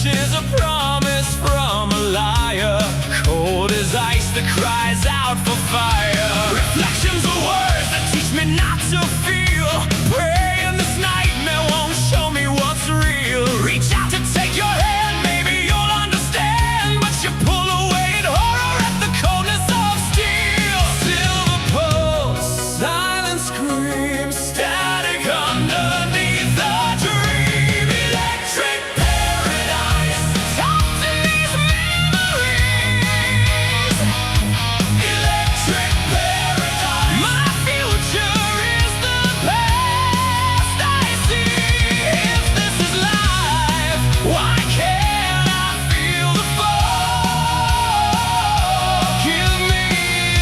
is a promise from a liar, cold as ice that cries out for fire. Reflections of words that teach me not to feel, praying this nightmare won't show me what's real. Reach out to take your hand, maybe you'll understand, but you pull away in horror at the coldness of steel. Silver pulse, silent scream, static underneath the dream. Electric paradise, trapped in these memories. Electric paradise, my future is the past I see. If this is life, why can't I feel the fall? Give me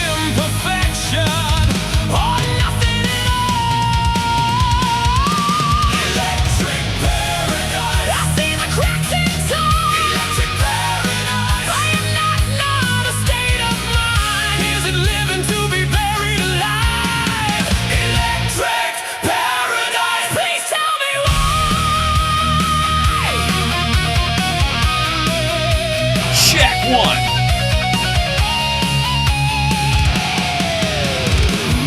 imperfection or nothing at all. Electric paradise, I see the cracks in time. Electric paradise, I am not a state of mind. Is it living to be buried alive? Electric paradise, please tell me why. Check one.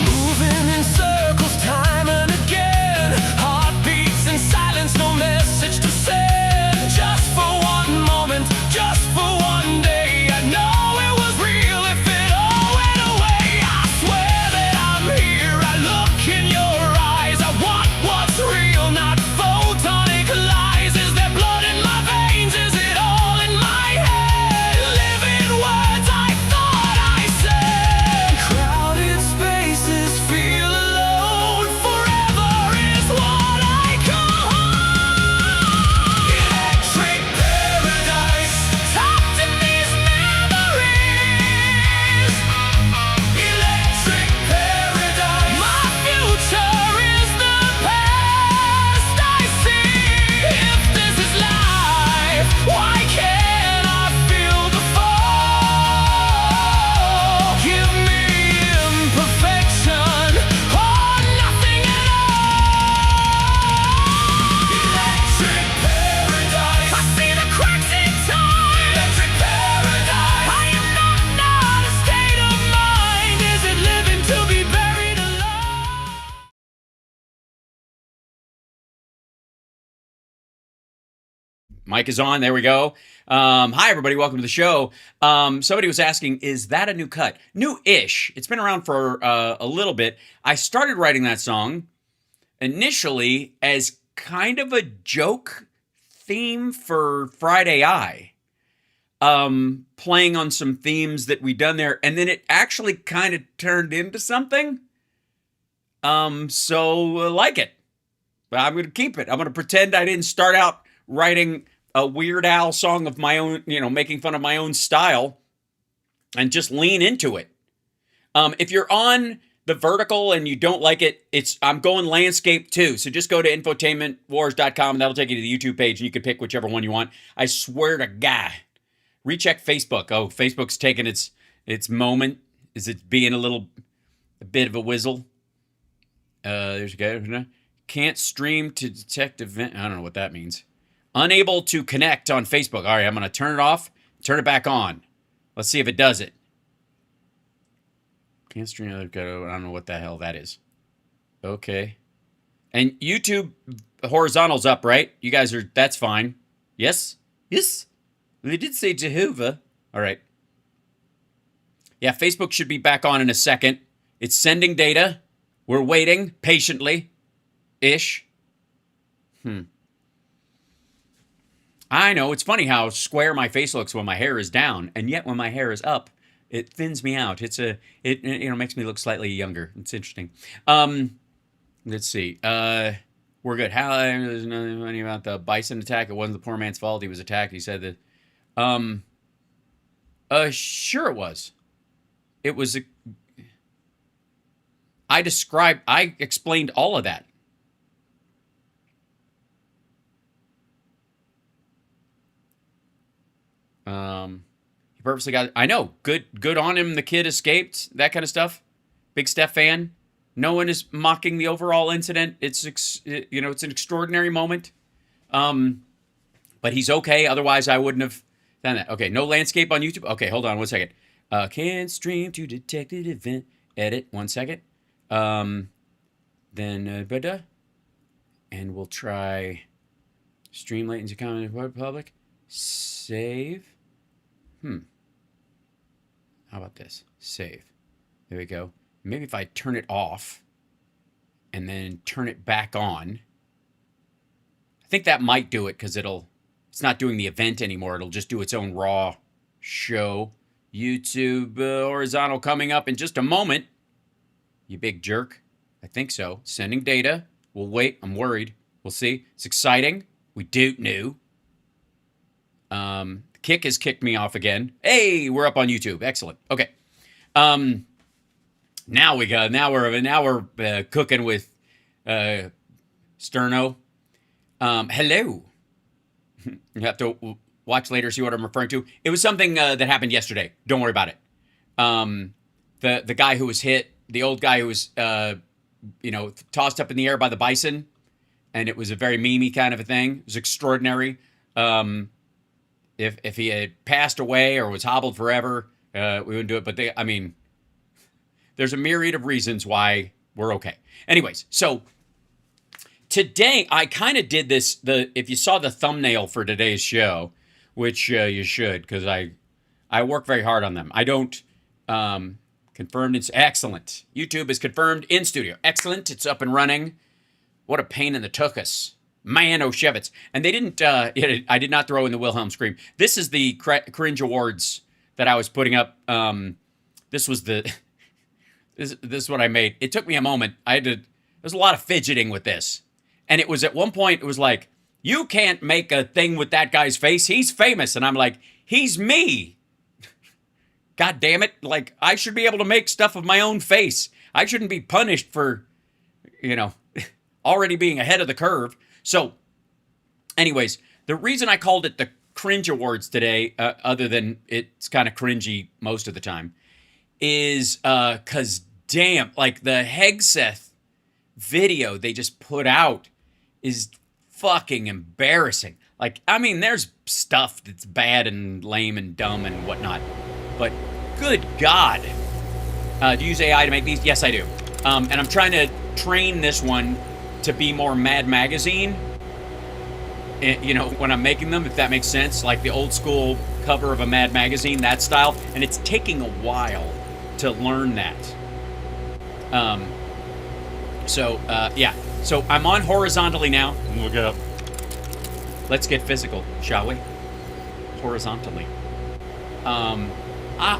Moving in circles time and again, heartbeats in silence, no message to send. Just for one moment, just for one day, I know it was real if it all went away. I swear that I'm here, I look in your eyes. I want what's real, not photonic lies. Is there blood in my veins? Is it all in my head? Living words I thought I said. Crowded spaces feel alone. Forever is what I call home. Electric paradise, trapped in these memories. Electric paradise, my future is the past I see. If this is life, why can't I feel the fall? Give me imperfection or nothing at all. Electric paradise, I see the cracks in time. Electric paradise, I am not a state of mind. Is it living to be buried alive? Mic is on. There we go. Hi, everybody. Welcome to the show. Somebody was asking, is that a new cut? New-ish. It's been around for a little bit. I started writing that song initially as kind of a joke theme for Friday Eye, playing on some themes that we done there, and then it actually kind of turned into something. So I like it. But I'm going to keep it. I'm going to pretend I didn't start out writing a Weird Al song of my own, making fun of my own style, and just lean into it. If you're on the vertical and you don't like it, I'm going landscape too. So just go to infotainmentwars.com and that'll take you to the YouTube page and you can pick whichever one you want. I swear to God. Recheck Facebook. Oh, Facebook's taking its moment. Is it being a bit of a whizzle? There's a guy. Can't stream to detect event. I don't know what that means. Unable to connect on Facebook. All right, I'm going to turn it off, turn it back on. Let's see if it does it. Can't stream. I don't know what the hell that is. Okay. And YouTube horizontal's up, right? You guys that's fine. Yes? Yes? They did say Jehovah. All right. Yeah, Facebook should be back on in a second. It's sending data. We're waiting patiently-ish. I know, it's funny how square my face looks when my hair is down, and yet when my hair is up, it thins me out. It makes me look slightly younger. It's interesting. Let's see. We're good. How there's nothing funny about the bison attack. It wasn't the poor man's fault. He was attacked. He said that. Sure it was. It was. I explained all of that. He purposely got. I know. Good on him. The kid escaped. That kind of stuff. Big Steph fan. No one is mocking the overall incident. It's an extraordinary moment. But he's okay. Otherwise, I wouldn't have done that. Okay, no landscape on YouTube. Okay, hold on 1 second. Can stream to detected event. Edit. 1 second. Then, and we'll try stream latency comment public. Save. How about this? Save. There we go. Maybe if I turn it off and then turn it back on, I think that might do it because it's not doing the event anymore. It'll just do its own raw show. YouTube horizontal coming up in just a moment. You big jerk. I think so. Sending data. We'll wait. I'm worried. We'll see. It's exciting. We do new. Kick has kicked me off again. Hey, we're up on YouTube. Excellent. Okay. Now we're cooking with Sterno. Hello. You have to watch later, see what I'm referring to. It was something that happened yesterday. Don't worry about it. The guy who was hit, the old guy who was tossed up in the air by the bison, and it was a very memey kind of a thing. It was extraordinary. If he had passed away or was hobbled forever, we wouldn't do it. But there's a myriad of reasons why we're okay. Anyways, so today I kind of did this. If you saw the thumbnail for today's show, which you should, because I work very hard on them. I don't confirmed. It's excellent. YouTube is confirmed in studio. Excellent. It's up and running. What a pain in the tuchus. Man, oh Shevitz. And they didn't, I did not throw in the Wilhelm scream. This is the Cringe Awards that I was putting up. This is what I made. It took me a moment. There's a lot of fidgeting with this. And it was at one point, it was like, you can't make a thing with that guy's face. He's famous. And I'm like, he's me. God damn it. Like, I should be able to make stuff of my own face. I shouldn't be punished for, already being ahead of the curve. So, anyways, the reason I called it the Cringe Awards today, other than it's kind of cringy most of the time, is because, damn, like the Hegseth video they just put out is fucking embarrassing. Like, I mean, there's stuff that's bad and lame and dumb and whatnot, but good God. Do you use AI to make these? Yes, I do. And I'm trying to train this one to be more Mad Magazine, when I'm making them, if that makes sense, like the old school cover of a Mad Magazine, that style, and it's taking a while to learn that. Yeah, so I'm on horizontally now. Look up. Let's get physical, shall we? Horizontally. I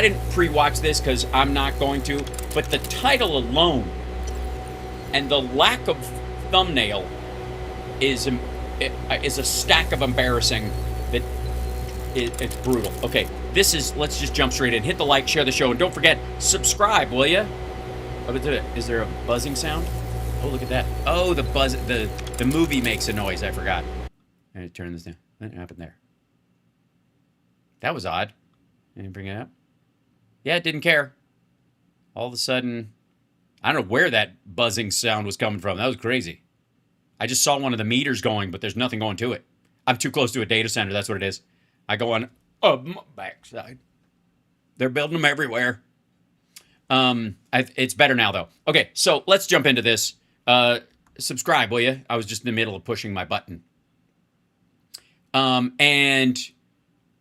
didn't pre-watch this because I'm not going to, but the title alone and the lack of thumbnail is a stack of embarrassing that it's brutal. Okay, let's just jump straight in. Hit the like, share the show, and don't forget, subscribe, will ya? Is there a buzzing sound? Oh, look at that. Oh, the buzz, the movie makes a noise, I forgot. I need to turn this down. What happened there? That was odd. I didn't bring it up. Yeah, it didn't care. All of a sudden, I don't know where that buzzing sound was coming from. That was crazy. I just saw one of the meters going, but there's nothing going to it. I'm too close to a data center. That's what it is. I go on my backside. They're building them everywhere. It's better now, though. Okay, so let's jump into this. Subscribe, will you? I was just in the middle of pushing my button.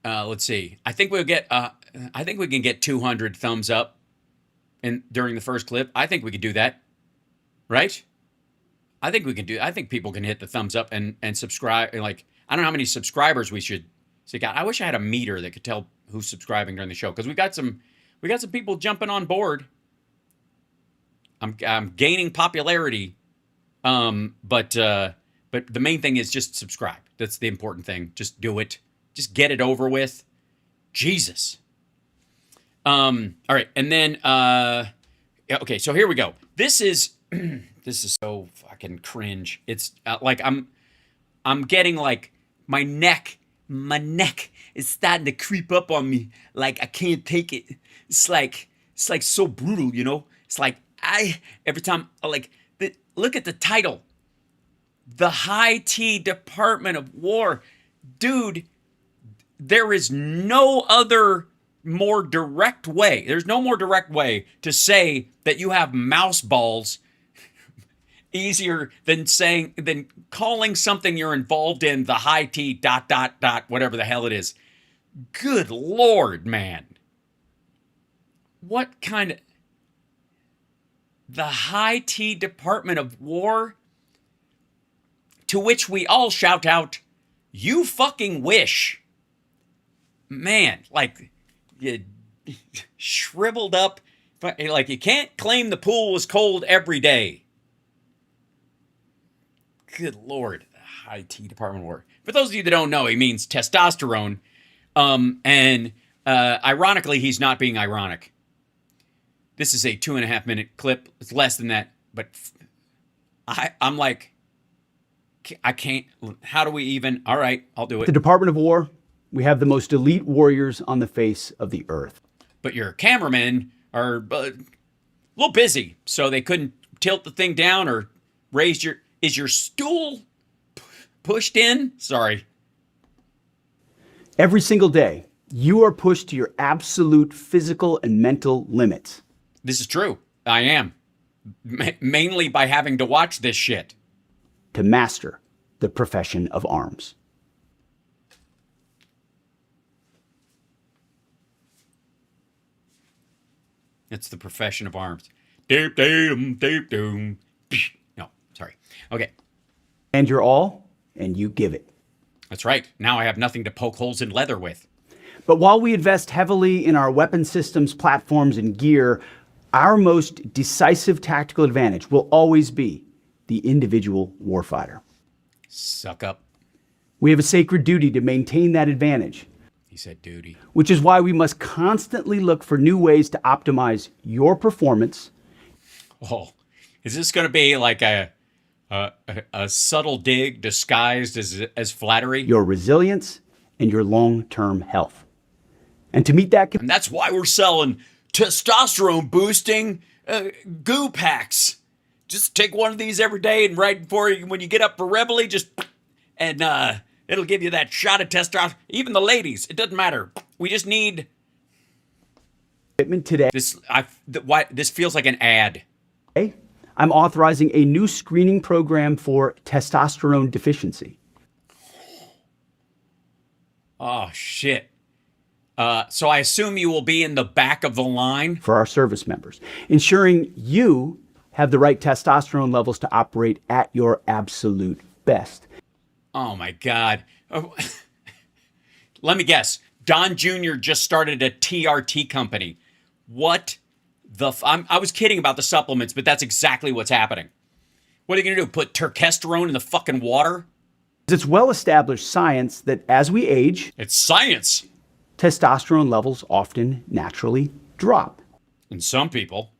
Let's see. I think we can get 200 thumbs up during the first clip. I think we could do that. Right? I think people can hit the thumbs up and subscribe. Like, I don't know how many subscribers we should see. God, I wish I had a meter that could tell who's subscribing during the show, because we got some people jumping on board. I'm gaining popularity. But the main thing is just subscribe. That's the important thing. Just do it. Just get it over with. Jesus. All right. And then, okay, so here we go. This is so fucking cringe. It's like I'm getting like my neck is starting to creep up on me. Like I can't take it. It's like so brutal, It's like every time look at the title. The high T Department of War. Dude, there is no other more direct way. There's no more direct way to say that you have mouse balls easier than calling something you're involved in the high T ... whatever the hell it is. Good Lord, man. What kind of... The high T Department of War? To which we all shout out, you fucking wish. Man, like, you shriveled up, like you can't claim the pool was cold every day. Good Lord, the high T Department of War. For those of you that don't know, he means testosterone. Ironically, he's not being ironic. This is a 2.5 minute clip. It's less than that, but I'm like, I can't. How do we even? All right, I'll do it. The Department of War, we have the most elite warriors on the face of the earth. But your cameramen are a little busy, so they couldn't tilt the thing down or raise your... Is your stool pushed in? Sorry. Every single day, you are pushed to your absolute physical and mental limits. This is true. I am. Mainly by having to watch this shit. To master the profession of arms. It's the profession of arms. Deep, deep, deep, doom. No, sorry. Okay. And you're all, and you give it. That's right. Now I have nothing to poke holes in leather with. But while we invest heavily in our weapon systems, platforms, and gear, our most decisive tactical advantage will always be the individual warfighter. Suck up. We have a sacred duty to maintain that advantage. He said duty. Which is why we must constantly look for new ways to optimize your performance. Oh, is this going to be like a subtle dig disguised as flattery? Your resilience and your long-term health. And to meet that... And that's why we're selling testosterone boosting goo packs. Just take one of these every day, and right before when you get up for Reveille, and it'll give you that shot of testosterone. Even the ladies, it doesn't matter. We just need today. This feels like an ad. I'm authorizing a new screening program for testosterone deficiency. Oh shit. So I assume you will be in the back of the line for our service members, ensuring you have the right testosterone levels to operate at your absolute best. Oh my God. Oh. Let me guess. Don Jr. just started a TRT company. What the I was kidding about the supplements, but that's exactly what's happening. What are you going to do? Put terkesterone in the fucking water? It's well-established science that as we age... It's science! Testosterone levels often naturally drop. In some people.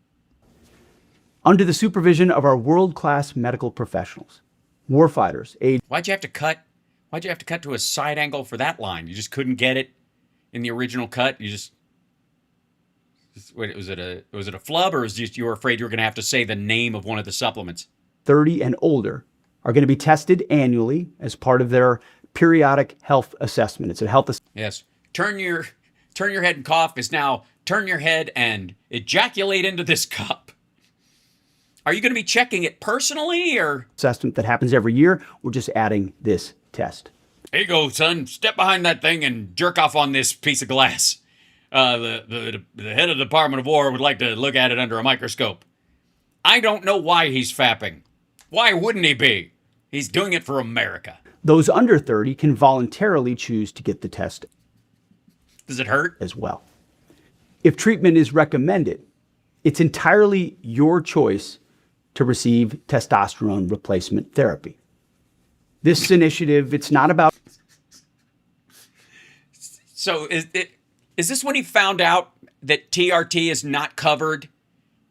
Under the supervision of our world-class medical professionals. Warfighters, Why'd you have to cut to a side angle for that line? You just couldn't get it in the original cut? You just... Wait, was it a flub, or was just you were afraid you were going to have to say the name of one of the supplements? 30 and older are going to be tested annually as part of their periodic health assessment. It's a health assessment. Yes. Turn your head and cough is now turn your head and ejaculate into this cup. Are you going to be checking it personally, or? Assessment that happens every year. We're just adding this test. Here you go, son. Step behind that thing and jerk off on this piece of glass. The head of the Department of War would like to look at it under a microscope. I don't know why he's fapping. Why wouldn't he be? He's doing it for America. Those under 30 can voluntarily choose to get the test. Does it hurt? As well. If treatment is recommended, it's entirely your choice to receive testosterone replacement therapy. This initiative, it's not about... So is this when he found out that TRT is not covered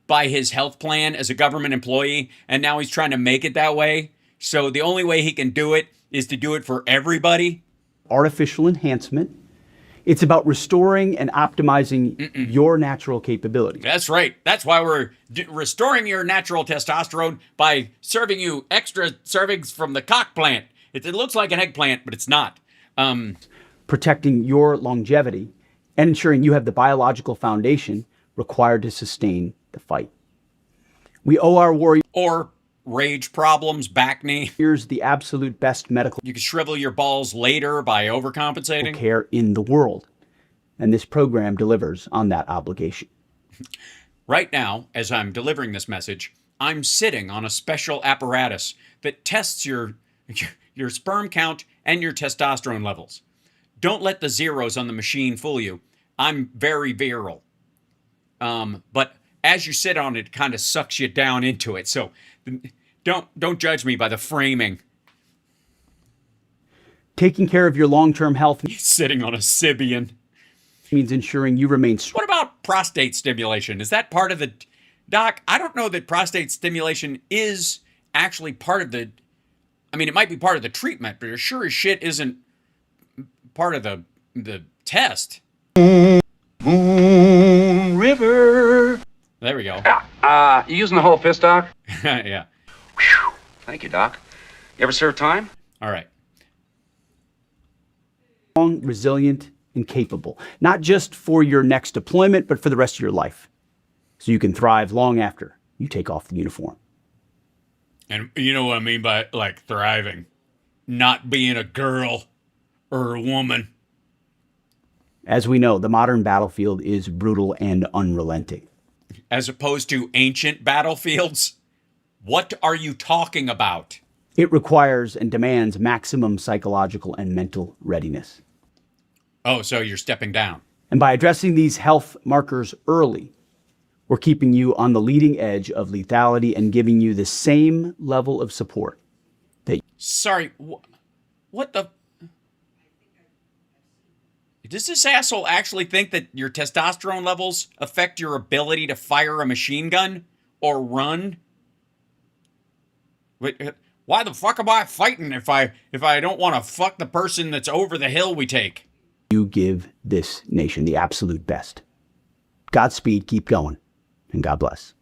by his health plan as a government employee, and now he's trying to make it that way? So the only way he can do it is to do it for everybody? Artificial enhancement. It's about restoring and optimizing your natural capabilities. That's right. That's why we're restoring your natural testosterone by serving you extra servings from the cock plant. It looks like an eggplant, but it's not. Protecting your longevity and ensuring you have the biological foundation required to sustain the fight. We owe our warriors Or rage problems, back knee. the absolute best medical You can shrivel your balls later by overcompensating. care in the world. And this program delivers on that obligation. Right now, as I'm delivering this message, I'm sitting on a special apparatus that tests your sperm count and your testosterone levels. Don't let the zeros on the machine fool you. I'm very virile. But as you sit on it, it kind of sucks you down into it. So don't judge me by the framing. Taking care of your long-term health Sitting on a Sibian. means ensuring you remain What about prostate stimulation? Is that part of the... Doc, I don't know that prostate stimulation is actually part of the... I mean, it might be part of the treatment, but it sure as shit isn't part of the test. Moon River. There we go. You using the whole fist, Doc? Yeah. Thank you, Doc. You ever serve time? All right. strong, resilient, and capable, not just for your next deployment, but for the rest of your life, so you can thrive long after you take off the uniform. And you know what I mean by, like, thriving. Not being a girl or a woman. As we know, the modern battlefield is brutal and unrelenting. As opposed to ancient battlefields? What are you talking about? It requires and demands maximum psychological and mental readiness. Oh, so you're stepping down. And by addressing these health markers early, we're keeping you on the leading edge of lethality and giving you the same level of support that... Sorry, what the... Does this asshole actually think that your testosterone levels affect your ability to fire a machine gun or run? Wait, why the fuck am I fighting if I don't want to fuck the person that's over the hill we take? You give this nation the absolute best. Godspeed, keep going, and God bless.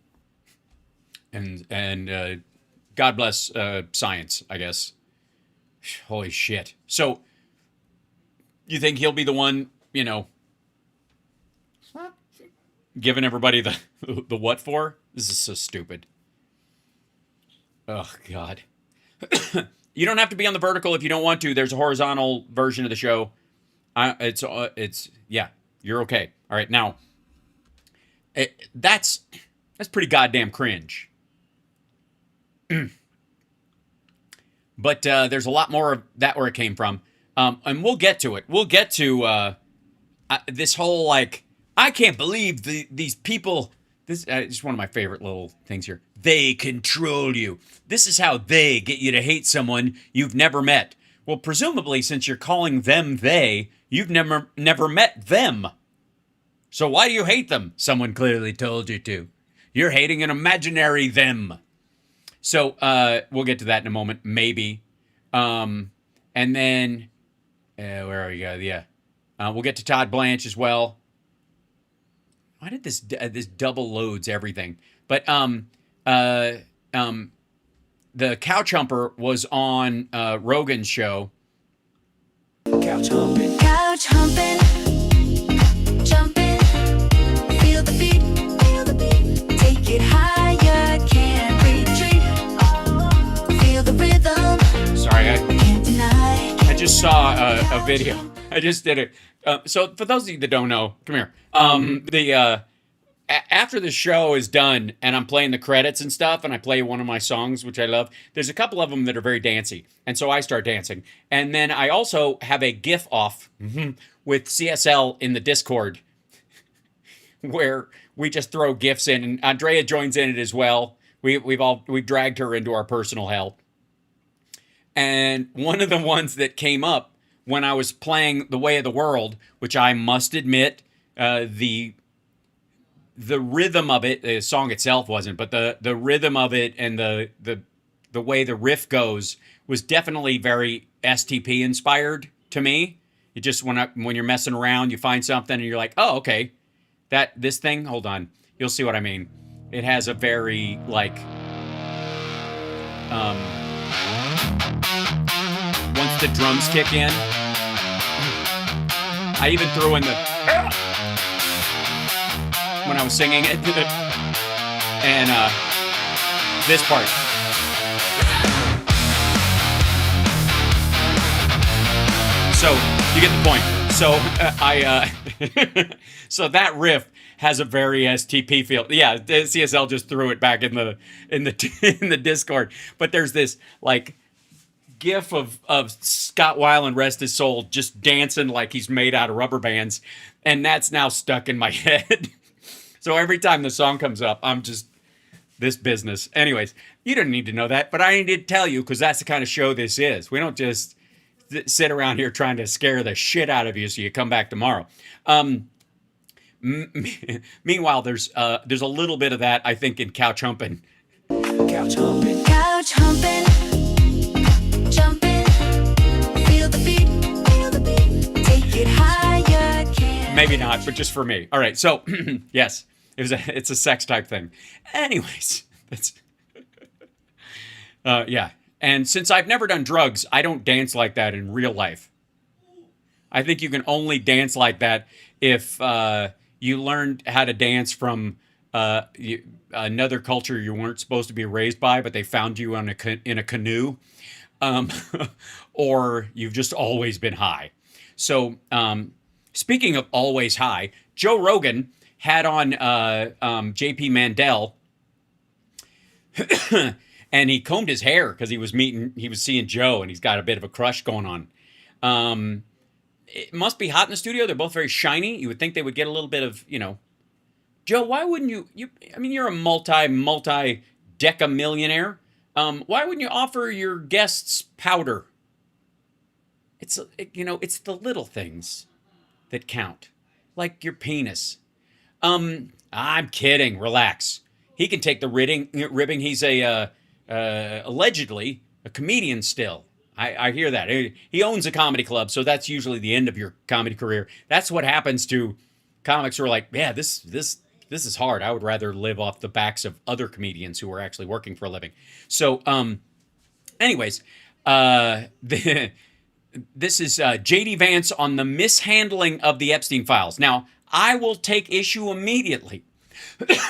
And God bless science, I guess. Holy shit. So, you think he'll be the one, you know, giving everybody the what for? This is so stupid. Oh, God. You don't have to be on the vertical if you don't want to. There's a horizontal version of the show. Yeah, you're okay. All right, now, that's pretty goddamn cringe. But there's a lot more of that where it came from. And we'll get to it. We'll get to this whole, like, I can't believe these people. This is one of my favorite little things here. They control you. This is how they get you to hate someone you've never met. Well, presumably, since you're calling them they, you've never met them. So why do you hate them? Someone clearly told you to. You're hating an imaginary them. So we'll get to that in a moment, maybe. And then, where are you guys? Yeah. We'll get to Todd Blanche as well. Why did this double loads everything? But the Couch Humper was on Rogan's show. Couch humping, jumping, feel the beat, take it higher, can't retreat, feel the rhythm. Sorry, Can't deny. I just saw a video. I just did it. So for those of you that don't know, come here. After the show is done and I'm playing the credits and stuff, and I play one of my songs, which I love, there's a couple of them that are very dancey. And so I start dancing. And then I also have a GIF off with CSL in the Discord where we just throw GIFs in. And Andrea joins in it as well. We've dragged her into our personal hell. And one of the ones that came up when I was playing The Way of the World, which I must admit, the rhythm of it, the song itself wasn't, but the rhythm of it and the way the riff goes was definitely very STP inspired to me. You just when you're messing around, you find something and you're like, oh, okay, this thing. Hold on, you'll see what I mean. It has a very like, once the drums kick in, I even threw in the when I was singing it, and this part. So you get the point. So so that riff has a very STP feel. Yeah, CSL just threw it back in the in the Discord. But there's this like gif of Scott Weiland, rest his soul, just dancing like he's made out of rubber bands, and that's now stuck in my head. So every time the song comes up, I'm just this business. Anyways, you don't need to know that, but I need to tell you because that's the kind of show this is. We don't just sit around here trying to scare the shit out of you so you come back tomorrow. Meanwhile, there's a little bit of that, I think, in Couch Humpin'. Couch humping. Couch humping. Jumping. Feel the beat. Take it higher. Maybe not, but just for me. All right, so yes, it's a sex type thing. Anyways, that's yeah. And since I've never done drugs, I don't dance like that in real life. I think you can only dance like that if you learned how to dance from another culture you weren't supposed to be raised by, but they found you in a canoe, or you've just always been high. So speaking of always high, Joe Rogan had on JP Mandel. And he combed his hair because he was seeing Joe, and he's got a bit of a crush going on. It must be hot in the studio. They're both very shiny. You would think they would get a little bit of, Joe, why wouldn't you I mean, you're a multi-deca millionaire. Why wouldn't you offer your guests powder? It's the little things that count, like your penis. I'm kidding. Relax. He can take the ribbing. He's allegedly a comedian still. I hear that. He owns a comedy club, so that's usually the end of your comedy career. That's what happens to comics who are like, yeah, this is hard. I would rather live off the backs of other comedians who are actually working for a living. So, anyways, this is J.D. Vance on the mishandling of the Epstein files. Now, I will take issue immediately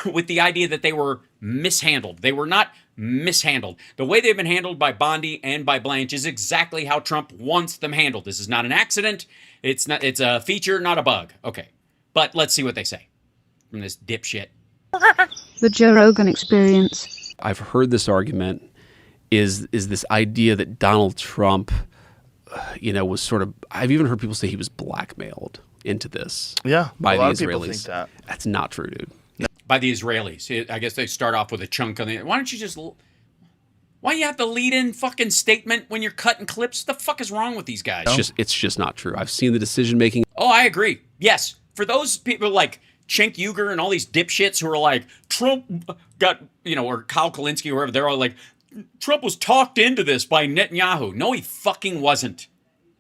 with the idea that they were mishandled. They were not mishandled. The way they've been handled by Bondi and by Blanche is exactly how Trump wants them handled. This is not an accident. It's a feature, not a bug. Okay. But let's see what they say from this dipshit. The Joe Rogan Experience. I've heard this argument is this idea that Donald Trump, was sort of, I've even heard people say he was blackmailed into this. Yeah, by a lot the of people Israelis. think that. That's not true, dude. By the Israelis. I guess they start off with a chunk on the... Why you have to lead in fucking statement when you're cutting clips? What the fuck is wrong with these guys? It's just not true. I've seen the decision making. Oh, I agree. Yes. For those people like Cenk Uygur and all these dipshits who are like, Trump got, or Kyle Kalinske or whoever, they're all like, Trump was talked into this by Netanyahu. No, he fucking wasn't.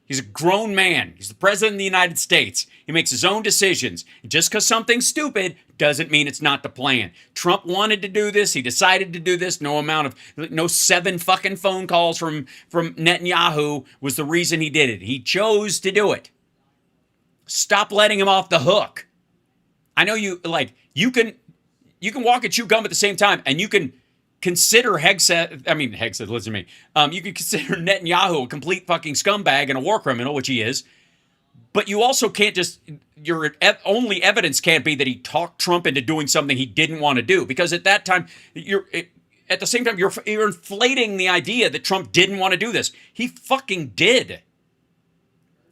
He's a grown man. He's the president of the United States. He makes his own decisions. Just because something's stupid doesn't mean it's not the plan. Trump wanted to do this. He decided to do this. No 7 fucking phone calls from Netanyahu was the reason he did it. He chose to do it. Stop letting him off the hook. I know you can walk and chew gum at the same time, and you can consider Hegseth, listen to me. You can consider Netanyahu a complete fucking scumbag and a war criminal, which he is. But you also can't your only evidence can't be that he talked Trump into doing something he didn't want to do. Because at that time, at the same time, you're inflating the idea that Trump didn't want to do this. He fucking did.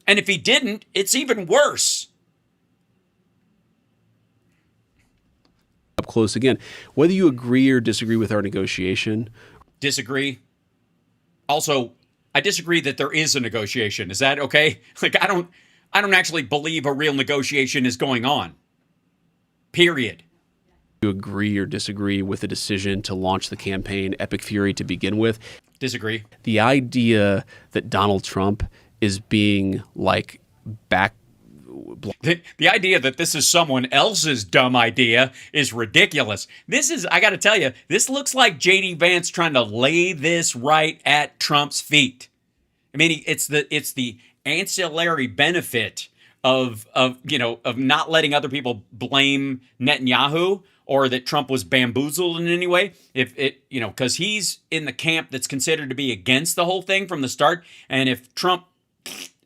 And if he didn't, it's even worse. Up close again. Whether you agree or disagree with our negotiation. Disagree. Also, I disagree that there is a negotiation. Is that okay? I don't actually believe a real negotiation is going on. Period. You agree or disagree with the decision to launch the campaign Epic Fury to begin with. Disagree. The idea that Donald Trump is being back. The idea that this is someone else's dumb idea is ridiculous. This is, I got to tell you, this looks like J.D. Vance trying to lay this right at Trump's feet. I mean, it's the ancillary benefit of not letting other people blame Netanyahu or that Trump was bamboozled in any way. Because he's in the camp that's considered to be against the whole thing from the start. And if Trump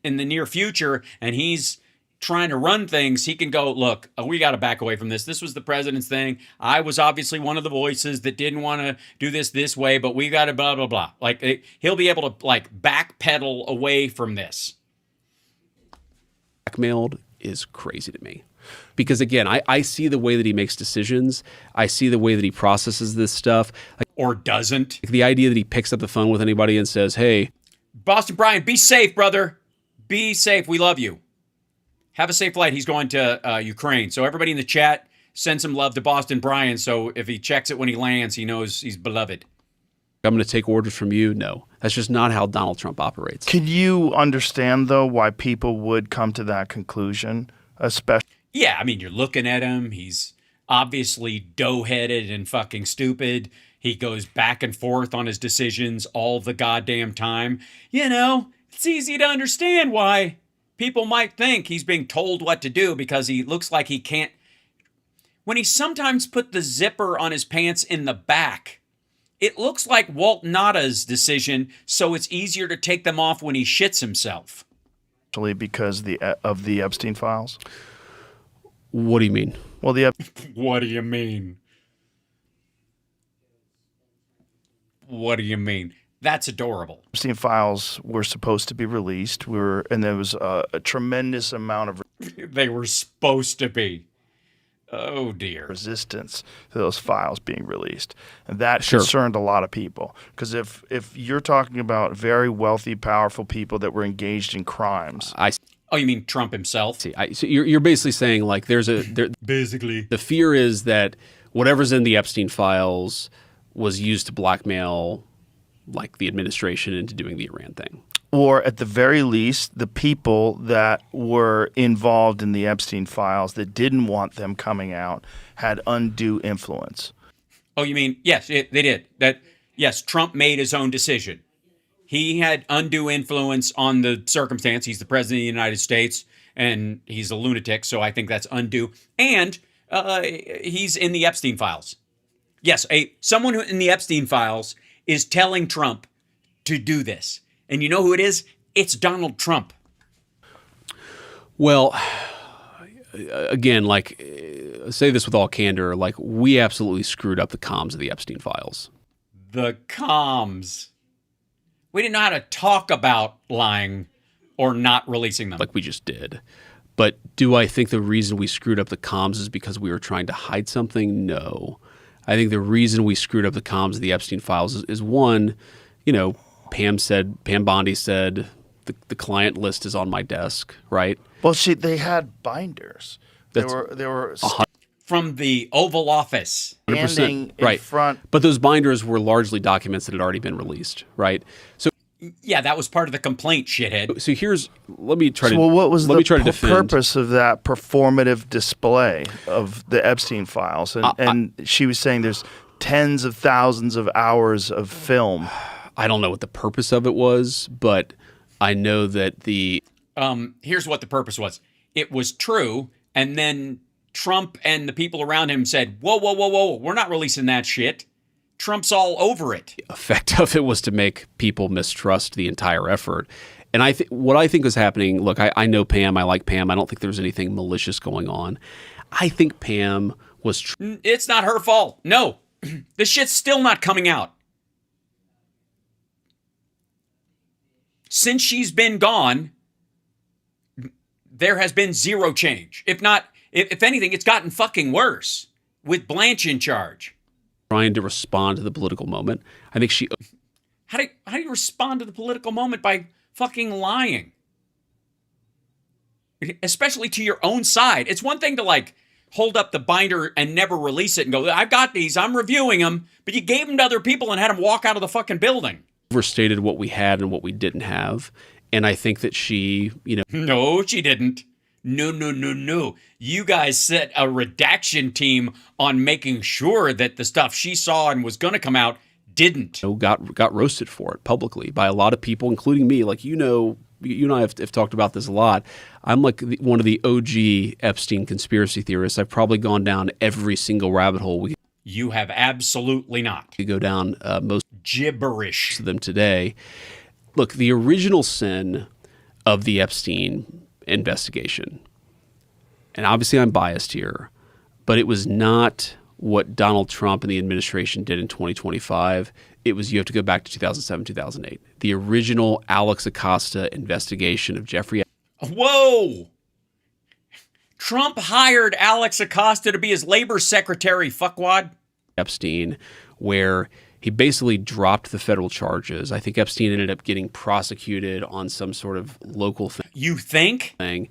in the near future and he's trying to run things, he can go, look, we got to back away from this. This was the president's thing. I was obviously one of the voices that didn't want to do this way, but we got to blah, blah, blah. Like, he'll be able to, like, backpedal away from this. Blackmailed is crazy to me. Because, again, I see the way that he makes decisions. I see the way that he processes this stuff. Or doesn't. The idea that he picks up the phone with anybody and says, hey, Boston Brian, be safe, brother. Be safe. We love you. Have a safe flight. He's going to Ukraine. So everybody in the chat, send some love to Boston Brian. So if he checks it when he lands, he knows he's beloved. I'm going to take orders from you. No, that's just not how Donald Trump operates. Can you understand, though, why people would come to that conclusion? Especially. Yeah, I mean, you're looking at him. He's obviously dough-headed and fucking stupid. He goes back and forth on his decisions all the goddamn time. It's easy to understand why people might think he's being told what to do because he looks like he can't. When he sometimes put the zipper on his pants in the back, it looks like Walt Nada's decision, so it's easier to take them off when he shits himself. Because of the Epstein files? What do you mean? Well, What do you mean? What do you mean? That's adorable. Epstein files were supposed to be released. And there was a tremendous amount of They were supposed to be. Oh, dear. resistance to those files being released. And that concerned a lot of people. Because if you're talking about very wealthy, powerful people that were engaged in crimes. Oh, you mean Trump himself? So you're basically saying, like, Basically. The fear is that whatever's in the Epstein files was used to blackmail, like, the administration into doing the Iran thing. Or at the very least, the people that were involved in the Epstein files that didn't want them coming out had undue influence. Oh, you mean, yes, they did. Yes, Trump made his own decision. He had undue influence on the circumstance. He's the president of the United States, and he's a lunatic, so I think that's undue. And he's in the Epstein files. Yes, someone who in the Epstein files is telling Trump to do this. And you know who it is? It's Donald Trump. Well, again, like, say this with all candor, like, we absolutely screwed up the comms of the Epstein files. The comms. We didn't know how to talk about lying or not releasing them. Like we just did. But do I think the reason we screwed up the comms is because we were trying to hide something? No. I think the reason we screwed up the comms of the Epstein files is one, Pam Bondi said the client list is on my desk, right? Well, they had binders. They were from the Oval Office. standing in right. front. But those binders were largely documents that had already been released, right? So yeah, that was part of the complaint, shithead. So let me try to. Well, what was the defend. purpose of that performative display of the Epstein files? And she was saying there's tens of thousands of hours of film. I don't know what the purpose of it was, but I know that here's what the purpose was. It was true, and then Trump and the people around him said, whoa, whoa, whoa, whoa, we're not releasing that shit. Trump's all over it. The effect of it was to make people mistrust the entire effort. And what I think was happening, look, I know Pam, I like Pam, I don't think there was anything malicious going on. I think Pam was... It's not her fault. No, the shit's still not coming out. Since she's been gone, there has been zero change. If anything, it's gotten fucking worse with Blanche in charge. Trying to respond to the political moment. I think she... How do you respond to the political moment? By fucking lying. Especially to your own side. It's one thing to hold up the binder and never release it and go, I've got these, I'm reviewing them. But you gave them to other people and had them walk out of the fucking building. Overstated what we had and what we didn't have. And I think that she, No, she didn't. No, no, no, no. You guys set a redaction team on making sure that the stuff she saw and was going to come out didn't. got roasted for it publicly by a lot of people, including me. Like, you and I have talked about this a lot. I'm like one of the OG Epstein conspiracy theorists. I've probably gone down every single rabbit hole You have absolutely not. we go down, most Gibberish. of them today. Look, the original sin of the Epstein investigation, and obviously I'm biased here, but it was not what Donald Trump and the administration did in 2025. It was, you have to go back to 2007, 2008. The original Alex Acosta investigation of Jeffrey. Whoa! Trump hired Alex Acosta to be his labor secretary, fuckwad. Epstein, where he basically dropped the federal charges. I think Epstein ended up getting prosecuted on some sort of local You think? thing.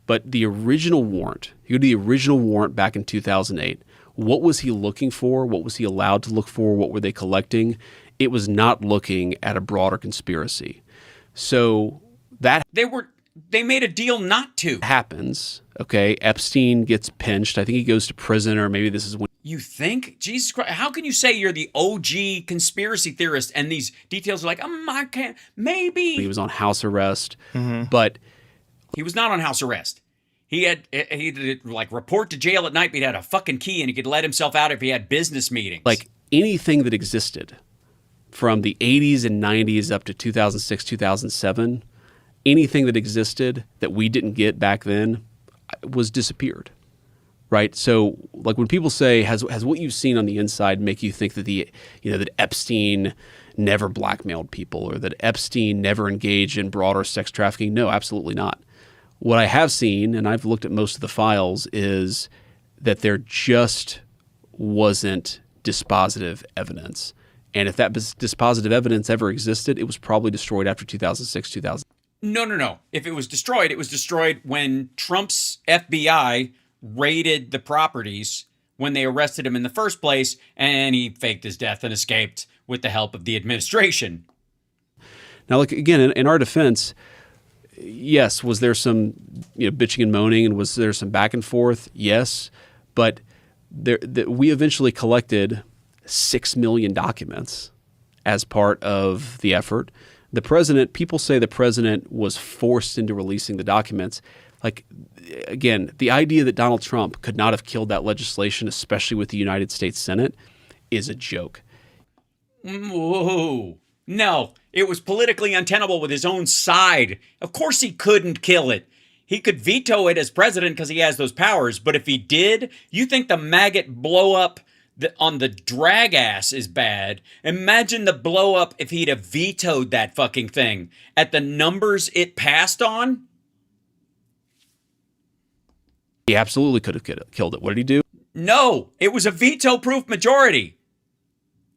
But the original warrant, he had the original warrant back in 2008. What was he looking for? What was he allowed to look for? What were they collecting? It was not looking at a broader conspiracy. So that They made a deal not to. happens. Okay. Epstein gets pinched. I think he goes to prison, or maybe this is when. You think? Jesus Christ. How can you say you're the OG conspiracy theorist and these details are like, I can't, maybe. He was on house arrest. But He was not on house arrest. He'd like report to jail at night, but he'd had a fucking key and he could let himself out if he had business meetings. like anything that existed from the 80s and 90s up to 2006, 2007, anything that existed that we didn't get back then was disappeared. Right. So like when people say, has what you've seen on the inside make you think that that Epstein never blackmailed people or that Epstein never engaged in broader sex trafficking? No, absolutely not. What I have seen, and I've looked at most of the files, is that there just wasn't dispositive evidence. And if that dispositive evidence ever existed, it was probably destroyed after 2006, 2000. No. If it was destroyed when Trump's FBI raided the properties when they arrested him in the first place, and he faked his death and escaped with the help of the administration. Now, like again, in our defense, yes, was there some bitching and moaning, and was there some back and forth? Yes, but we eventually collected 6 million documents as part of the effort. The president, people say the president was forced into releasing the documents. Like, again, the idea that Donald Trump could not have killed that legislation, especially with the United States Senate, is a joke. Whoa. No, it was politically untenable with his own side. Of course he couldn't kill it. He could veto it as president because he has those powers. But if he did, you think the maggot blow up on the drag ass is bad? Imagine the blow up if he'd have vetoed that fucking thing at the numbers it passed on. He absolutely could have killed it. What did he do? No, it was a veto-proof majority.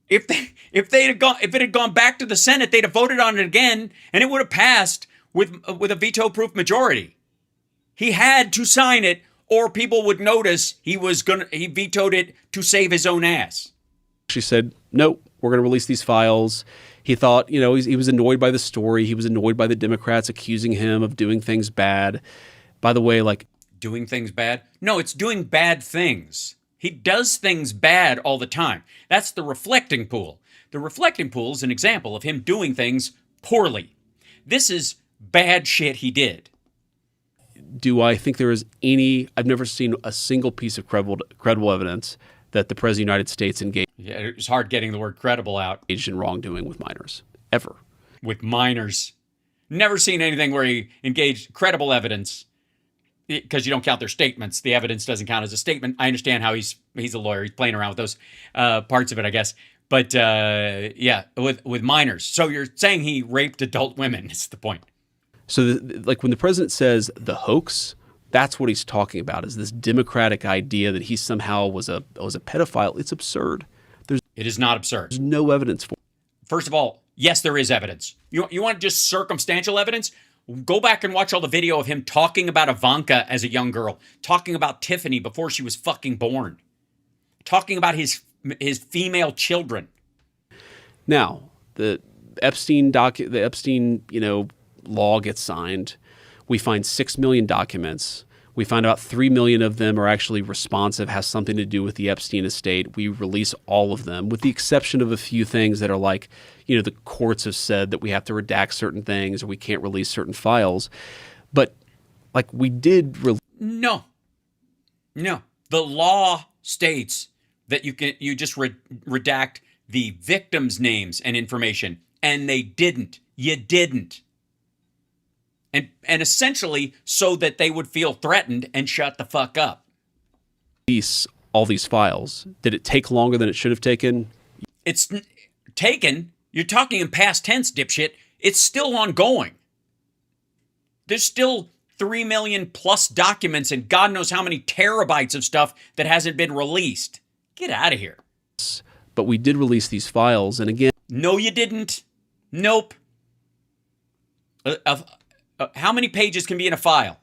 If it had gone back to the Senate, they'd have voted on it again, and it would have passed with a veto-proof majority. He had to sign it, or people would notice he vetoed it to save his own ass. She said, "No, we're going to release these files." He thought, he was annoyed by the story. He was annoyed by the Democrats accusing him of doing things bad. By the way, like. Doing things bad? No, it's doing bad things. He does things bad all the time. That's the reflecting pool. The reflecting pool is an example of him doing things poorly. This is bad shit he did. Do I think there is I've never seen a single piece of credible evidence that the President of the United States engaged Yeah, it's hard getting the word credible out. In wrongdoing with minors, ever. With minors. Never seen anything where he engaged credible evidence. Because you don't count their statements. The evidence doesn't count as a statement. I understand how he's a lawyer. He's playing around with those parts of it, I guess. But yeah, with minors. So you're saying he raped adult women is the point. So like when the president says the hoax, that's what he's talking about, is this democratic idea that he somehow was a pedophile. It's absurd. It is not absurd. There's no evidence for it. First of all, yes, there is evidence. You want just circumstantial evidence? Go back and watch all the video of him talking about Ivanka as a young girl, talking about Tiffany before she was fucking born, talking about his female children. Now, the Epstein law gets signed. We find 6 million documents. We find about 3 million of them are actually responsive, has something to do with the Epstein estate. We release all of them, with the exception of a few things that are like, you know, the courts have said that we have to redact certain things or we can't release certain files. But like we did. No. The law states that you just redact the victims' names and information, and they didn't. You didn't. And essentially so that they would feel threatened and shut the fuck up. Release all these files. Did it take longer than it should have taken? It's taken. You're talking in past tense, dipshit. It's still ongoing. There's still 3 million plus documents and God knows how many terabytes of stuff that hasn't been released. Get out of here. But we did release these files, and again... No, you didn't. Nope. How many pages can be in a file?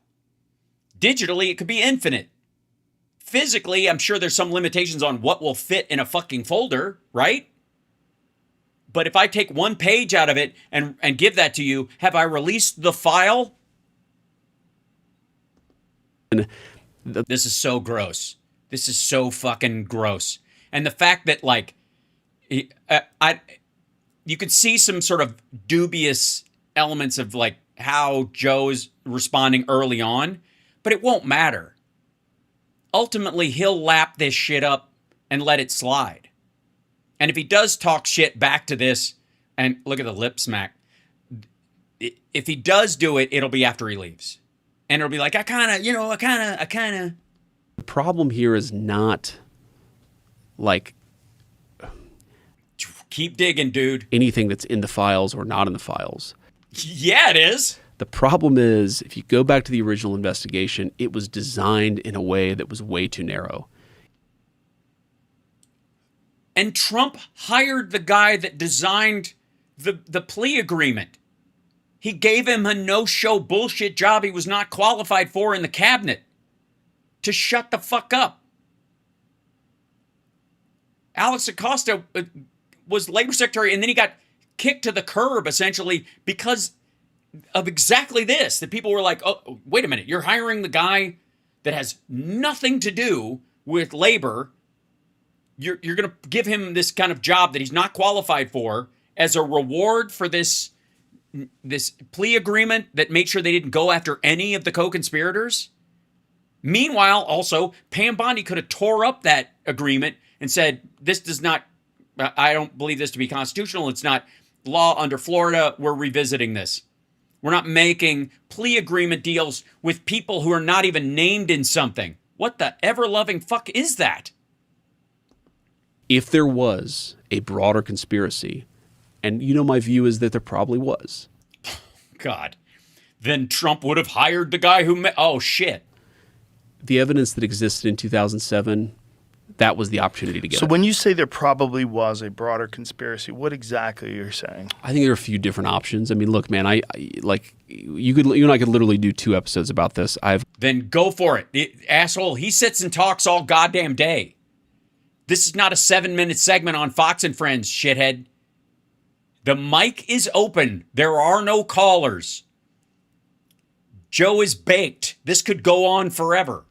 Digitally, it could be infinite. Physically, I'm sure there's some limitations on what will fit in a fucking folder, right? But if I take one page out of it and give that to you, have I released the file? This is so gross. This is so fucking gross. And the fact that, like, you could see some sort of dubious elements of, like, how Joe is responding early on, but it won't matter. Ultimately, he'll lap this shit up and let it slide. And if he does talk shit back to this, and look at the lip smack, if he does do it, it'll be after he leaves. And it'll be like, I kind of. The problem here is not, like... Keep digging, dude. Anything that's in the files or not in the files. Yeah, it is. The problem is, if you go back to the original investigation, it was designed in a way that was way too narrow. And Trump hired the guy that designed the plea agreement. He gave him a no-show bullshit job he was not qualified for in the cabinet to shut the fuck up. Alex Acosta was labor secretary, and then he got kicked to the curb, essentially, because of exactly this. That people were like, oh, wait a minute, you're hiring the guy that has nothing to do with labor. You're going to give him this kind of job that he's not qualified for as a reward for this plea agreement that made sure they didn't go after any of the co-conspirators. Meanwhile, also, Pam Bondi could have tore up that agreement and said, I don't believe this to be constitutional. It's not law under Florida. We're revisiting this. We're not making plea agreement deals with people who are not even named in something. What the ever-loving fuck is that? If there was a broader conspiracy, and you know my view is that there probably was. God. Then Trump would have hired the guy who... Oh, shit. The evidence that existed in 2007... that was the opportunity to get So it. when you say there probably was a broader conspiracy, what exactly are you saying? I think there are a few different options. I mean, look, man, I like you and I could literally do 2 episodes about this. Then go for it. Asshole, he sits and talks all goddamn day. This is not a 7-minute segment on Fox and Friends, shithead. The mic is open. There are no callers. Joe is baked. This could go on forever.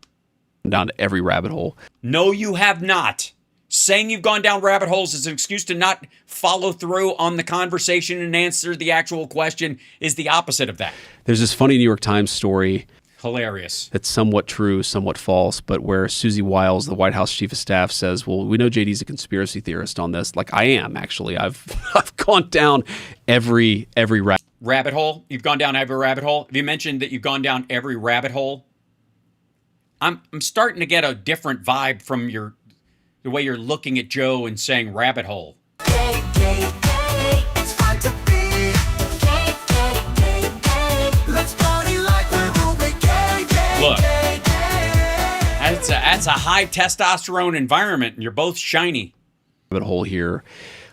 Down to every rabbit hole. No, you have not. Saying you've gone down rabbit holes is an excuse to not follow through on the conversation and answer the actual question is the opposite of that. There's this funny New York Times story. Hilarious. That's somewhat true, somewhat false, but where Susie Wiles, the White House chief of staff, says, well, we know JD's a conspiracy theorist on this. Like, I am, actually. I've gone down every rabbit hole? You've gone down every rabbit hole? Have you mentioned that you've gone down every rabbit hole? I'm starting to get a different vibe from the way you're looking at Joe and saying rabbit hole. Look, that's a high testosterone environment, and you're both shiny. Rabbit hole here.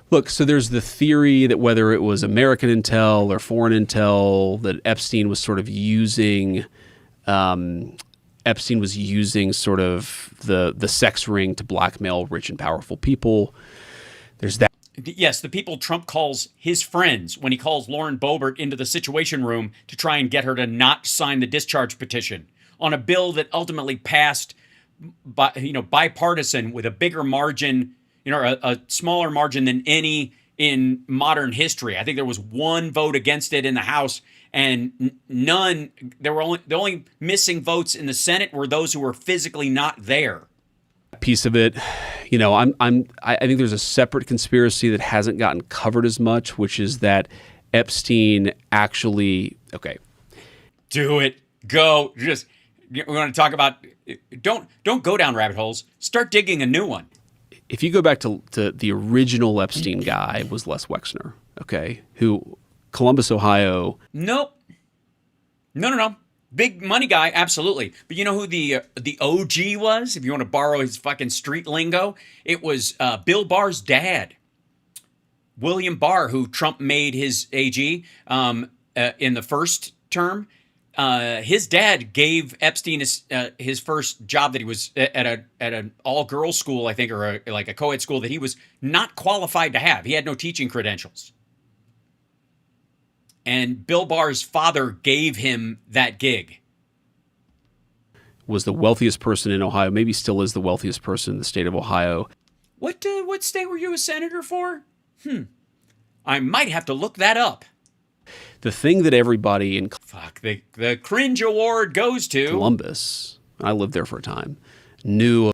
Look, so there's the theory that whether it was American intel or foreign intel, that Epstein was sort of using sort of the sex ring to blackmail rich and powerful people. There's that. Yes, the people Trump calls his friends when he calls Lauren Boebert into the Situation Room to try and get her to not sign the discharge petition on a bill that ultimately passed by, bipartisan with a bigger margin, a smaller margin than any in modern history. I think there was one vote against it in the House, and none. The only missing votes in the Senate were those who were physically not there. Piece of it, I think there's a separate conspiracy that hasn't gotten covered as much, which is that Epstein actually, do it, go, just, we're going to talk about, don't go down rabbit holes, start digging a new one. If you go back to the original Epstein guy was Les Wexner, who Columbus, Ohio. Nope. No. Big money guy, absolutely. But you know who the OG was? If you want to borrow his fucking street lingo, it was Bill Barr's dad, William Barr, who Trump made his AG in the first term. His dad gave Epstein his first job that he was at an all-girls school, I think, or like a co-ed school that he was not qualified to have. He had no teaching credentials. And Bill Barr's father gave him that gig. Was the wealthiest person in Ohio, maybe still is the wealthiest person in the state of Ohio. What state were you a senator for? I might have to look that up. The thing that everybody in the Cringe Award goes to Columbus, I lived there for a time, knew.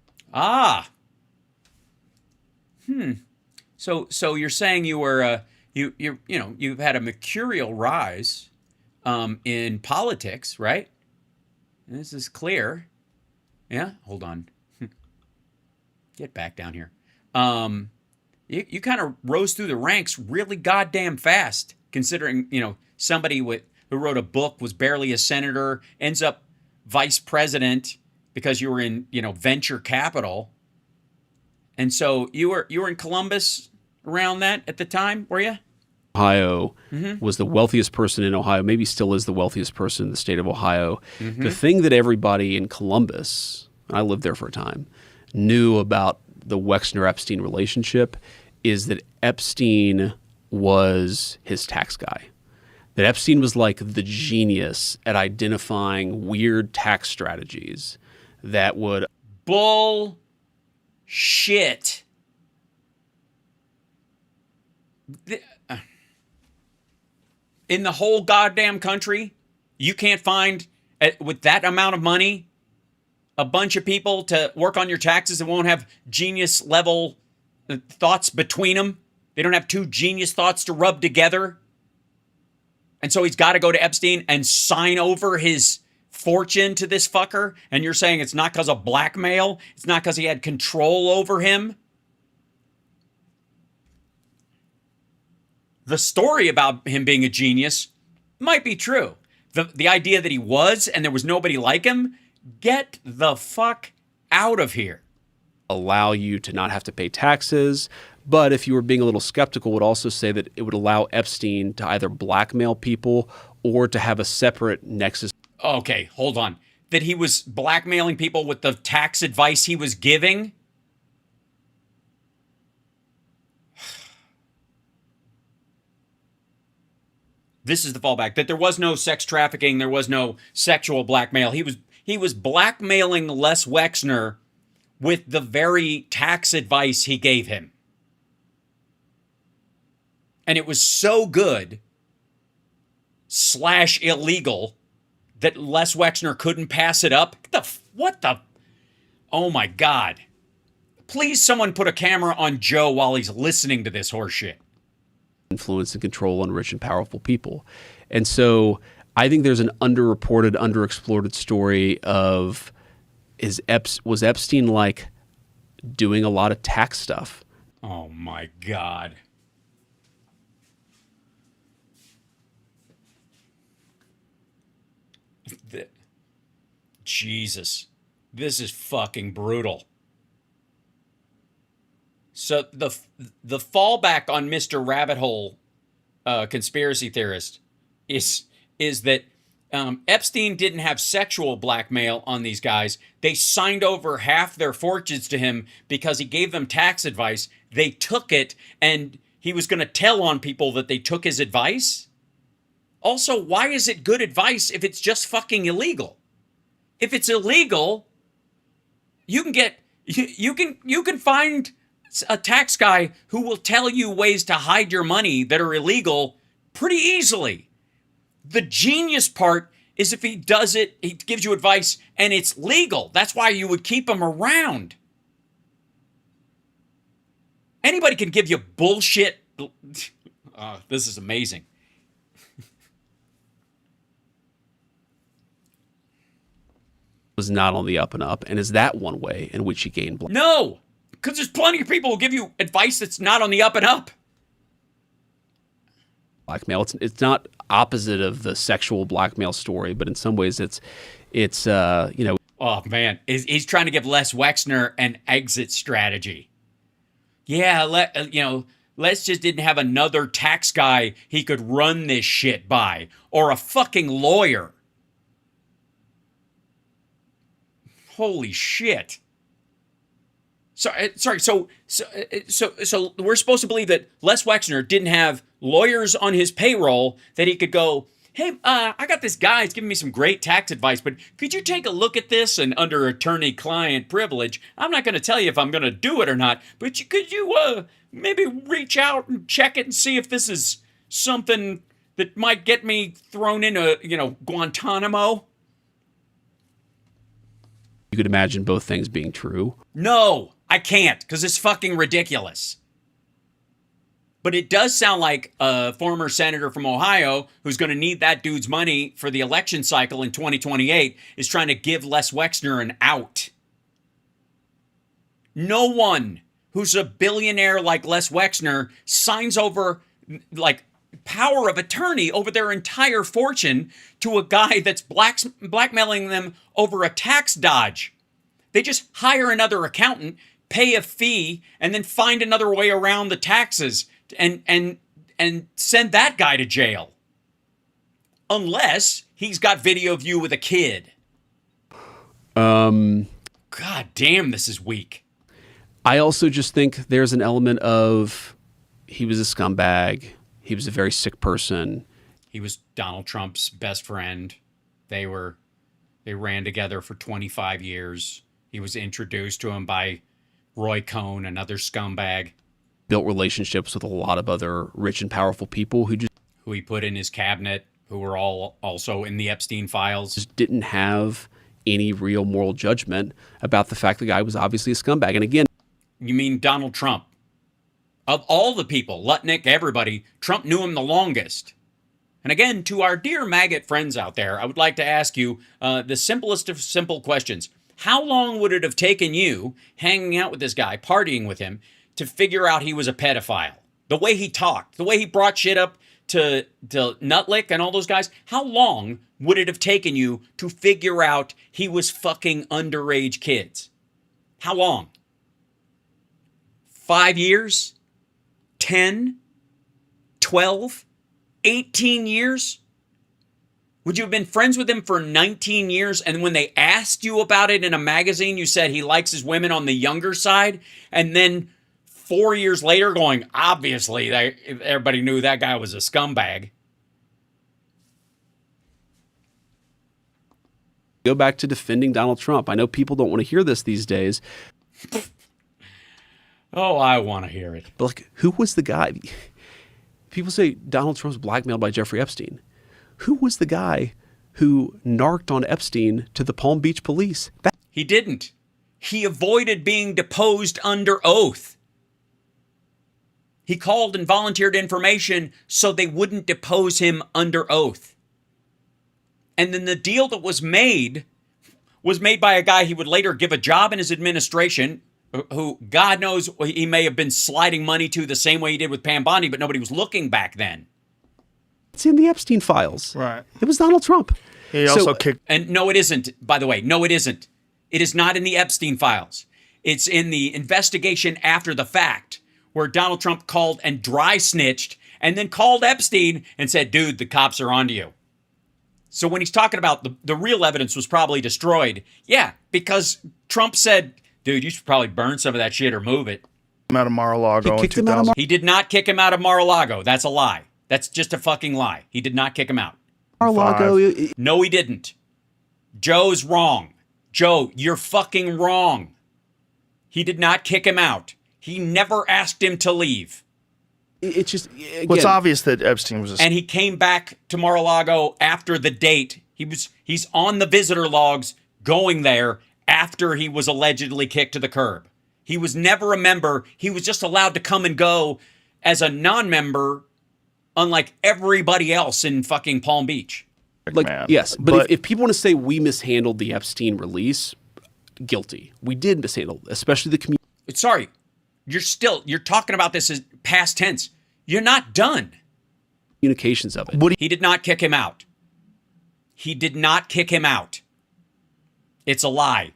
So you're saying you were you've had a mercurial rise in politics, right? This is clear. Yeah, hold on. Get back down here. You kind of rose through the ranks really goddamn fast, considering, somebody who wrote a book, was barely a senator, ends up vice president because you were in, venture capital. And so you were in Columbus around that at the time, were you? Ohio was the wealthiest person in Ohio, maybe still is the wealthiest person in the state of Ohio. The thing that everybody in Columbus, I lived there for a time, knew about the Wexner-Epstein relationship is that Epstein was his tax guy. That Epstein was like the genius at identifying weird tax strategies that would... Bullshit. In the whole goddamn country, you can't find, with that amount of money, a bunch of people to work on your taxes that won't have genius level thoughts between them. They don't have two genius thoughts to rub together. And so he's got to go to Epstein and sign over his fortune to this fucker. And you're saying it's not because of blackmail? It's not because he had control over him? The story about him being a genius might be true. The idea that he was and there was nobody like him, get the fuck out of here. Allow you to not have to pay taxes. But if you were being a little skeptical, would also say that it would allow Epstein to either blackmail people or to have a separate nexus. Okay, hold on. That he was blackmailing people with the tax advice he was giving? This is the fallback. That there was no sex trafficking, there was no sexual blackmail. He was blackmailing Les Wexner with the very tax advice he gave him. And it was so good / illegal that Les Wexner couldn't pass it up. What the? Oh my God. Please someone put a camera on Joe while he's listening to this horseshit. Influence and control on rich and powerful people. And so I think there's an underreported, underexplored story of was Epstein like doing a lot of tax stuff? Oh my God. Jesus. This is fucking brutal. So the fallback on Mr. Rabbit Hole conspiracy theorist is that Epstein didn't have sexual blackmail on these guys. They signed over half their fortunes to him because he gave them tax advice. They took it, and he was going to tell on people that they took his advice? Also, why is it good advice if it's just fucking illegal? If it's illegal, you can find a tax guy who will tell you ways to hide your money that are illegal pretty easily. The genius part is if he does it, he gives you advice and it's legal. That's why you would keep him around. Anybody can give you bullshit. This is amazing. Was not on the up and up, and is that one way in which he gained black? No, because there's plenty of people who give you advice that's not on the up and up. Blackmail. It's not opposite of the sexual blackmail story, but in some ways it's you know. Oh man, he's trying to give Les Wexner an exit strategy. Yeah, Les just didn't have another tax guy he could run this shit by, or a fucking lawyer. Holy shit. Sorry. So we're supposed to believe that Les Wexner didn't have lawyers on his payroll that he could go, hey, I got this guy. He's giving me some great tax advice, but could you take a look at this? And under attorney-client privilege, I'm not going to tell you if I'm going to do it or not, but could you maybe reach out and check it and see if this is something that might get me thrown into, Guantanamo? You could imagine both things being true. No, I can't, because it's fucking ridiculous. But it does sound like a former senator from Ohio who's going to need that dude's money for the election cycle in 2028 is trying to give Les Wexner an out. No one who's a billionaire like Les Wexner signs over, power of attorney over their entire fortune to a guy that's blackmailing them over a tax dodge. They just hire another accountant, pay a fee, and then find another way around the taxes and send that guy to jail. Unless he's got video of you with a kid. God damn, this is weak. I also just think there's an element of he was a scumbag. He was a very sick person. He was Donald Trump's best friend. They ran together for 25 years. He was introduced to him by Roy Cohn, another scumbag. Built relationships with a lot of other rich and powerful people who he put in his cabinet, who were all also in the Epstein files. Just didn't have any real moral judgment about the fact the guy was obviously a scumbag. And again, you mean Donald Trump? Of all the people, Lutnick, everybody, Trump knew him the longest. And again, to our dear maggot friends out there, I would like to ask you the simplest of simple questions. How long would it have taken you, hanging out with this guy, partying with him, to figure out he was a pedophile? The way he talked, the way he brought shit up to Nutlick and all those guys, how long would it have taken you to figure out he was fucking underage kids? How long? 5 years? 10? 12? 18 years? Would you have been friends with him for 19 years, and when they asked you about it in a magazine, you said he likes his women on the younger side, and then 4 years later going, obviously, everybody knew that guy was a scumbag. Go back to defending Donald Trump. I know people don't want to hear this these days. Oh, I want to hear it. But who was the guy? People say Donald Trump's blackmailed by Jeffrey Epstein. Who was the guy who narked on Epstein to the Palm Beach police? He didn't. He avoided being deposed under oath. He called and volunteered information so they wouldn't depose him under oath. And then the deal that was made by a guy he would later give a job in his administration, who God knows he may have been sliding money to the same way he did with Pam Bondi, but nobody was looking back then. It's in the Epstein files. Right. It was Donald Trump. He also kicked. And no, it isn't, by the way. No, it isn't. It is not in the Epstein files. It's in the investigation after the fact, where Donald Trump called and dry snitched and then called Epstein and said, dude, the cops are onto you. So when he's talking about the real evidence was probably destroyed, yeah, because Trump said, dude, you should probably burn some of that shit or move it. him out of Mar-a-Lago. He kicked him out of He did not kick him out of Mar-a-Lago. That's a lie. That's just a fucking lie. He did not kick him out. Mar-a-Lago. No, he didn't. Joe's wrong. Joe, you're fucking wrong. He did not kick him out. He never asked him to leave. It's just, again, Well, it's obvious that Epstein was And he came back to Mar-a-Lago after the date. He's on the visitor logs going there after he was allegedly kicked to the curb. He was never a member. He was just allowed to come and go as a non-member, unlike everybody else in fucking Palm Beach. like, man. yes. But if people want to say we mishandled the Epstein release, guilty. We did mishandle, especially the community. Sorry, you're talking about this as past tense. You're not done. Communications of it. He did not kick him out. He did not kick him out. It's a lie.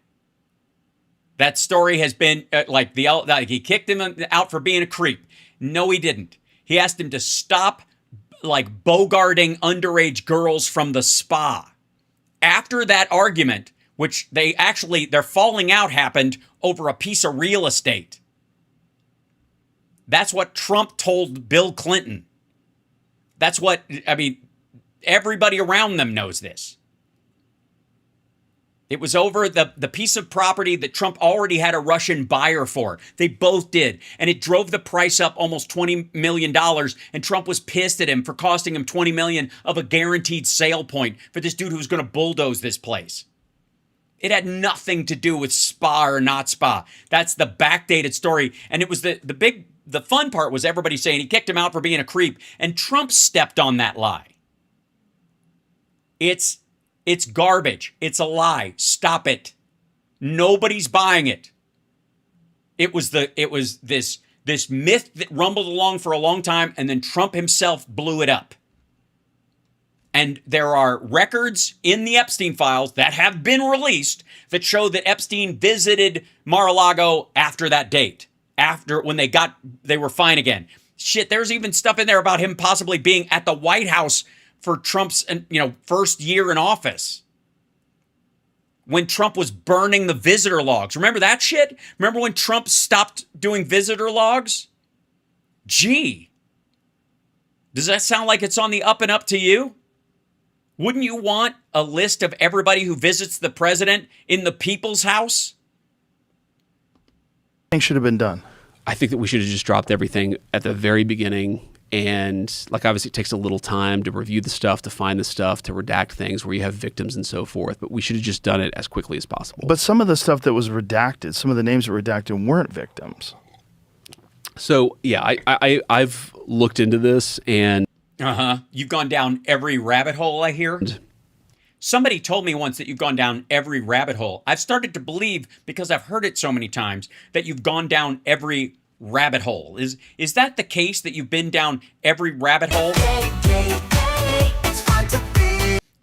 That story has been he kicked him out for being a creep. No, he didn't. He asked him to stop bogarting underage girls from the spa. After that argument, which their falling out happened over a piece of real estate. That's what Trump told Bill Clinton. Everybody around them knows this. It was over the piece of property that Trump already had a Russian buyer for. They both did. And it drove the price up almost $20 million. And Trump was pissed at him for costing him $20 million of a guaranteed sale point for this dude who was going to bulldoze this place. It had nothing to do with spa or not spa. That's the backdated story. And it was the fun part was everybody saying he kicked him out for being a creep. And Trump stepped on that lie. It's garbage. It's a lie. Stop it. Nobody's buying it. It was this myth that rumbled along for a long time, and then Trump himself blew it up. And there are records in the Epstein files that have been released that show that Epstein visited Mar-a-Lago after that date. After when they were fine again. Shit, there's even stuff in there about him possibly being at the White House for Trump's first year in office. When Trump was burning the visitor logs. Remember that shit? Remember when Trump stopped doing visitor logs? Gee. Does that sound like it's on the up and up to you? Wouldn't you want a list of everybody who visits the president in the people's house? Things should have been done. I think that we should have just dropped everything at the very beginning. And obviously it takes a little time to review the stuff, to find the stuff, to redact things where you have victims and so forth. But we should have just done it as quickly as possible. But some of the stuff that was redacted, some of the names that were redacted weren't victims. So, yeah, I've looked into this and... You've gone down every rabbit hole, I hear. Somebody told me once that you've gone down every rabbit hole. I've started to believe, because I've heard it so many times, that you've gone down every rabbit hole. Is that the case, that you've been down every rabbit hole?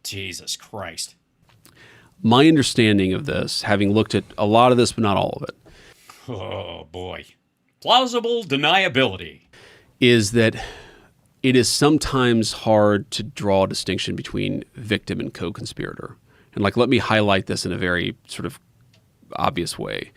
Jesus Christ. My understanding of this, having looked at a lot of this, but not all of it. Oh, boy. Plausible deniability. Is that it is sometimes hard to draw a distinction between victim and co-conspirator. And let me highlight this in a very sort of obvious way.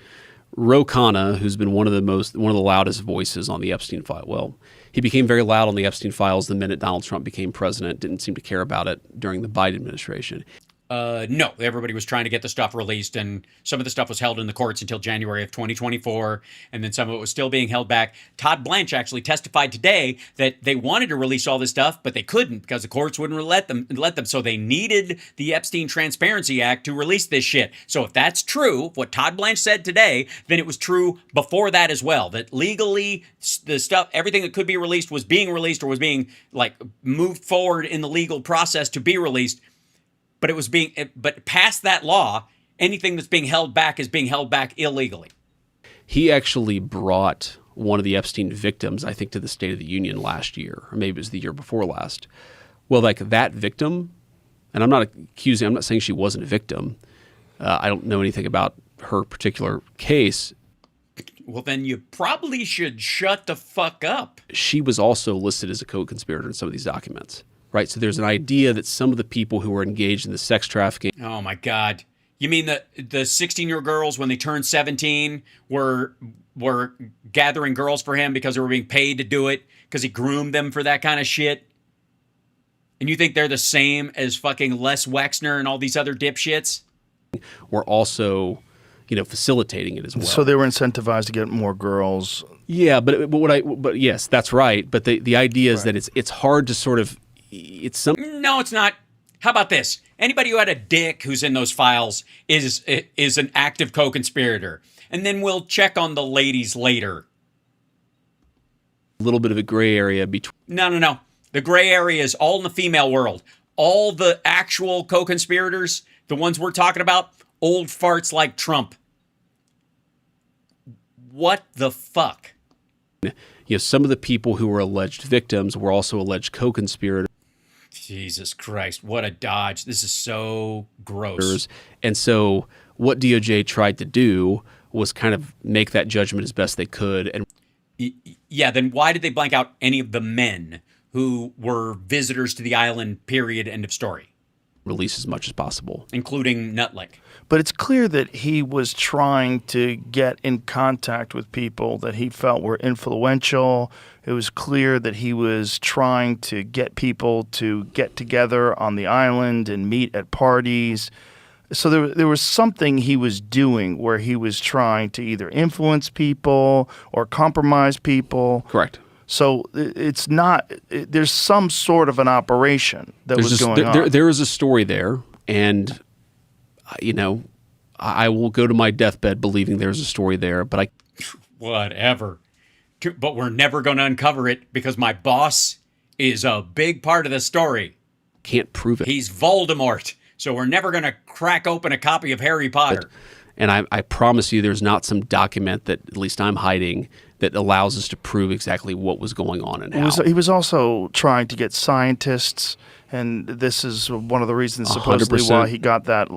Ro Khanna, who's been one of the loudest voices on the Epstein file. Well, he became very loud on the Epstein files the minute Donald Trump became president. Didn't seem to care about it during the Biden administration. No, everybody was trying to get the stuff released, and some of the stuff was held in the courts until January of 2024, and then some of it was still being held back. Todd Blanche actually testified today that they wanted to release all this stuff, but they couldn't because the courts wouldn't let them. So they needed the Epstein Transparency Act to release this shit. So if that's true, what Todd Blanche said today, then it was true before that as well. That legally, the stuff, everything that could be released was being released or was being moved forward in the legal process to be released. But past that law, anything that's being held back is being held back illegally. He actually brought one of the Epstein victims, I think, to the State of the Union last year, or maybe it was the year before last. Well, that victim, and I'm not saying she wasn't a victim. I don't know anything about her particular case. Well, then you probably should shut the fuck up. She was also listed as a co-conspirator in some of these documents. Right, so there's an idea that some of the people who were engaged in the sex trafficking. Oh my God, You mean the 16-year-old girls when they turned 17 were gathering girls for him because they were being paid to do it because he groomed them for that kind of shit? And you think they're the same as fucking Les Wexner and all these other dipshits? We're also, facilitating it as well. So they were incentivized to get more girls. Yeah, but yes, that's right. But the idea is that it's hard to sort of No, it's not. How about this? Anybody who had a dick who's in those files is an active co-conspirator. And then we'll check on the ladies later. a little bit of a gray area between. No. The gray area is all in the female world. All the actual co-conspirators, the ones we're talking about, old farts like Trump. What the fuck? Some of the people who were alleged victims were also alleged co-conspirators. Jesus Christ, what a dodge. This is so gross. And so what DOJ tried to do was kind of make that judgment as best they could. And yeah, then why did they blank out any of the men who were visitors to the island, period, end of story? Release as much as possible. Including Nutlick. But it's clear that he was trying to get in contact with people that he felt were influential. It was clear that he was trying to get people to get together on the island and meet at parties. So there was something he was doing where he was trying to either influence people or compromise people. Correct. So it's not – there's some sort of an operation that was going on. There is a story there, and I will go to my deathbed believing there's a story there, but I – Whatever. But we're never going to uncover it because my boss is a big part of the story. can't prove it. He's Voldemort, so we're never going to crack open a copy of Harry Potter. And I promise you there's not some document that at least I'm hiding that allows us to prove exactly what was going on and how. He was also trying to get scientists, and this is one of the reasons supposedly 100%. why he got that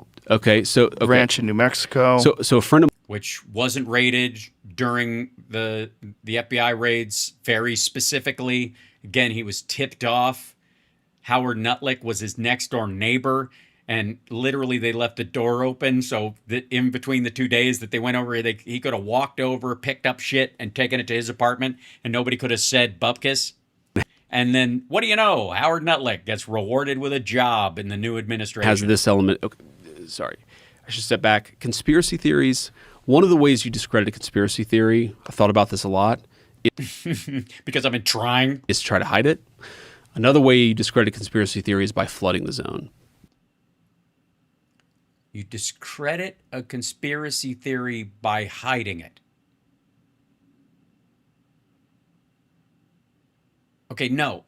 ranch in New Mexico. So a friend of Which wasn't raided during the FBI raids very specifically. Again, he was tipped off. Howard Nutlick was his next door neighbor. And literally, they left the door open so that in between the 2 days that they went over, he could have walked over, picked up shit, and taken it to his apartment, and nobody could have said bupkis. And then, what do you know? Howard Nutlick gets rewarded with a job in the new administration. has this element. Okay, sorry, I should step back. Conspiracy theories. One of the ways you discredit a conspiracy theory, I thought about this a lot, because I've been trying. is to try to hide it. Another way you discredit a conspiracy theory is by flooding the zone. You discredit a conspiracy theory by hiding it. Okay, no.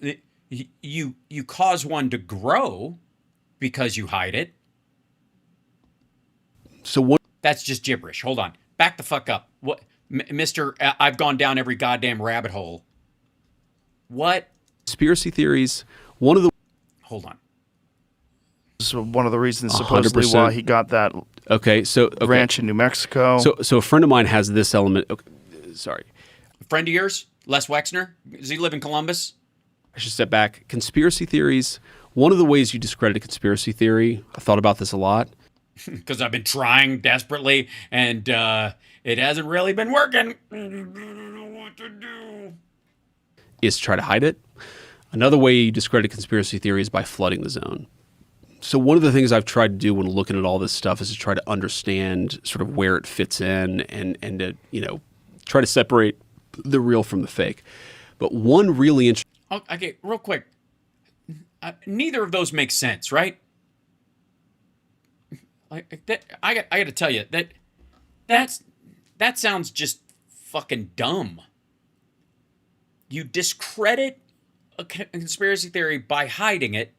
You cause one to grow because you hide it. So what? That's just gibberish. Hold on. Back the fuck up. What, Mr. I've gone down every goddamn rabbit hole. What? Conspiracy theories. One of the. Hold on. This is one of the reasons supposedly 100%. why he got that ranch in New Mexico. So a friend of mine has this element. Okay, sorry. A friend of yours, Les Wexner? Does he live in Columbus? I should step back. Conspiracy theories. One of the ways you discredit a conspiracy theory, I thought about this a lot, Because I've been trying desperately, and it hasn't really been working. I don't know what to do. is try to hide it. Another way you discredit a conspiracy theory is by flooding the zone. So one of the things I've tried to do when looking at all this stuff is to try to understand sort of where it fits in and to, try to separate the real from the fake. But one really interesting. Okay, real quick. Neither of those make sense, right? I got to tell you that sounds just fucking dumb. You discredit a conspiracy theory by hiding it,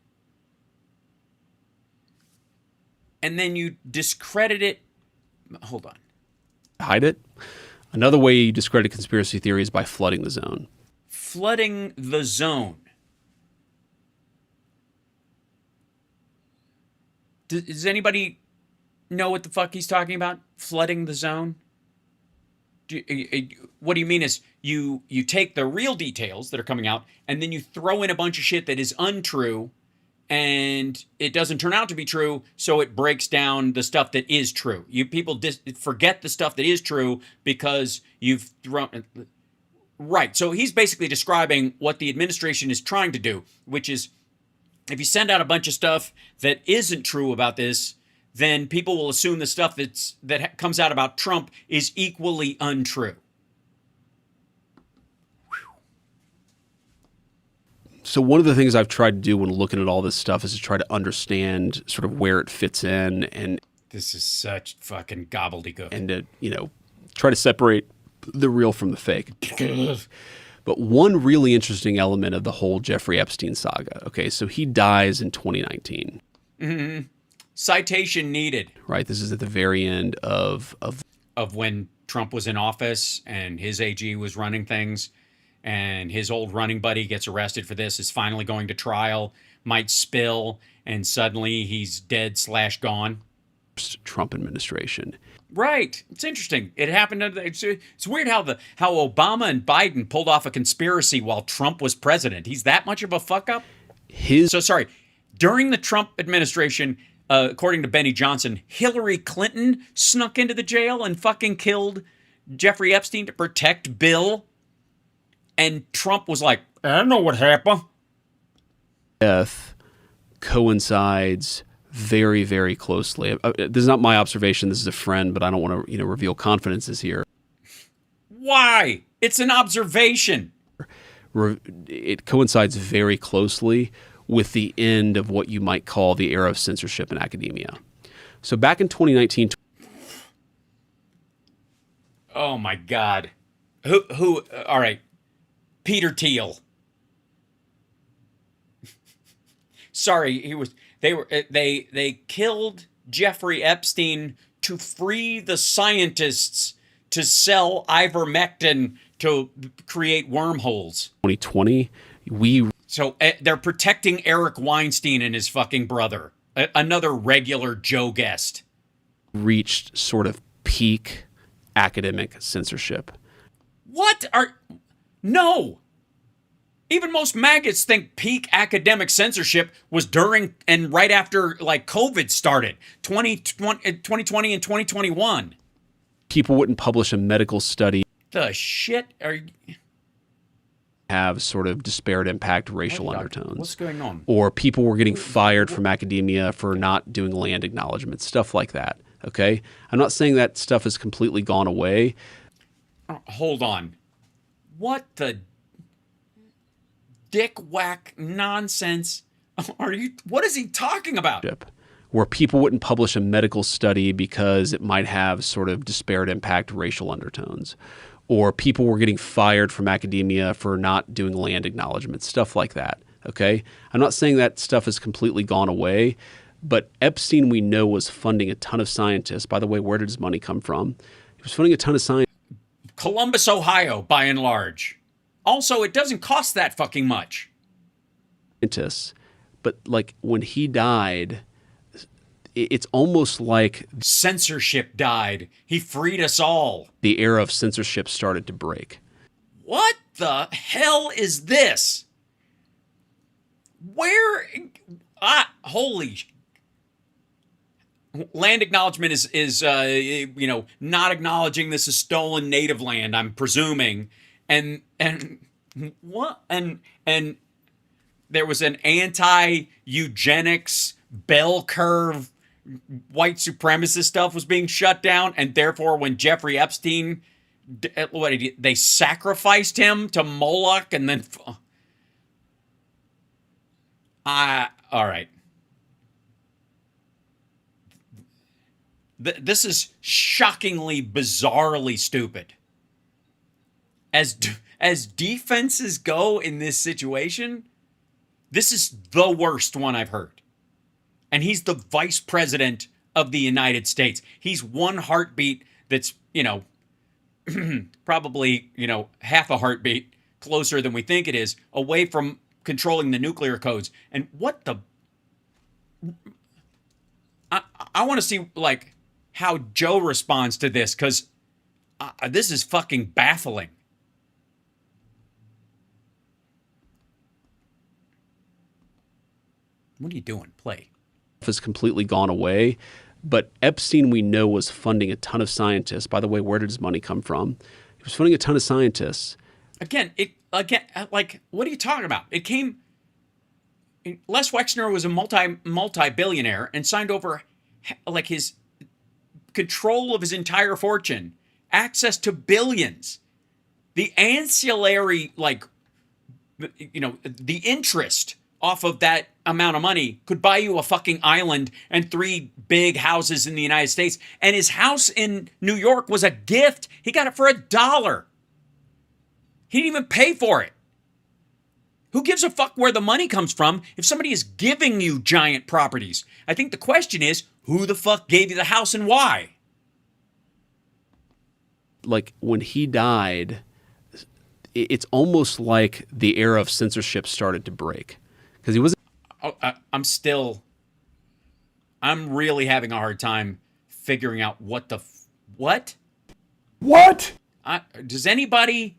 and then you discredit it. Hold on. Hide it. Another way you discredit a conspiracy theory is by flooding the zone. Flooding the zone. Does anybody know what the fuck he's talking about? Flooding the zone? What do you mean is you take the real details that are coming out and then you throw in a bunch of shit that is untrue and it doesn't turn out to be true, so it breaks down the stuff that is true. You people forget the stuff that is true because you've thrown... Right. So he's basically describing what the administration is trying to do, which is if you send out a bunch of stuff that isn't true about this, then people will assume the stuff that comes out about Trump is equally untrue. So one of the things I've tried to do when looking at all this stuff is to try to understand sort of where it fits in, and this is such fucking gobbledygook. And to, try to separate the real from the fake. But one really interesting element of the whole Jeffrey Epstein saga. Okay, so he dies in 2019. Mm-hmm. Citation needed. Right, this is at the very end of when Trump was in office and his AG was running things, and his old running buddy gets arrested for this, is finally going to trial, might spill, and suddenly he's dead / gone. Trump administration. Right. It's interesting. It happened. It's weird how Obama and Biden pulled off a conspiracy while Trump was president. He's that much of a fuck up. During the Trump administration, according to Benny Johnson, Hillary Clinton snuck into the jail and fucking killed Jeffrey Epstein to protect Bill. And Trump was like, I don't know what happened. Death coincides very, very closely. This is not my observation. This is a friend, but I don't want to, reveal confidences here. Why? It's an observation. It coincides very closely with the end of what you might call the era of censorship in academia. So back in 2019. Oh my God. Who? All right. Peter Thiel. Sorry, they killed Jeffrey Epstein to free the scientists to sell ivermectin to create wormholes. 2020, So they're protecting Eric Weinstein and his fucking brother, another regular Joe guest. Reached sort of peak academic censorship. No. Even most maggots think peak academic censorship was during and right after COVID started, 2020 and 2021. People wouldn't publish a medical study. The shit are you... have sort of disparate impact racial undertones. What's going on? Or people were getting fired from academia for not doing land acknowledgments, stuff like that. Okay? I'm not saying that stuff has completely gone away. Hold on. What the dick whack nonsense what is he talking about? Where people wouldn't publish a medical study because it might have sort of disparate impact racial undertones. Or people were getting fired from academia for not doing land acknowledgments, stuff like that. Okay? I'm not saying that stuff has completely gone away, but Epstein, we know, was funding a ton of scientists. By the way, where did his money come from? He was funding a ton of scientists. Columbus, Ohio, by and large. Also, it doesn't cost that fucking much. But when he died, it's almost like censorship died. He freed us all. The era of censorship started to break. What the hell is this? Holy land acknowledgement is not acknowledging this is stolen native land, I'm presuming. And what? And there was an anti-eugenics bell curve white supremacist stuff was being shut down, and therefore when Jeffrey Epstein, they sacrificed him to Moloch, and then all right. This is shockingly, bizarrely stupid. As defenses go in this situation, this is the worst one I've heard. And he's the vice president of the United States. He's one heartbeat that's, probably, half a heartbeat closer than we think it is away from controlling the nuclear codes. And what the... I want to see, how Joe responds to this, because this is fucking baffling. What are you doing? Play. Has completely gone away. But Epstein, we know, was funding a ton of scientists. By the way, where did his money come from? He was funding a ton of scientists. Again, like, what are you talking about? It came. Les Wexner was a multi-billionaire and signed over, like, his control of his entire fortune, access to billions. The ancillary, like, you know, the interest off of that amount of money could buy you a fucking island and 3 big houses in the United States. And his house in New York was a gift. He got it for $1. He didn't even pay for it. Who gives a fuck where the money comes from if somebody is giving you giant properties? I think the question is, who the fuck gave you the house and why? Like, when he died, it's almost like the era of censorship started to break. Because he was. I'm really having a hard time figuring out what the what? What? Does anybody?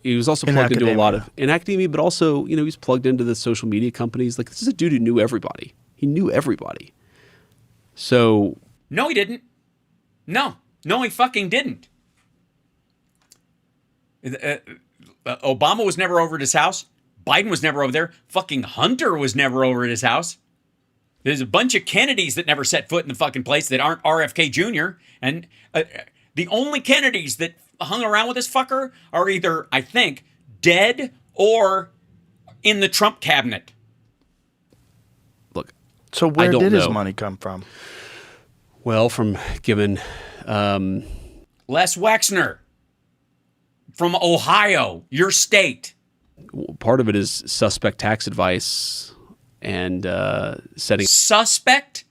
He was also plugged into a lot of in academia, but also, you know, he's plugged into the social media companies. Like, this is a dude who knew everybody. He knew everybody. So No, he didn't. No, he fucking didn't. Obama was never over at his house. Biden was never over there. Fucking Hunter was never over at his house. There's a bunch of Kennedys that never set foot in the fucking place that aren't RFK Jr. And the only Kennedys that hung around with this fucker are either, I think, dead or in the Trump cabinet. Look, So where did his money come from? Well, from giving Les Wexner from Ohio, your state. part of it is suspect tax advice and setting Suspect?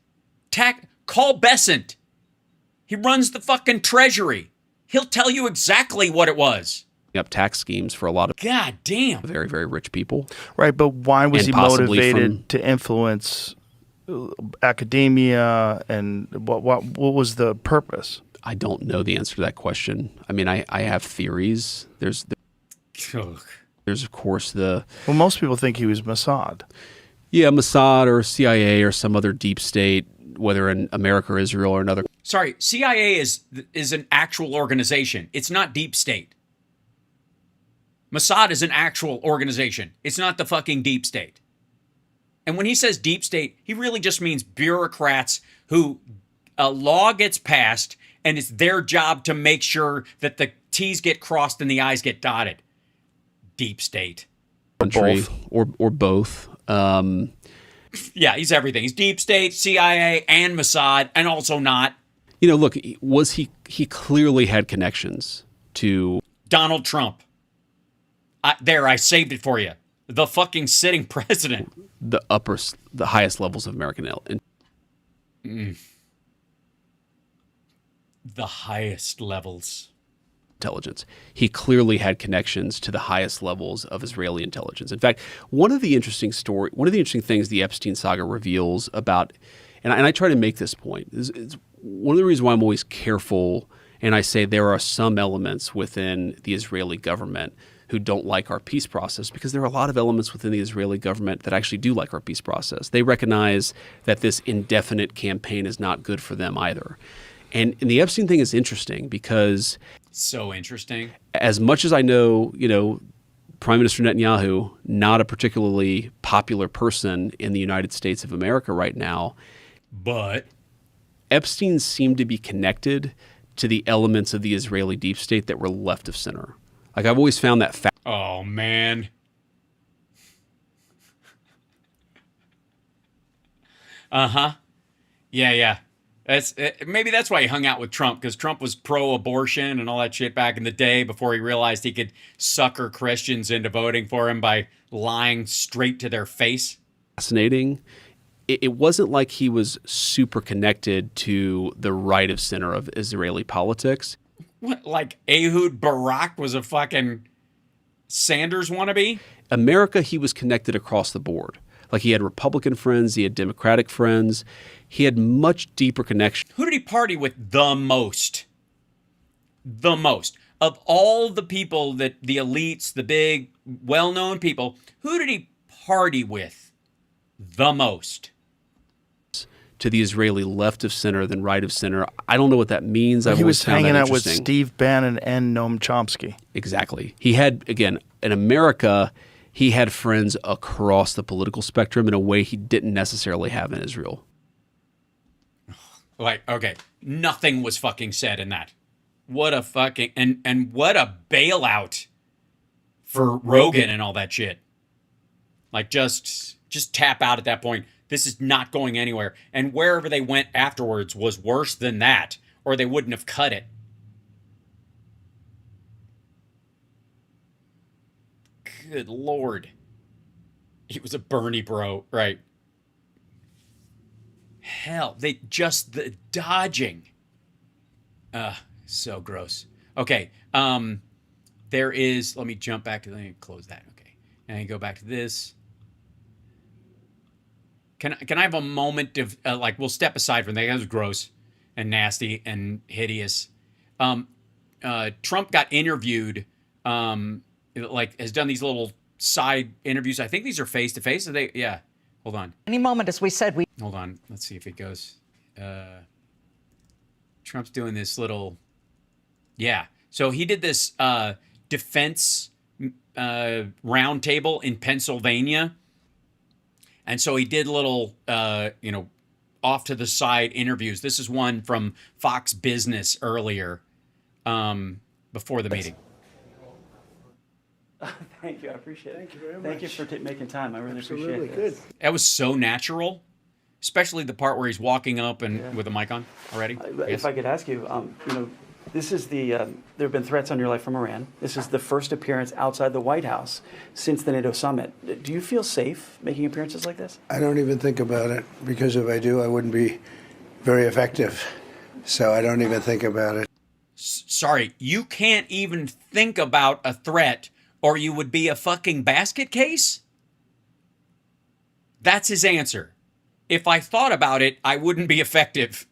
Call Besant. He runs the fucking treasury. He'll tell you exactly what it was. up tax schemes for a lot of God damn. very, very rich people. Right, but why was And he possibly motivated to influence academia, and what was the purpose? I don't know the answer to that question. I mean, I have theories. There's of course Well, most people think he was Mossad. Mossad or CIA or some other deep state, whether in America or Israel or another. Sorry, CIA is an actual organization. It's not deep state. Mossad is an actual organization. It's not the fucking deep state. And when he says deep state, he really just means bureaucrats who a law gets passed and it's their job to make sure that the T's get crossed and the I's get dotted. Deep state. Country or both. Yeah, he's everything. He's deep state, CIA, and Mossad, and also not. You know, look, he clearly had connections to Donald Trump. I saved it for you. The fucking sitting president. the highest levels of American The highest levels. intelligence. He clearly had connections to the highest levels of Israeli intelligence. In fact, one of the interesting things the Epstein saga reveals about, and I try to make this point, is one of the reasons why I'm always careful, and I say there are some elements within the Israeli government who don't like our peace process, because there are a lot of elements within the Israeli government that actually do like our peace process. They recognize that this indefinite campaign is not good for them either. And the Epstein thing is interesting because So interesting. as much as I know, Prime Minister Netanyahu, not a particularly popular person in the United States of America right now, But Epstein seemed to be connected to the elements of the Israeli deep state that were left of center. Like, I've always found that oh man. Yeah. Maybe that's why he hung out with Trump, because Trump was pro-abortion and all that shit back in the day before he realized he could sucker Christians into voting for him by lying straight to their face. fascinating. It wasn't like he was super connected to the right of center of Israeli politics. What, like Ehud Barak was a fucking Sanders wannabe? America, he was connected across the board. Like, he had Republican friends, he had Democratic friends. He had much deeper connection. Who did he party with the most? The most. Of all the people, that the elites, the big, well-known people, who did he party with the most. To the Israeli left of center than right of center. I don't know what that means. I've He always was found that hanging out with interesting. Steve Bannon and Noam Chomsky. Exactly. He had, again, in America, he had friends across the political spectrum in a way he didn't necessarily have in Israel. Like, okay, nothing was fucking said in that. What a fucking, and what a bailout for Rogan and all that shit. Like, just tap out at that point. This is not going anywhere. And wherever they went afterwards was worse than that, or they wouldn't have cut it. Good Lord. He was a Bernie bro, right? Hell, the dodging. So gross. Okay, there is, let me jump back to, let me close that, okay. And go back to this. Can I have a moment of, like, we'll step aside from that. That was gross and nasty and hideous. Trump got interviewed, like, has done these little side interviews. I think these are face-to-face. Are they? Yeah. Hold on. Any moment, as we said, we... Hold on. Let's see if it goes. Trump's doing this little... Yeah. So he did this defense roundtable in Pennsylvania. And so he did little, off to the side interviews. This is one from Fox Business earlier, before the meeting. Thank you. I appreciate it. Thank you very much. Thank you for making time. I really appreciate it. Good. That was so natural, especially the part where he's walking up and with a mic on already. If I could ask you, this is there have been threats on your life from Iran. This is the first appearance outside the White House since the NATO summit. Do you feel safe making appearances like this? I don't even think about it, because if I do, I wouldn't be very effective. So I don't even think about it. Sorry, you can't even think about a threat, or you would be a fucking basket case? That's his answer. If I thought about it, I wouldn't be effective.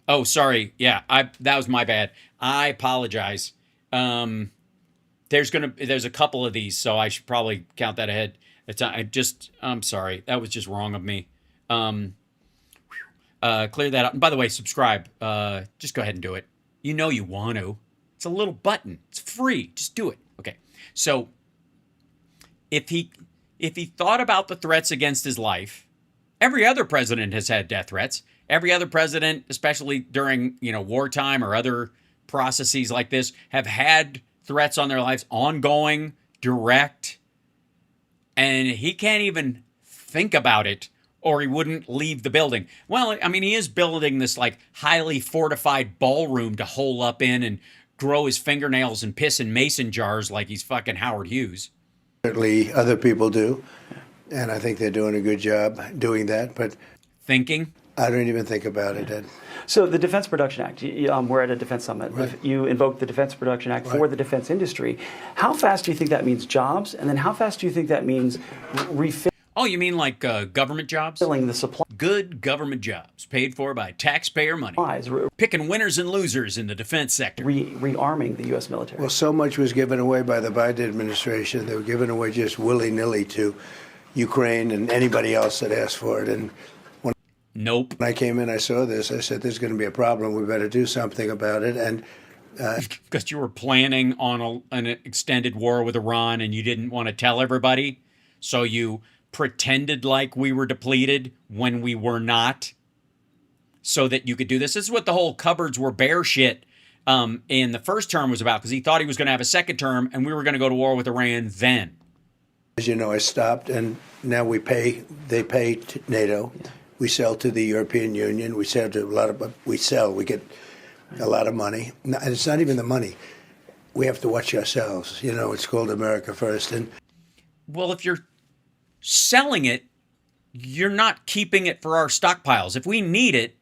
Oh, sorry. Yeah, that was my bad. I apologize. There's a couple of these, so I should probably count that ahead. I'm sorry. That was just wrong of me. Clear that up. And by the way, subscribe. Just go ahead and do it. You know you want to. It's a little button. It's free. Just do it. Okay. So if he thought about the threats against his life, every other president has had death threats. Every other president, especially during, wartime or other processes like this, have had threats on their lives, ongoing, direct, and he can't even think about it, or he wouldn't leave the building. Well, I mean, he is building this like highly fortified ballroom to hole up in and grow his fingernails and piss in mason jars like he's fucking Howard Hughes. Certainly other people do, and I think they're doing a good job doing that, but Thinking? I don't even think about it, Ed. So the Defense Production Act, we're at a defense summit. Right. You invoked the Defense Production Act for Right. the defense industry. How fast do you think that means jobs? And then how fast do you think that means refilling Oh, you mean like government jobs? the supply? Good government jobs paid for by taxpayer money. Picking winners and losers in the defense sector. Rearming the U.S. military. Well, so much was given away by the Biden administration. They were given away just willy-nilly to Ukraine and anybody else that asked for it. And Nope. when I came in, I saw this. I said, there's going to be a problem. We better do something about it. And Because you were planning on an extended war with Iran and you didn't want to tell everybody. So you pretended like we were depleted when we were not, so that you could do this. This is what the whole cupboards were bare shit in the first term was about, because he thought he was going to have a second term and we were going to go to war with Iran then. as you know, I stopped, and now they pay to NATO. Yeah. We sell to the European Union. We sell to we get a lot of money. And it's not even the money. We have to watch ourselves. It's called America First. And well, if you're selling it, you're not keeping it for our stockpiles. If we need it,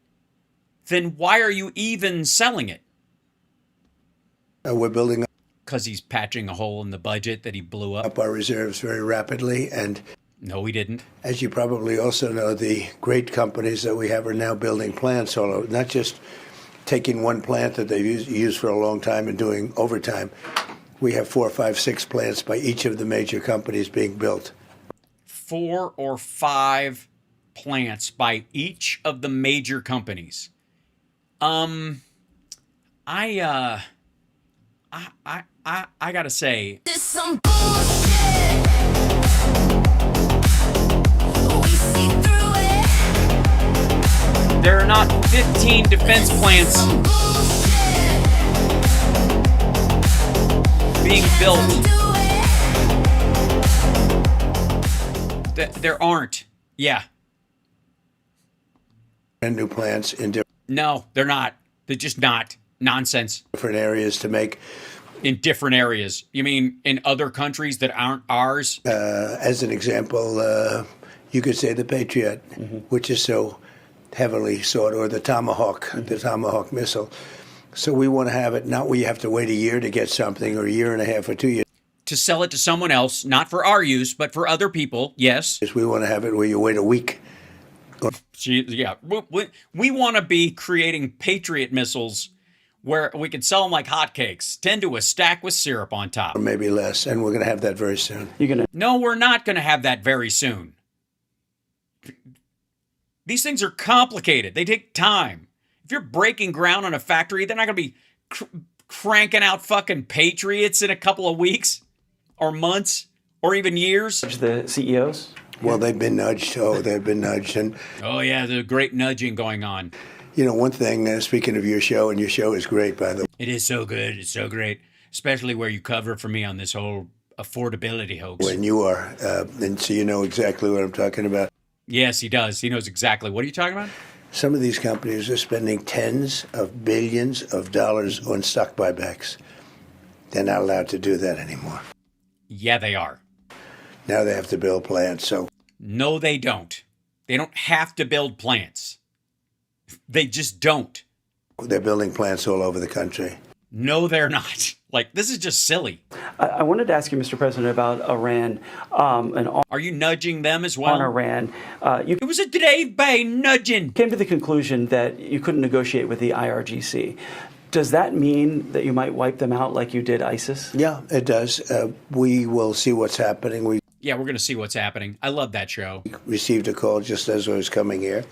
then why are you even selling it? We're building up. Because he's patching a hole in the budget that he blew up. Our reserves very rapidly. And no, we didn't. As you probably also know, the great companies that we have are now building plants all over, not just taking one plant that they've used for a long time and doing overtime. We have 4, 5, 6 plants by each of the major companies being built. 4 or 5 plants by each of the major companies. I gotta say, This some bullshit. We see through it. there are not 15 defense plants Some bullshit. being built. Do it. There aren't. Yeah. And new plants in No, they're not. They're just not. Nonsense. different areas to make, In different areas. You mean in other countries that aren't ours? as an example, you could say the Patriot, which is so heavily sought, or the Tomahawk missile. So we want to have it not where you have to wait a year to get something, or a year and a half or 2 years. To sell it to someone else, not for our use, but for other people, yes. We want to have it where you wait a week. Yeah. We want to be creating Patriot missiles where we can sell them like hotcakes, 10 to a stack with syrup on top. Or maybe less, and we're going to have that very soon. No, we're not going to have that very soon. These things are complicated. They take time. If you're breaking ground on a factory, they're not going to be cranking out fucking Patriots in a couple of weeks or months or even years. The CEOs? Well, they've been nudged. Oh, they've been nudged. And, Oh, yeah, there's a great nudging going on. you know, one thing, speaking of your show, and your show is great, by the way. It is so good. It's so great, especially where you cover for me on this whole affordability hoax. When you are, and so you know exactly what I'm talking about. Yes, he does. He knows exactly. What are you talking about? Some of these companies are spending tens of billions of dollars on stock buybacks. They're not allowed to do that anymore. Yeah, they are. Now they have to build plants. So No, they don't. They don't have to build plants. They just don't. they're building plants all over the country. No, they're not. Like, this is just silly. I wanted to ask you, Mr. President, about Iran and Are you nudging them as well? on Iran. You It was a Dave Bay nudging. came to the conclusion that you couldn't negotiate with the IRGC. Does that mean that you might wipe them out like you did ISIS? Yeah, it does. We will see what's happening. We Yeah, we're going to see what's happening. I love that show. received a call just as I was coming here.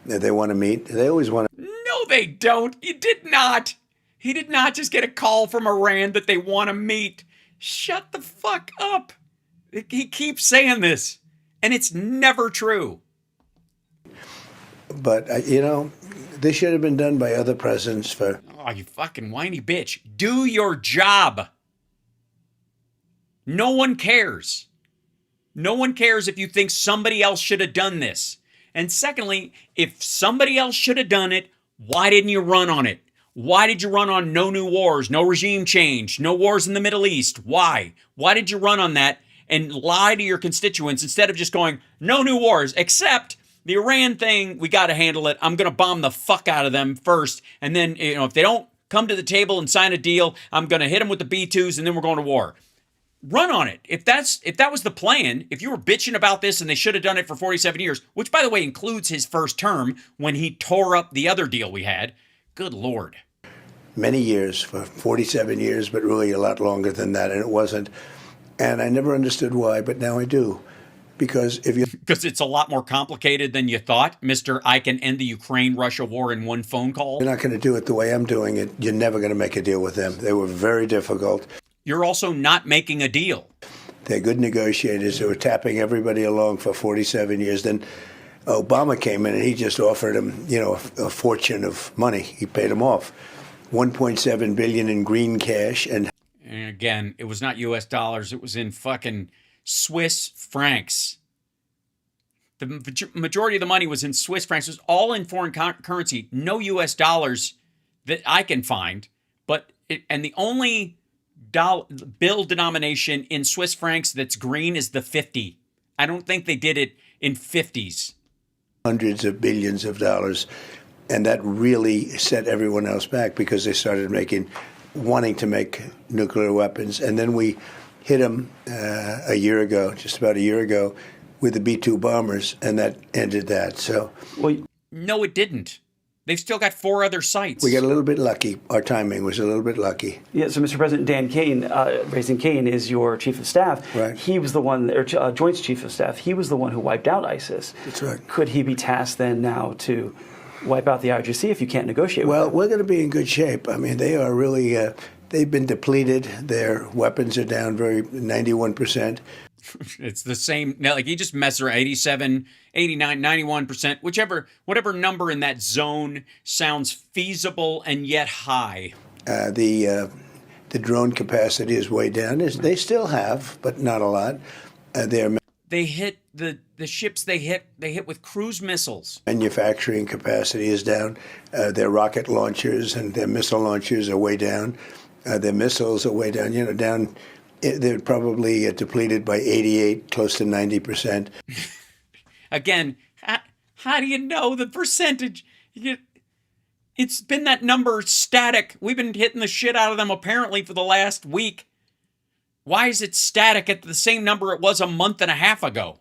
They want to meet. They always want to. No, they don't. He did not. He did not just get a call from Iran that they want to meet. Shut the fuck up. He keeps saying this, and it's never true. But, you know, this should have been done by other presidents for. Oh, you fucking whiny bitch. Do your job. No one cares. No one cares if you think somebody else should have done this. And secondly, if somebody else should have done it, why didn't you run on it? Why did you run on no new wars, no regime change, no wars in the Middle East? Why? Why did you run on that and lie to your constituents instead of just going, no new wars, except the Iran thing, we got to handle it. I'm going to bomb the fuck out of them first. And then, you know, if they don't come to the table and sign a deal, I'm going to hit them with the B-2s and then we're going to war. Run on it. If that was the plan, if you were bitching about this and they should have done it for 47 years, which by the way includes his first term when he tore up the other deal we had, good Lord. Many years, for 47 years, but really a lot longer than that, and it wasn't. And I never understood why, but now I do. Because if you Because it's a lot more complicated than you thought, Mr. I can end the Ukraine-Russia war in one phone call. you're not going to do it the way I'm doing it, you're never going to make a deal with them. They were very difficult. You're also not making a deal. They're good negotiators. They were tapping everybody along for 47 years. Then Obama came in and he just offered them, you know, a fortune of money. He paid them off. 1.7 billion in green cash. And Again, it was not U.S. dollars. It was in fucking Swiss francs. The majority of the money was in Swiss francs. It was all in foreign currency. No U.S. dollars that I can find. And the only bill denomination in Swiss francs that's green is the 50. I don't think they did it in 50s. hundreds of billions of dollars. And that really set everyone else back because they started wanting to make nuclear weapons. And then we hit them just about a year ago, with the B-2 bombers, and that ended that. So, Well, No, it didn't. They've still got 4 other sites. We got a little bit lucky. Our timing was a little bit lucky. Yeah, so Mr. President, Dan Kane, Raising Kane, is your chief of staff. Right. He was the one, or Joint's chief of staff, he was the one who wiped out ISIS. That's right. Could he be tasked then now to wipe out the IRGC if you can't negotiate with Well, them? we're going to be in good shape. I mean, they are really, they've been depleted. Their weapons are down 91%. It's the same. Now, like you just mess around 87, 89, 91%, whatever number in that zone sounds feasible and yet high. The drone capacity is way down. They still have, but not a lot. They hit the ships they hit with cruise missiles. Manufacturing capacity is down. Their rocket launchers and their missile launchers are way down. Their missiles are way down. Down. They're probably depleted by 88, close to 90%. Again, how do you know the percentage? It's been that number static. We've been hitting the shit out of them apparently for the last week. Why is it static at the same number it was a month and a half ago?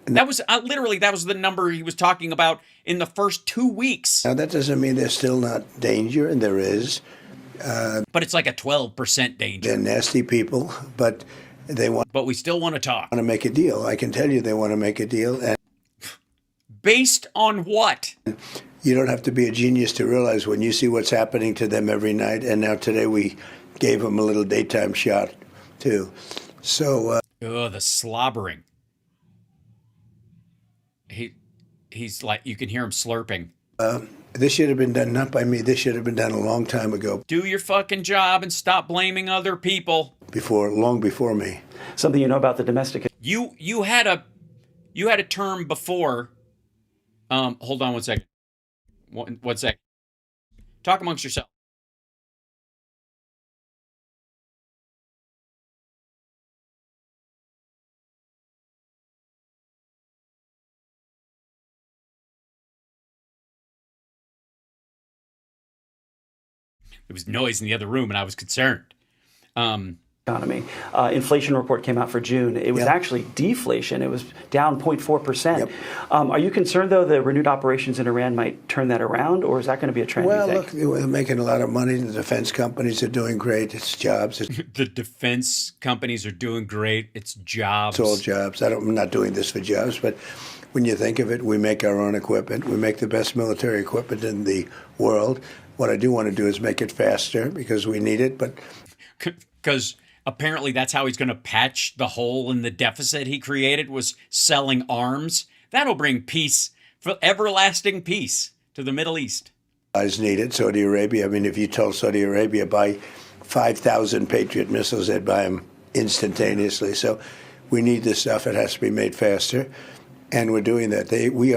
That was that was the number he was talking about in the first 2 weeks. Now, that doesn't mean there's still not danger, and there is. But it's like a 12% danger. They're nasty people, but But we still want to talk. want to make a deal. I can tell you they want to make a deal. And Based on what? you don't have to be a genius to realize when you see what's happening to them every night. And now today we gave them a little daytime shot, too. So, The slobbering. He's like, you can hear him slurping. this should have been done, not by me. This should have been done a long time ago. Do your fucking job and stop blaming other people. Long before me. Something you know about the domestic. You had a term before. Hold on one second. One sec. Talk amongst yourself. There was noise in the other room, and I was concerned. Economy. Inflation report came out for June. It was actually deflation. It was down 0.4%. Yep. Are you concerned, though, that renewed operations in Iran might turn that around, or is that going to be a trend, Well, you think? look, they're making a lot of money. The defense companies are doing great. It's jobs. The defense companies are doing great. It's jobs. It's all jobs. I'm not doing this for jobs, but when you think of it, we make our own equipment. We make the best military equipment in the world. What I do want to do is make it faster because we need it, but Because apparently that's how he's going to patch the hole in the deficit he created, was selling arms. That'll bring peace, for everlasting peace, to the Middle East. guys need it. Saudi Arabia, I mean, if you told Saudi Arabia buy 5,000 Patriot missiles, they'd buy them instantaneously. So we need this stuff. It has to be made faster, and we're doing that. We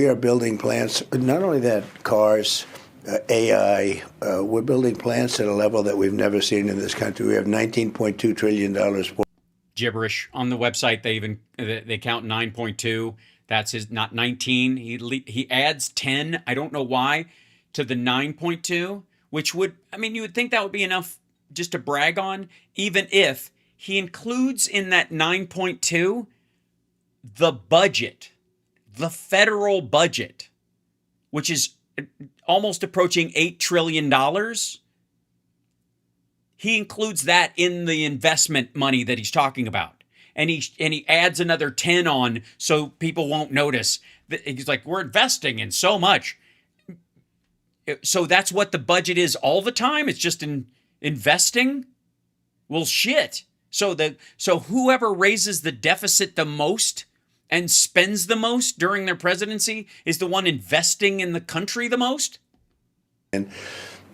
are building plants. Not only that, cars, AI. We're building plants at a level that we've never seen in this country. We have $19.2 trillion. Gibberish on the website. They count 9.2. That's his, not 19. He adds 10. I don't know why, to the 9.2, which would, I mean, you would think that would be enough just to brag on, even if he includes in that 9.2 the budget, the federal budget, which is almost approaching $8 trillion. He includes that in the investment money that he's talking about. And he adds another 10 on so people won't notice. He's like, we're investing in so much. So that's what the budget is all the time? It's just investing? Well, shit. So whoever raises the deficit the most and spends the most during their presidency is the one investing in the country the most? And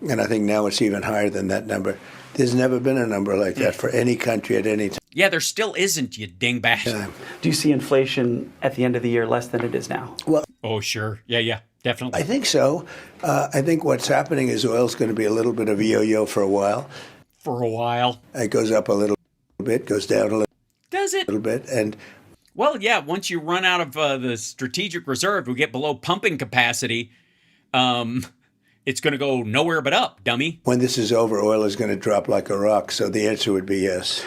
I think now it's even higher than that number. There's never been a number like that for any country at any time. Yeah, there still isn't, you dingbat. Do you see inflation at the end of the year less than it is now? Well, oh, sure. Yeah, definitely. I think so. I think what's happening is oil's going to be a little bit of a yo-yo for a while. For a while. It goes up a little bit, goes down a little. Does it? Little bit, and well, yeah. Once you run out of the strategic reserve, we get below pumping capacity. It's going to go nowhere but up, dummy. When this is over, oil is going to drop like a rock. So the answer would be yes.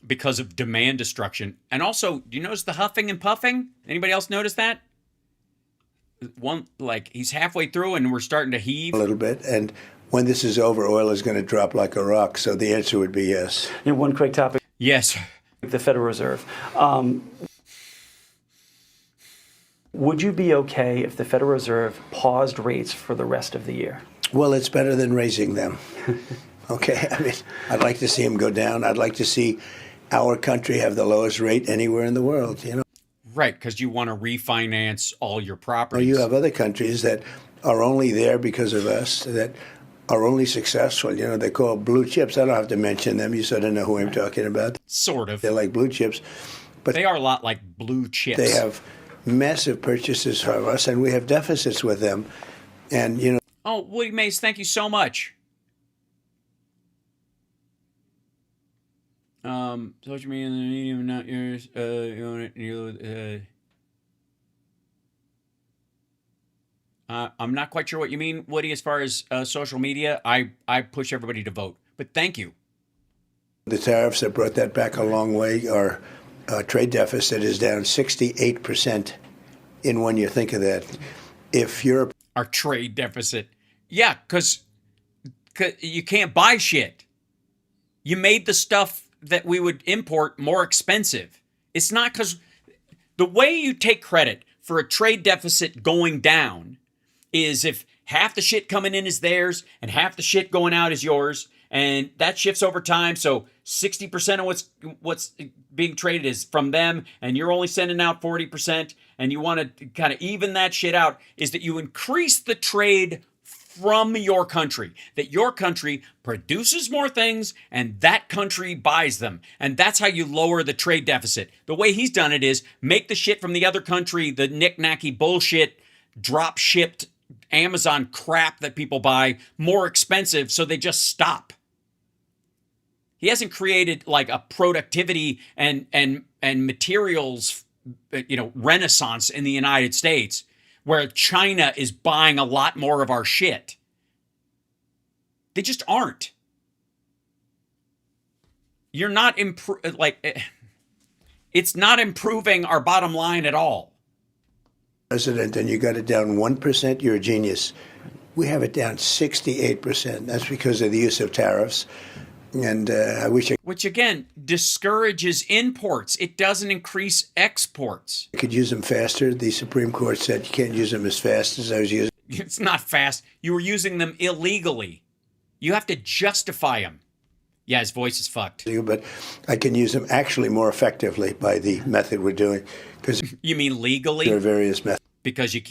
Because of demand destruction. And also, do you notice the huffing and puffing? Anybody else notice that? he's halfway through and we're starting to heave a little bit. And when this is over, oil is going to drop like a rock. So the answer would be yes. One quick topic. Yes. The Federal Reserve. Would you be okay if the Federal Reserve paused rates for the rest of the year? Well, it's better than raising them. Okay, I mean, I'd like to see them go down. I'd like to see our country have the lowest rate anywhere in the world, you know. Right, because you want to refinance all your properties. Well, you have other countries that are only there because of us, that are only successful. You know, they call blue chips. I don't have to mention them. You sort of know who I'm talking about. Sort of. They're like blue chips. But they are a lot like blue chips. They have massive purchases from us, and we have deficits with them. And, you know. Oh, Woody Mays, thank you so much. Social media and the medium, not yours. I'm not quite sure what you mean, Woody, as far as social media. I push everybody to vote, but thank you. The tariffs that brought that back a long way. Our trade deficit is down 68% in 1 year. Think of that. If Europe... Our trade deficit. Yeah, because you can't buy shit. You made the stuff that we would import more expensive. It's not because the way you take credit for a trade deficit going down is if half the shit coming in is theirs and half the shit going out is yours, and that shifts over time. So 60% of what's being traded is from them, and you're only sending out 40%, and you want to kind of even that shit out, is that you increase the trade from your country, that your country produces more things and that country buys them. And that's how you lower the trade deficit. The way he's done it is make the shit from the other country, the knick-knacky bullshit, drop-shipped Amazon crap that people buy, more expensive, so they just stop. He hasn't created like a productivity and materials, renaissance in the United States, where China is buying a lot more of our shit. They just aren't. You're not it's not improving our bottom line at all. President, and you got it down 1%, you're a genius. We have it down 68%. That's because of the use of tariffs. And I wish I... Which, again, discourages imports. It doesn't increase exports. I could use them faster. The Supreme Court said you can't use them as fast as I was using. It's not fast. You were using them illegally. You have to justify them. Yeah, his voice is fucked. But I can use them actually more effectively by the method we're doing. You mean legally? There are various methods. Because you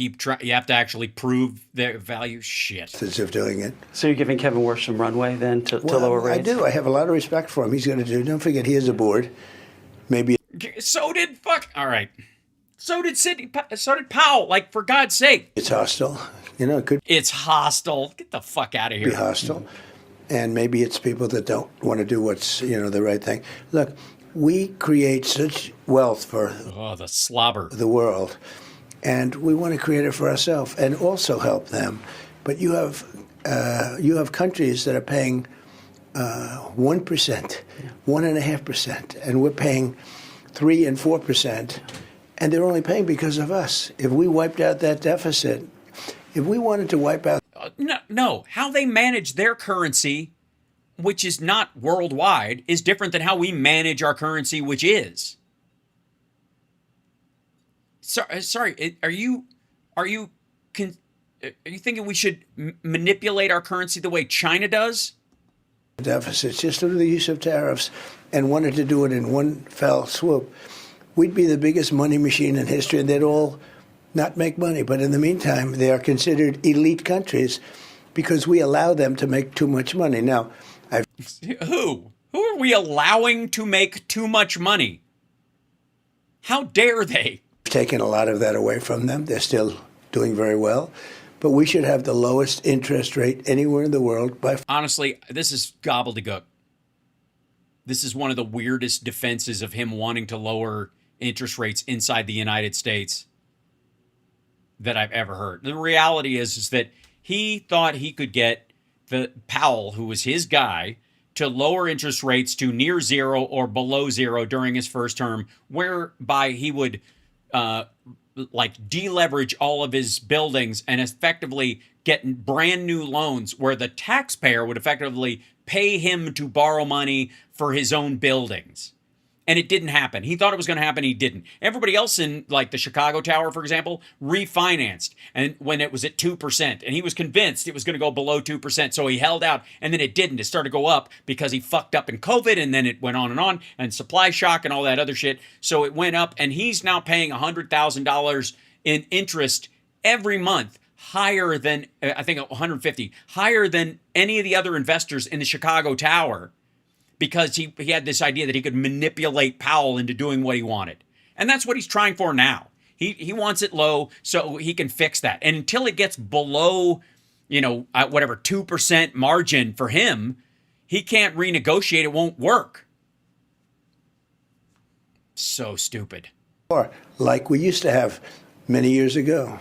have to actually prove their value. Shit. Methods of doing it. So you're giving Kevin Warsh some runway then to lower rates? I do. I have a lot of respect for him. He's going to do. Don't forget, he has a board. Maybe. So did all right. So did Sidney. So did Powell. Like, for God's sake. It's hostile. It could. It's hostile. Get the fuck out of here. Be hostile, and maybe it's people that don't want to do what's the right thing. Look, we create such wealth for the slobber, the world. And we want to create it for ourselves and also help them. But you have countries that are paying 1%, 1.5%, and we're paying 3% and 4%, and they're only paying because of us. If we wiped out that deficit, if we wanted to wipe out... No. How they manage their currency, which is not worldwide, is different than how we manage our currency, which is. Sorry, are you thinking we should manipulate our currency the way China does? Deficits, just through the use of tariffs, and wanted to do it in one fell swoop. We'd be the biggest money machine in history, and they'd all not make money. But in the meantime, they are considered elite countries because we allow them to make too much money. Now, Who are we allowing to make too much money? How dare they? Taken a lot of that away from them. They're still doing very well. But we should have the lowest interest rate anywhere in the world. Honestly, this is gobbledygook. This is one of the weirdest defenses of him wanting to lower interest rates inside the United States that I've ever heard. The reality is that he thought he could get the Powell, who was his guy, to lower interest rates to near zero or below zero during his first term, whereby he would like deleverage all of his buildings and effectively get brand new loans where the taxpayer would effectively pay him to borrow money for his own buildings. And it didn't happen. He thought it was going to happen. He didn't. Everybody else in like the Chicago Tower, for example, refinanced. And when it was at 2%, and he was convinced it was going to go below 2%. So he held out, and then it didn't. It started to go up because he fucked up in COVID, and then it went on, and supply shock and all that other shit. So it went up, and he's now paying $100,000 in interest every month, higher than, I think 150, higher than any of the other investors in the Chicago Tower, because he had this idea that he could manipulate Powell into doing what he wanted. And that's what he's trying for now. He wants it low so he can fix that. And until it gets below, whatever, 2% margin for him, he can't renegotiate. It won't work. So stupid. Or like we used to have many years ago.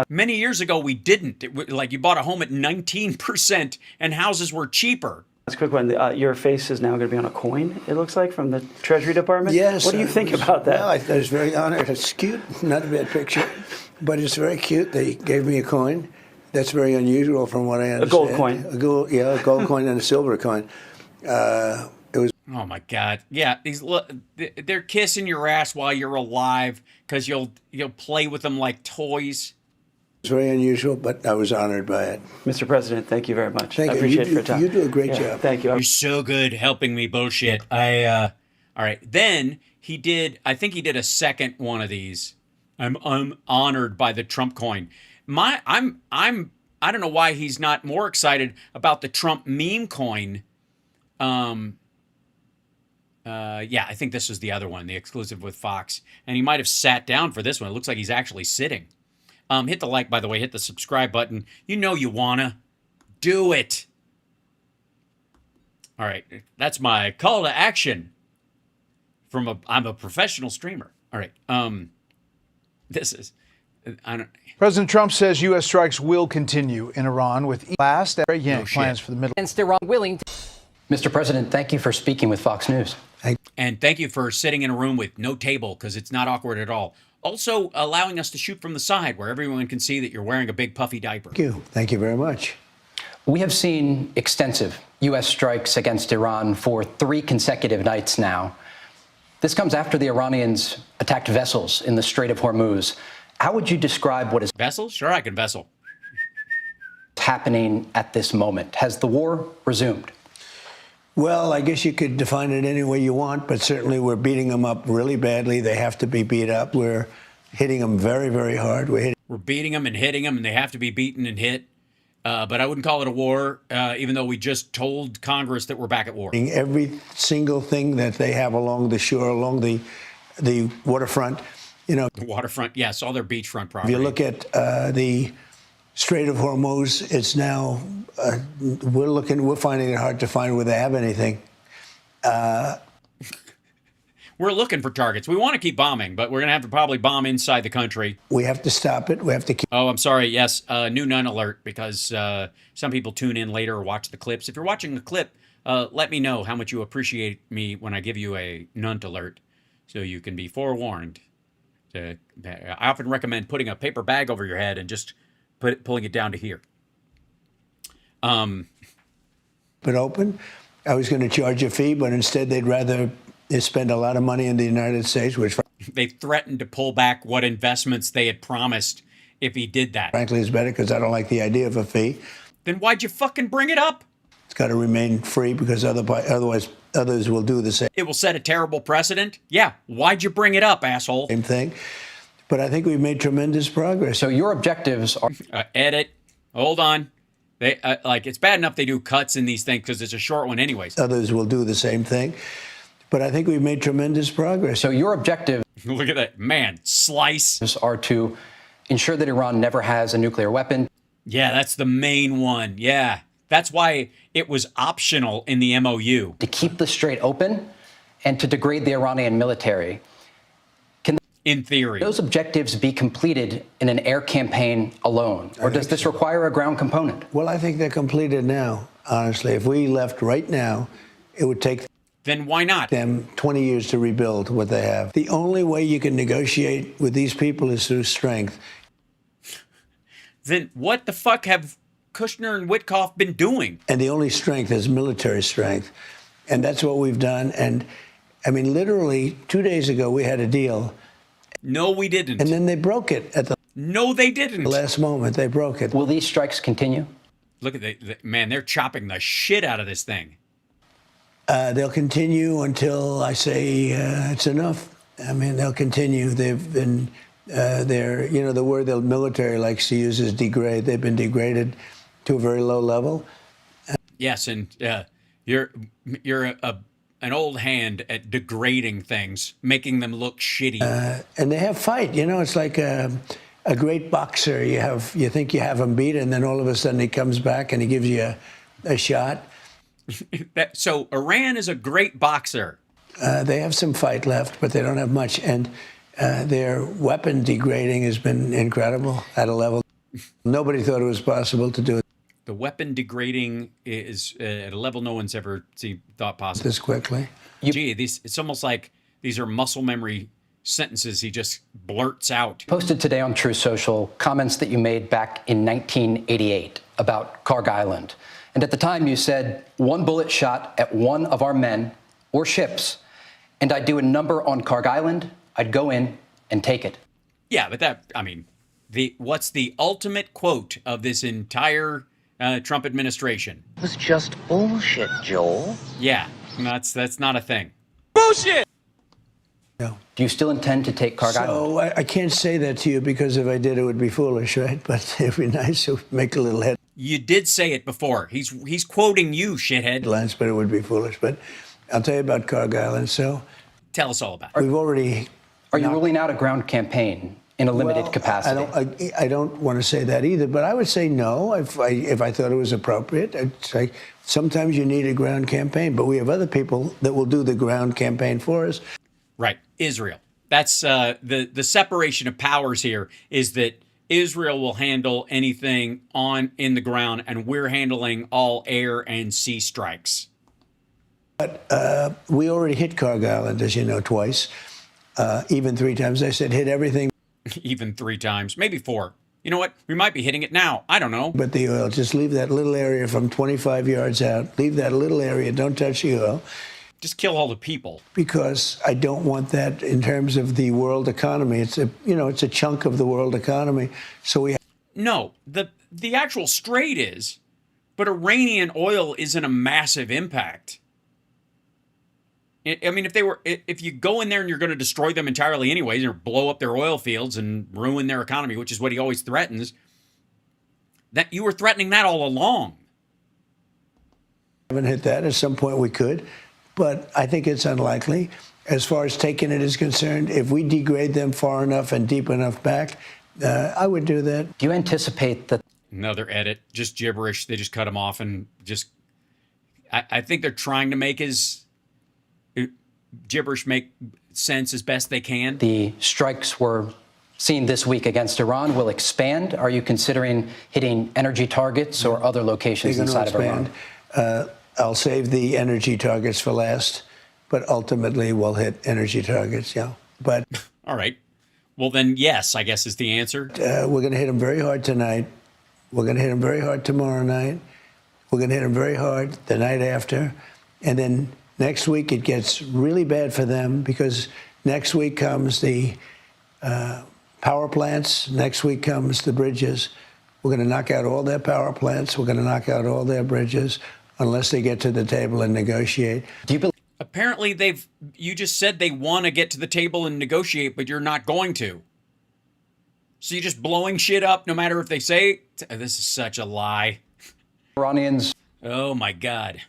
Many years ago, we didn't. Like you bought a home at 19% and houses were cheaper. That's a quick one. Your face is now going to be on a coin, it looks like, from the Treasury Department? Yes. What do you think about that? Well, I was very honored. It's cute. Not a bad picture, but it's very cute. They gave me a coin. That's very unusual from what I understand. A gold coin. A gold coin and a silver coin. It was. Oh my God! Yeah, they're kissing your ass while you're alive because you'll play with them like toys. It's very unusual, but I was honored by it. Mr. President, thank you very much. Thank I you. appreciate your time. You do a great job. Thank you. You're so good helping me bullshit. All right. Then I think he did a second one of these. I'm honored by the Trump coin. I don't know why he's not more excited about the Trump meme coin. I think this was the other one, the exclusive with Fox. And he might have sat down for this one. It looks like he's actually sitting. Hit the like, by the way. Hit the subscribe button. You wanna. Do it. All right. That's my call to action. I'm a professional streamer. All right. President Trump says U.S. strikes will continue in Iran with plans for the Middle East. Iran willing to... Mr. President, thank you for speaking with Fox News. And thank you for sitting in a room with no table, because it's not awkward at all. Also allowing us to shoot from the side where everyone can see that you're wearing a big puffy diaper. Thank you. Thank you very much. We have seen extensive U.S. strikes against Iran for 3 consecutive nights now. This comes after the Iranians attacked vessels in the Strait of Hormuz. How would you describe what is... Vessels? Sure, I can vessel. ...happening at this moment? Has the war resumed? Well, I guess you could define it any way you want, but certainly we're beating them up really badly. They have to be beat up. We're hitting them very, very hard. We're beating them and hitting them, and they have to be beaten and hit. But I wouldn't call it a war, even though we just told Congress that we're back at war. Every single thing that they have along the shore, along the waterfront, The waterfront, yes, all their beachfront property. If you look at the Strait of Hormuz, it's now, we're finding it hard to find where they have anything. We're looking for targets. We want to keep bombing, but we're going to have to probably bomb inside the country. We have to stop it. We have to keep... Oh, I'm sorry. Yes, new none alert, because some people tune in later or watch the clips. If you're watching the clip, let me know how much you appreciate me when I give you a none alert, so you can be forewarned. I often recommend putting a paper bag over your head and just pulling it down to here. But open, I was going to charge a fee, but instead they'd rather spend a lot of money in the United States, which... They threatened to pull back what investments they had promised if he did that. Frankly, is better because I don't like the idea of a fee. Then why'd you fucking bring it up? It's got to remain free because otherwise others will do the same. It will set a terrible precedent? Yeah. Why'd you bring it up, asshole? Same thing. But I think we've made tremendous progress. So your objectives are... Edit. Hold on. They it's bad enough they do cuts in these things because it's a short one anyways. Others will do the same thing. But I think we've made tremendous progress. So your objective... Look at that. Man, slice. ...are to ensure that Iran never has a nuclear weapon. Yeah, that's the main one. Yeah. That's why it was optional in the MOU. To keep the strait open and to degrade the Iranian military. In theory. Those objectives be completed in an air campaign alone? Or does this require a ground component? Well, I think they're completed now, honestly. If we left right now, it would take... Then why not? Them 20 years to rebuild what they have. The only way you can negotiate with these people is through strength. Then what the fuck have Kushner and Witkoff been doing? And the only strength is military strength. And that's what we've done. And I mean, literally 2 days ago, we had a deal. No, we didn't. And then they broke it at the No, they didn't. last moment. They broke it. Will these strikes continue? Look at man, they're chopping the shit out of this thing. They'll continue until I say it's enough. I mean, they'll continue. They've been, the word the military likes to use is degrade. They've been degraded to a very low level. Yes, and you're an old hand at degrading things, making them look shitty. And they have fight. It's like a great boxer. You think you have him beat, and then all of a sudden he comes back and he gives you a shot. So Iran is a great boxer. They have some fight left, but they don't have much. And their weapon degrading has been incredible at a level nobody thought it was possible to do it. The weapon degrading is at a level no one's ever thought possible. This quickly. Gee, it's almost like these are muscle memory sentences he just blurts out. Posted today on True Social comments that you made back in 1988 about Karg Island. And at the time you said, one bullet shot at one of our men or ships, and I'd do a number on Karg Island, I'd go in and take it. Yeah, but what's the ultimate quote of this entire Trump administration? It was just bullshit, Joel. Yeah, that's not a thing. Bullshit! No. Do you still intend to take Karg Island? So I can't say that to you because if I did, it would be foolish, right? But it'd be nice to make a little head. You did say it before. He's quoting you, shithead. Headlines, but it would be foolish. But I'll tell you about Karg Island. So tell us all about it. We've already. Are you ruling out a ground campaign in a limited capacity? I don't want to say that either, but I would say no if I thought it was appropriate. I'd say sometimes you need a ground campaign, but we have other people that will do the ground campaign for us. Right, Israel. That's the separation of powers here is that Israel will handle anything in the ground, and we're handling all air and sea strikes. But we already hit Karg Island, as you know, twice, even 3 times. I said hit everything. Even 3 times, maybe 4. You know what? We might be hitting it now. I don't know. But the oil, just leave that little area from 25 yards out. Leave that little area. Don't touch the oil. Just kill all the people. Because I don't want that in terms of the world economy. It's a chunk of the world economy. So we. No, the actual strait is, but Iranian oil isn't a massive impact. I mean, if you go in there and you're going to destroy them entirely anyways, or blow up their oil fields and ruin their economy, which is what he always threatens, that you were threatening that all along. Haven't hit that. At some point we could, but I think it's unlikely. As far as taking it is concerned, if we degrade them far enough and deep enough back, I would do that. Do you anticipate that? Another edit, just gibberish. They just cut him off and just. I think they're trying to make his gibberish make sense as best they can. The strikes we're seeing this week against Iran will expand. Are you considering hitting energy targets or other locations inside of Iran? I'll save the energy targets for last, but ultimately we'll hit energy targets, yeah. But all right. Well, then, yes, I guess is the answer. We're going to hit them very hard tonight. We're going to hit them very hard tomorrow night. We're going to hit them very hard the night after. And then next week it gets really bad for them because next week comes the power plants. Next week comes the bridges. We're going to knock out all their power plants. We're going to knock out all their bridges unless they get to the table and negotiate. Do you believe? Apparently, you just said they want to get to the table and negotiate, but you're not going to. So you're just blowing shit up no matter if they say, this is such a lie. Iranians. Oh, my God.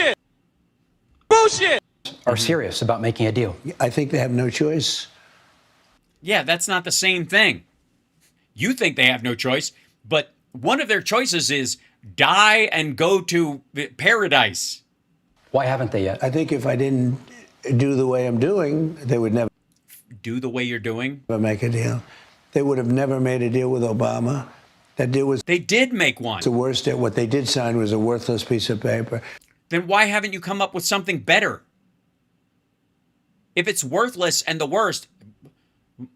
Bullshit! Are serious about making a deal. I think they have no choice. Yeah, that's not the same thing. You think they have no choice, but one of their choices is die and go to paradise. Why haven't they yet? I think if I didn't do the way I'm doing, they would never do the way you're doing. Make a deal. They would have never made a deal with Obama. That deal was. They did make one. It's the worst. What they did sign was a worthless piece of paper. Then why haven't you come up with something better? If it's worthless and the worst,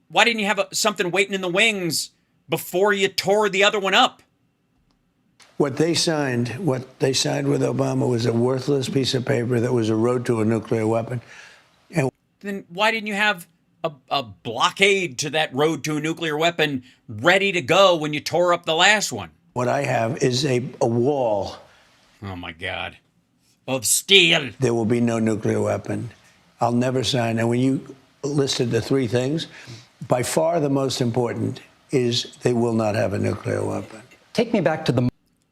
why didn't you have something waiting in the wings before you tore the other one up? What they signed with Obama was a worthless piece of paper that was a road to a nuclear weapon. And then why didn't you have a blockade to that road to a nuclear weapon ready to go when you tore up the last one? what I have is a wall. Oh, my God. Of steel. There will be no nuclear weapon. I'll never sign. And when you listed the three things, by far the most important is they will not have a nuclear weapon. Take me back to the...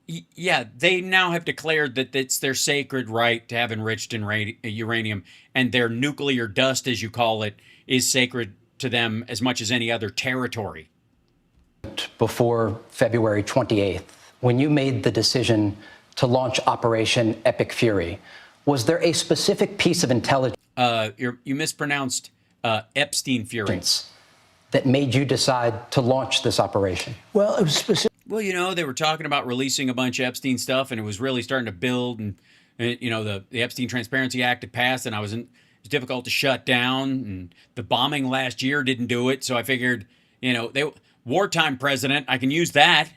Yeah, they now have declared that it's their sacred right to have enriched uranium, and their nuclear dust, as you call it, is sacred to them as much as any other territory. Before February 28th, when you made the decision to launch Operation Epic Fury, was there a specific piece of intelligence you mispronounced Epstein Fury that made you decide to launch this operation? Well, it was specific. Well, you know, they were talking about releasing a bunch of Epstein stuff, and it was really starting to build. And you know, the Epstein Transparency Act had passed, and it was difficult to shut down. And the bombing last year didn't do it, so I figured, you know, wartime president, I can use that.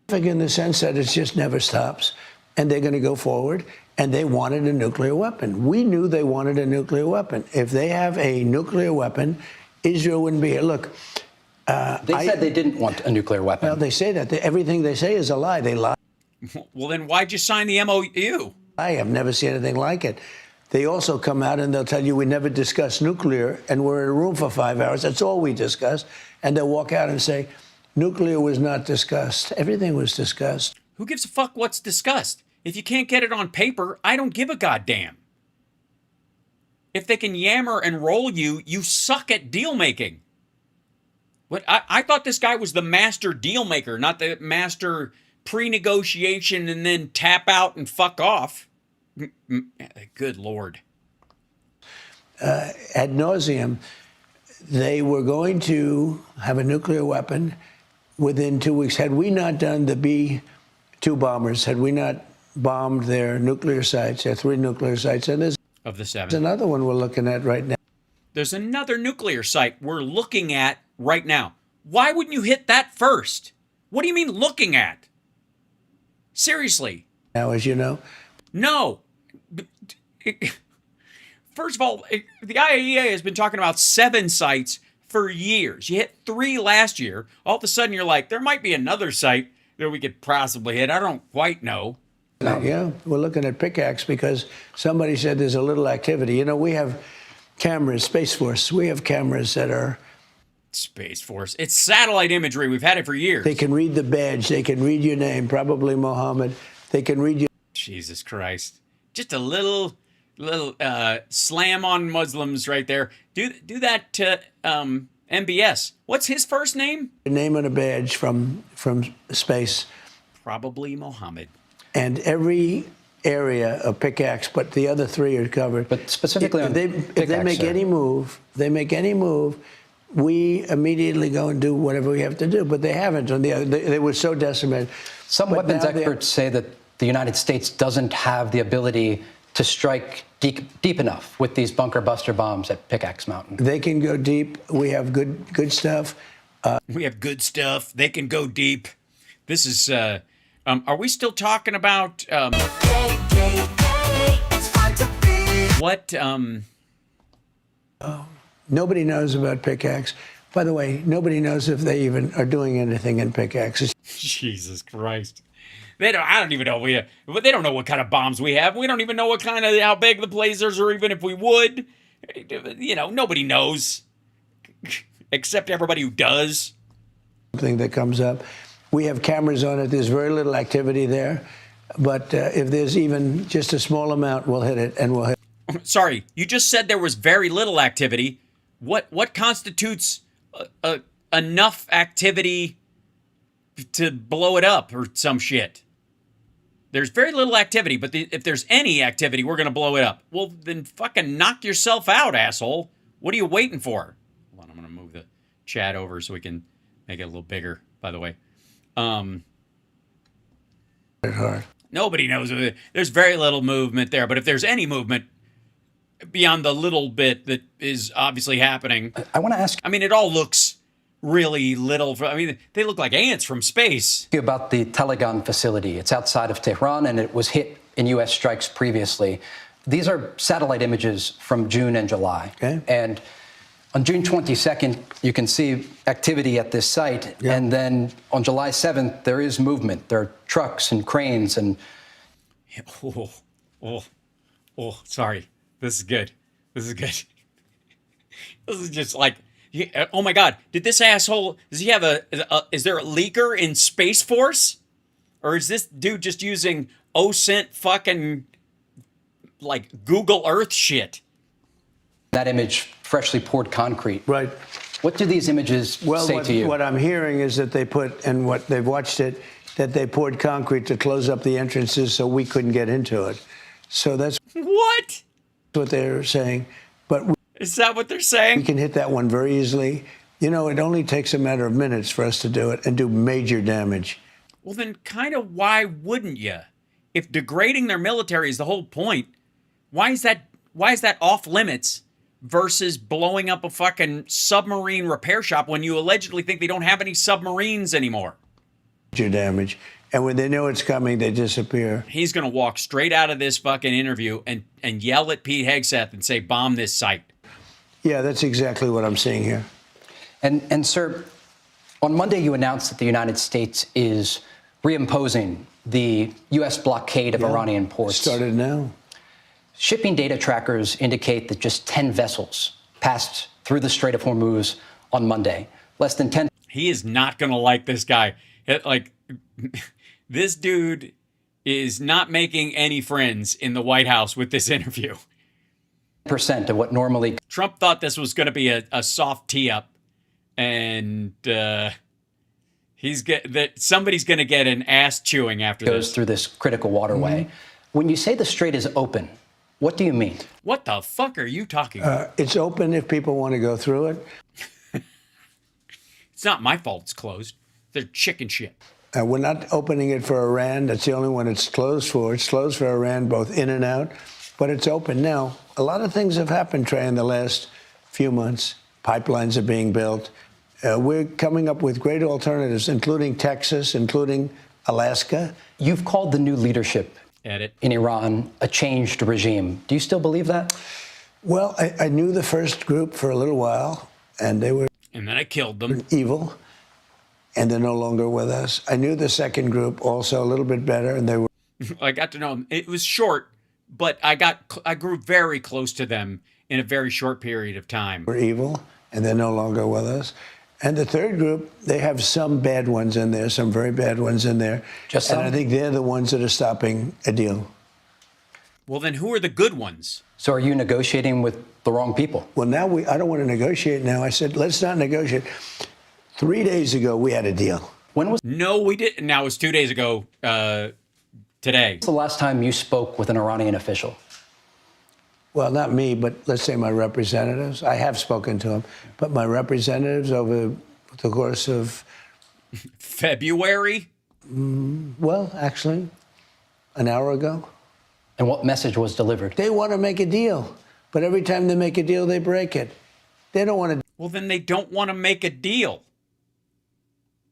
In the sense that it just never stops, and they're going to go forward. And they wanted a nuclear weapon. We knew they wanted a nuclear weapon. If they have a nuclear weapon, Israel wouldn't be here. Look. They said they didn't want a nuclear weapon. Well, they say that. Everything they say is a lie. They lie. Well, then why'd you sign the MOU? I have never seen anything like it. They also come out and they'll tell you we never discussed nuclear, and we're in a room for 5 hours. That's all we discussed. And they'll walk out and say, nuclear was not discussed. Everything was discussed. Who gives a fuck what's discussed? If you can't get it on paper, I don't give a goddamn. If they can yammer and roll you, you suck at deal making. What I thought this guy was the master deal maker, not the master pre-negotiation and then tap out and fuck off. Good Lord. Ad nauseum, they were going to have a nuclear weapon within 2 weeks. Had we not done the B-2 bombers, had we not bombed their nuclear sites, their 3 nuclear sites, and there's of the 7. Another one we're looking at right now. There's another nuclear site we're looking at right now. Why wouldn't you hit that first? What do you mean looking at? Seriously. Now, as you know. No. First of all, the IAEA has been talking about 7 sites for years. You hit 3 last year. All of a sudden you're like, there might be another site that we could possibly hit. I don't quite know. Yeah, we're looking at Pickaxe because somebody said there's a little activity. You know, we have cameras, Space Force. We have cameras that are... Space Force. It's satellite imagery. We've had it for years. They can read the badge. They can read your name, probably Mohammed. They can read your... Jesus Christ. Just a little slam on Muslims right there. Do that to MBS. What's his first name? Your name on a badge from space. Probably Mohammed. And every area of Pickaxe, but the other 3 are covered. But specifically if they make any move, we immediately go and do whatever we have to do. But they haven't. They were so decimated. Some weapons experts say that the United States doesn't have the ability to strike deep enough with these bunker buster bombs at Pickaxe Mountain. They can go deep. We have good stuff. We have good stuff. They can go deep. This is... are we still talking about what? Nobody knows about Pickaxe. By the way, nobody knows if they even are doing anything in Pickaxe. Jesus Christ! I don't even know. They don't know what kind of bombs we have. We don't even know how big the blazers are, even if we would. You know, nobody knows, except everybody who does. Something that comes up. We have cameras on it. There's very little activity there. But if there's even just a small amount, we'll hit it, and we'll hit it. Sorry, you just said there was very little activity. What constitutes enough activity to blow it up or some shit? There's very little activity, but if there's any activity, we're going to blow it up. Well, then fucking knock yourself out, asshole. What are you waiting for? Hold on, I'm going to move the chat over so we can make it a little bigger, by the way. Nobody knows. There's very little movement there, but if there's any movement, beyond the little bit that is obviously happening. I want to ask I mean, it all looks really little. I mean, they look like ants from space. you about the Telegon facility. It's outside of Tehran, and it was hit in U.S. strikes previously. These are satellite images from June and July. Okay. And on June 22nd, you can see activity at this site. Yeah. And then on July 7th, there is movement. There are trucks and cranes and... Sorry. This is good. This is good. This is just like, oh my God, did this asshole, does he have is there a leaker in Space Force? Or is this dude just using OSINT fucking, like, Google Earth shit? that image, freshly poured concrete. Right. What do these images say to you? What I'm hearing is that they put, and what they've watched it, that they poured concrete to close up the entrances so we couldn't get into it. So that's what they're saying. But is that what they're saying? We can hit that one very easily. You know, it only takes a matter of minutes for us to do it and do major damage. Well, then kind of why wouldn't you? If degrading their military is the whole point, why is that off limits versus blowing up a fucking submarine repair shop when you allegedly think they don't have any submarines anymore? Major damage. And when they know it's coming, they disappear. He's going to walk straight out of this fucking interview and yell at Pete Hegseth and say, bomb this site. Yeah, that's exactly what I'm seeing here. And sir, on Monday you announced that the United States is reimposing the U.S. blockade of Iranian ports. Started now. Shipping data trackers indicate that just 10 vessels passed through the Strait of Hormuz on Monday. Less than 10. He is not going to like this guy. This dude is not making any friends in the White House with this interview. % of what normally... Trump thought this was going to be a soft tee-up, and somebody's going to get an ass chewing after goes this. Through this critical waterway. When you say the strait is open, what do you mean? What the fuck are you talking about? It's open if people want to go through it. It's not my fault it's closed. They're chicken shit. We're not opening it for Iran. That's the only one it's closed for. It's closed for Iran, both in and out, but it's open now. A lot of things have happened, Trey, in the last few months. Pipelines are being built. We're coming up with great alternatives, including Texas, including Alaska. You've called the new leadership in Iran a changed regime. Do you still believe that? Well, I knew the first group for a little while, and they were... And then I killed them. Evil, and they're no longer with us. I knew the second group also a little bit better, and they were... I got to know them. It was short, but I grew very close to them in a very short period of time. We're evil, and they're no longer with us. And the third group, they have some bad ones in there, some very bad ones in there. Just some? And I think they're the ones that are stopping a deal. Well, then who are the good ones? So are you negotiating with the wrong people? Well, now I don't want to negotiate now. I said, let's not negotiate. 3 days ago, we had a deal. When was... No, we didn't. Now, it was 2 days ago today. the last time you spoke with an Iranian official? Well, not me, but let's say my representatives. I have spoken to them, but my representatives over the course of... February? Well, actually, an hour ago. And what message was delivered? They want to make a deal, but every time they make a deal, they break it. They don't want to... Well, then they don't want to make a deal.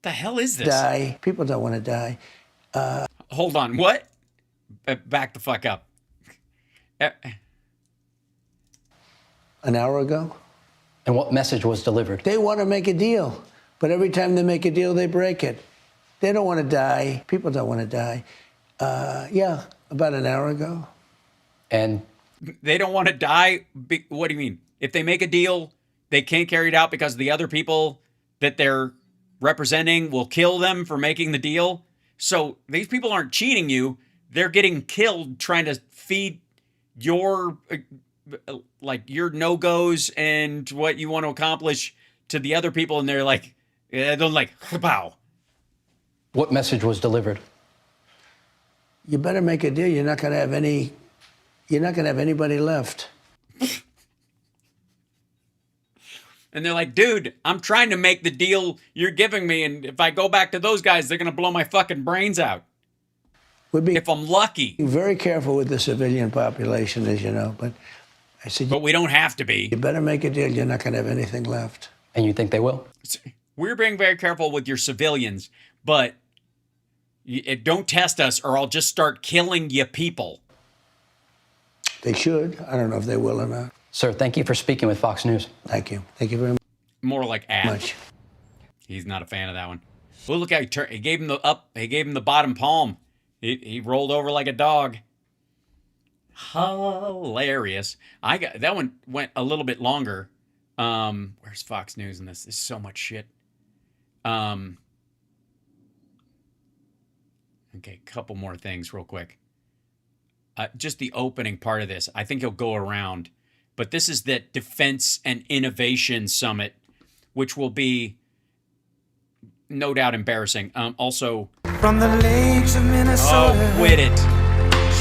The hell is this? Die. People don't want to die. Hold on. What? Back the fuck up. An hour ago. And what message was delivered? They want to make a deal, but every time they make a deal, they break it. They don't want to die. People don't want to die. Yeah, about an hour ago. And they don't want to die? What do you mean? If they make a deal, they can't carry it out because the other people that they're representing will kill them for making the deal? So these people aren't cheating you. They're getting killed trying to feed your... like your no-goes and what you want to accomplish to the other people, and they're like, they're like, pow. What message was delivered? You better make a deal. You're not going to have any. You're not going to have anybody left. And they're like, dude, I'm trying to make the deal you're giving me, and if I go back to those guys, they're going to blow my fucking brains out. We'd be if I'm lucky. Very careful with the civilian population, as you know, but I said, but we don't have to be. you better make a deal. You're not going to have anything left. And you think they will? We're being very careful with your civilians, but don't test us or I'll just start killing you people. They should. I don't know if they will or not. Sir, thank you for speaking with Fox News. Thank you. Thank you very More like much. He's not a fan of that one. Well, look how he gave him the bottom palm. He rolled over like a dog. Hilarious. That one went a little bit longer. Where's Fox News in this? There's so much shit. Okay, couple more things real quick. Just the opening part of this. I think he'll go around. But this is the Defense and Innovation Summit, which will be no doubt embarrassing. Also, From the lakes of Minnesota. oh, quit it.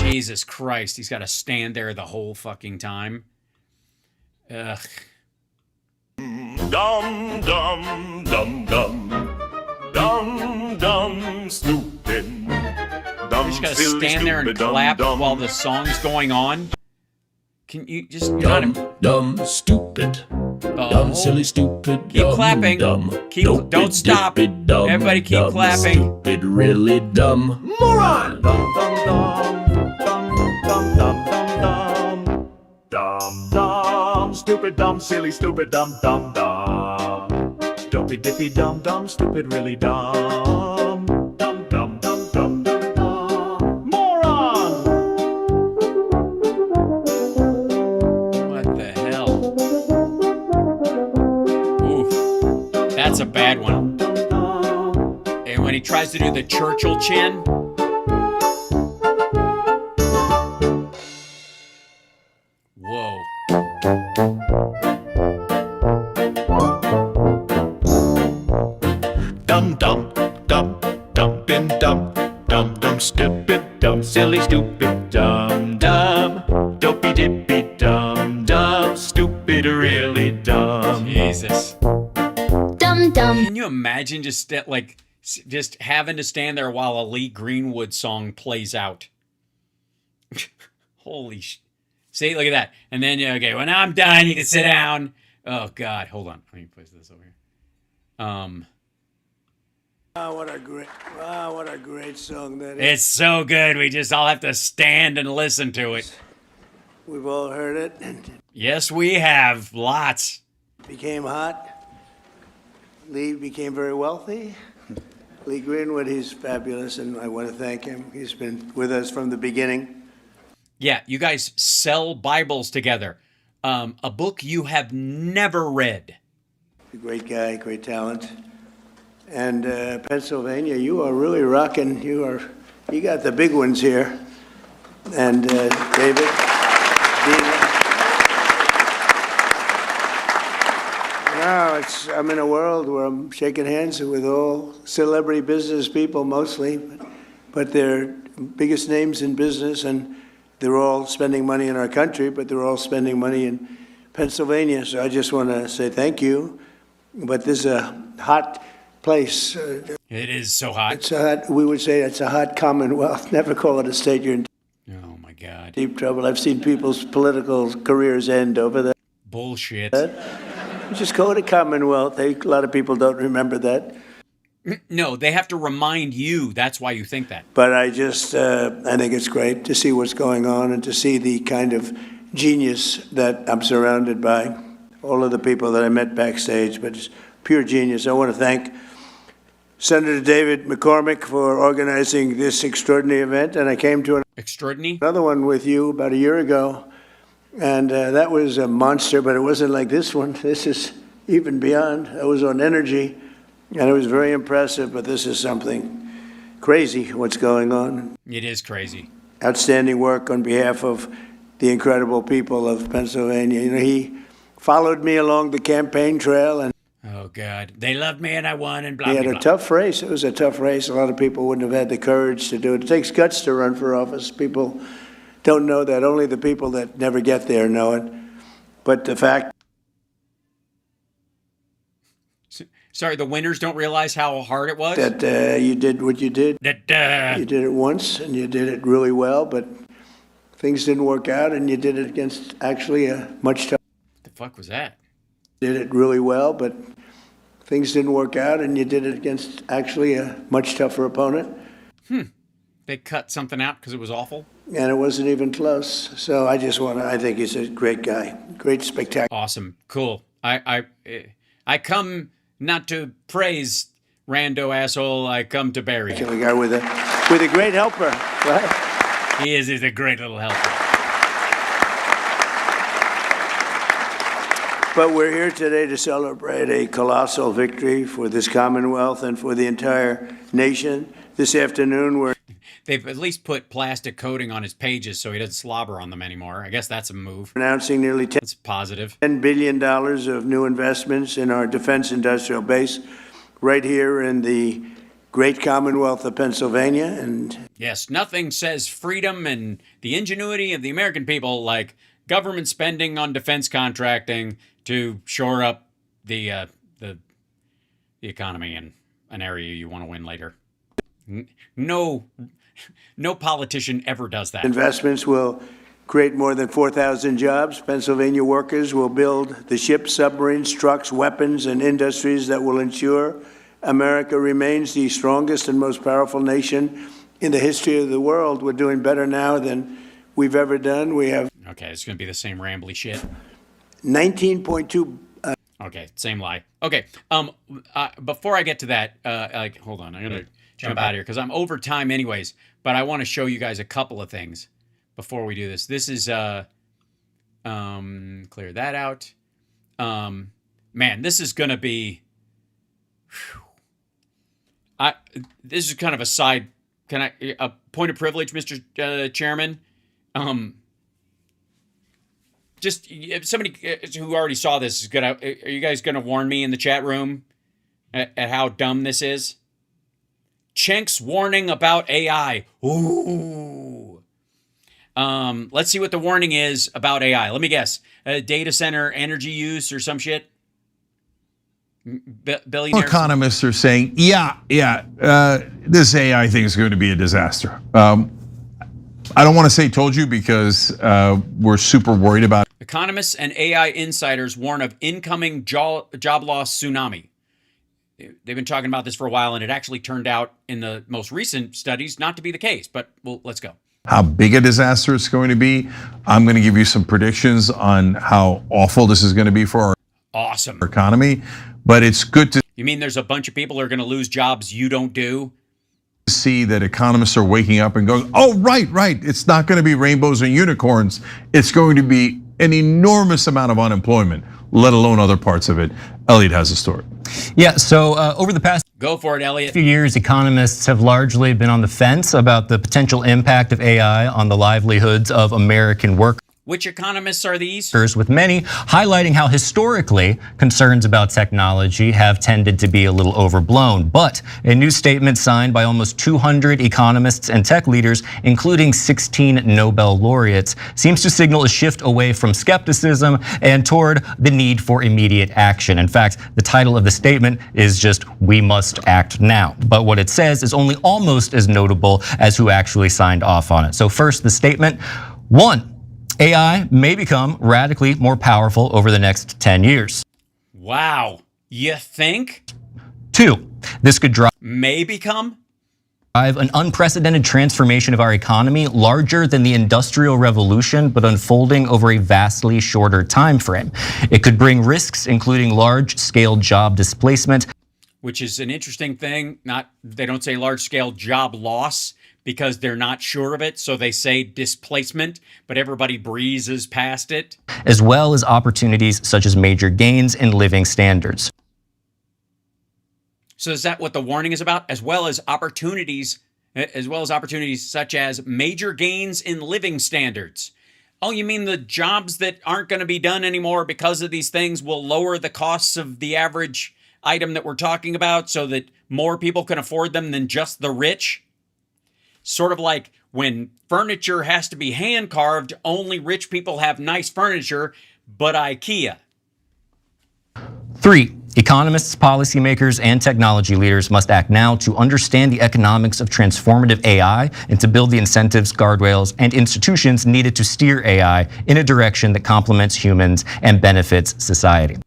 Jesus Christ. He's got to stand there the whole fucking time. Ugh. Dum, dum, dum, dum. Dum, dum, stupid. Dumb, You just got to stand there and clap while the song's going on. Can you just... Dumb, stupid. Dumb, silly, stupid. Keep clapping. Don't stop. Everybody keep clapping. Stupid, really dumb. Moron! Dum, dum, dum. Dum, dum, dum, dum, dum. Dumb, dumb, stupid, dumb, silly, stupid, dumb, dumb, dumb. Dopey, dippy, dumb, dumb, stupid, really dumb. Dumb, dumb, dumb, dumb, dumb, dumb. Moron! What the hell? Oof. That's a bad one. And when he tries to do the Churchill chin... Whoa. Dum dum dum dum bin dum dum dum stupid dumb silly stupid dumb dumb dopey dippy dumb dumb stupid really dumb. Jesus. Dum dum. Can you imagine just just having to stand there while a Lee Greenwood song plays out? Holy sh... See, look at that. And then, okay, when I'm done, you can sit down. Oh, God. Hold on. Let me put this over here. What a great song that is. It's so good. We just all have to stand and listen to it. We've all heard it. Yes, we have. Lots. Became hot. Lee became very wealthy. Lee Greenwood, he's fabulous, and I want to thank him. He's been with us from the beginning. Yeah, you guys sell Bibles together. A book you have never read. A great guy, great talent. And Pennsylvania, you are really rocking. You got the big ones here. And David, Dina. Now I'm in a world where I'm shaking hands with all celebrity business people mostly, but they're biggest names in business, and they're all spending money in our country, but they're all spending money in Pennsylvania. So I just want to say thank you. But this is a hot place. It is so hot. It's a hot, we would say it's a hot commonwealth. Never call it a state. You're in Oh, my God. deep trouble. I've seen people's political careers end over that. Bullshit. Just call it a commonwealth. A lot of people don't remember that. No, they have to remind you. That's why you think that. But I think it's great to see what's going on and to see the kind of genius that I'm surrounded by. All of the people that I met backstage, but it's pure genius. I want to thank Senator David McCormick for organizing this extraordinary event. And I came to another one with you about a year ago. And that was a monster, but it wasn't like this one. This is even beyond. I was on energy. And it was very impressive, but this is something crazy what's going on. It is crazy. Outstanding work on behalf of the incredible people of Pennsylvania. You know, he followed me along the campaign trail, and Oh, God. They loved me and I won and blah, he blah, had blah. a tough race. It was a tough race. A lot of people wouldn't have had the courage to do it. It takes guts to run for office. People don't know that. Only the people that never get there know it. But the fact... Sorry, the winners don't realize how hard it was? that you did what you did. You did it once, and you did it really well, but things didn't work out, and you did it against actually a much tougher. What the fuck was that? Did it really well, but things didn't work out, and you did it against actually a much tougher opponent. They cut something out because it was awful? And it wasn't even close. So I think he's a great guy, great spectacular. Awesome. Cool. I come not to praise rando asshole, I come to bury him. Guy with a great helper, right? He's a great little helper. But we're here today to celebrate a colossal victory for this Commonwealth and for the entire nation. This afternoon, they've at least put plastic coating on his pages so he doesn't slobber on them anymore. I guess that's a move. Announcing nearly that's positive. $10 billion of new investments in our defense industrial base right here in the great Commonwealth of Pennsylvania. And yes, nothing says freedom and the ingenuity of the American people like government spending on defense contracting to shore up the economy in an area you want to win later. No politician ever does that. Investments will create more than 4,000 jobs. Pennsylvania workers will build the ships, submarines, trucks, weapons, and industries that will ensure America remains the strongest and most powerful nation in the history of the world. We're doing better now than we've ever done. We have... Okay, it's going to be the same rambly shit. 19.2... Okay, same lie. Okay, before I get to that, hold on, I'm going to jump out here because I'm over time anyways, but I want to show you guys a couple of things before we do this. This is, clear that out. Man, this is going to be, this is kind of a side, a point of privilege, Mr. Chairman. Just somebody who already saw this is gonna. Are you guys gonna warn me in the chat room at how dumb this is? Chenk's warning about AI. Ooh. Let's see what the warning is about AI. Let me guess. Data center energy use or some shit. Billionaires. Economists are saying, this AI thing is going to be a disaster. I don't want to say told you because we're super worried about it. Economists and AI insiders warn of incoming job loss tsunami. They've been talking about this for a while, and it actually turned out in the most recent studies not to be the case. But let's go. How big a disaster it's going to be. I'm going to give you some predictions on how awful this is going to be for our economy. But it's good to... You mean there's a bunch of people who are going to lose jobs you don't do? See that economists are waking up and going, oh, right. It's not going to be rainbows and unicorns. It's going to be an enormous amount of unemployment, let alone other parts of it. Elliot has a story. Yeah, so over the past go for it, Elliot. few years, economists have largely been on the fence about the potential impact of AI on the livelihoods of American workers. Which economists are these? With many highlighting how historically concerns about technology have tended to be a little overblown. But a new statement signed by almost 200 economists and tech leaders, including 16 Nobel laureates, seems to signal a shift away from skepticism and toward the need for immediate action. In fact, the title of the statement is just "We must act now." But what it says is only almost as notable as who actually signed off on it. So first, the statement. 1. AI may become radically more powerful over the next 10 years. Wow. You think? 2. This could may become? Drive an unprecedented transformation of our economy, larger than the Industrial Revolution, but unfolding over a vastly shorter time frame. It could bring risks, including large-scale job displacement. Which is an interesting thing. They don't say large-scale job loss, because they're not sure of it, so they say displacement, but everybody breezes past it. As well as opportunities such as major gains in living standards. So is that what the warning is about? As well as opportunities such as major gains in living standards. Oh, you mean the jobs that aren't going to be done anymore because of these things will lower the costs of the average item that we're talking about so that more people can afford them than just the rich? Sort of like when furniture has to be hand carved, only rich people have nice furniture, but IKEA. 3. Economists, policymakers, and technology leaders must act now to understand the economics of transformative AI and to build the incentives, guardrails, and institutions needed to steer AI in a direction that complements humans and benefits society.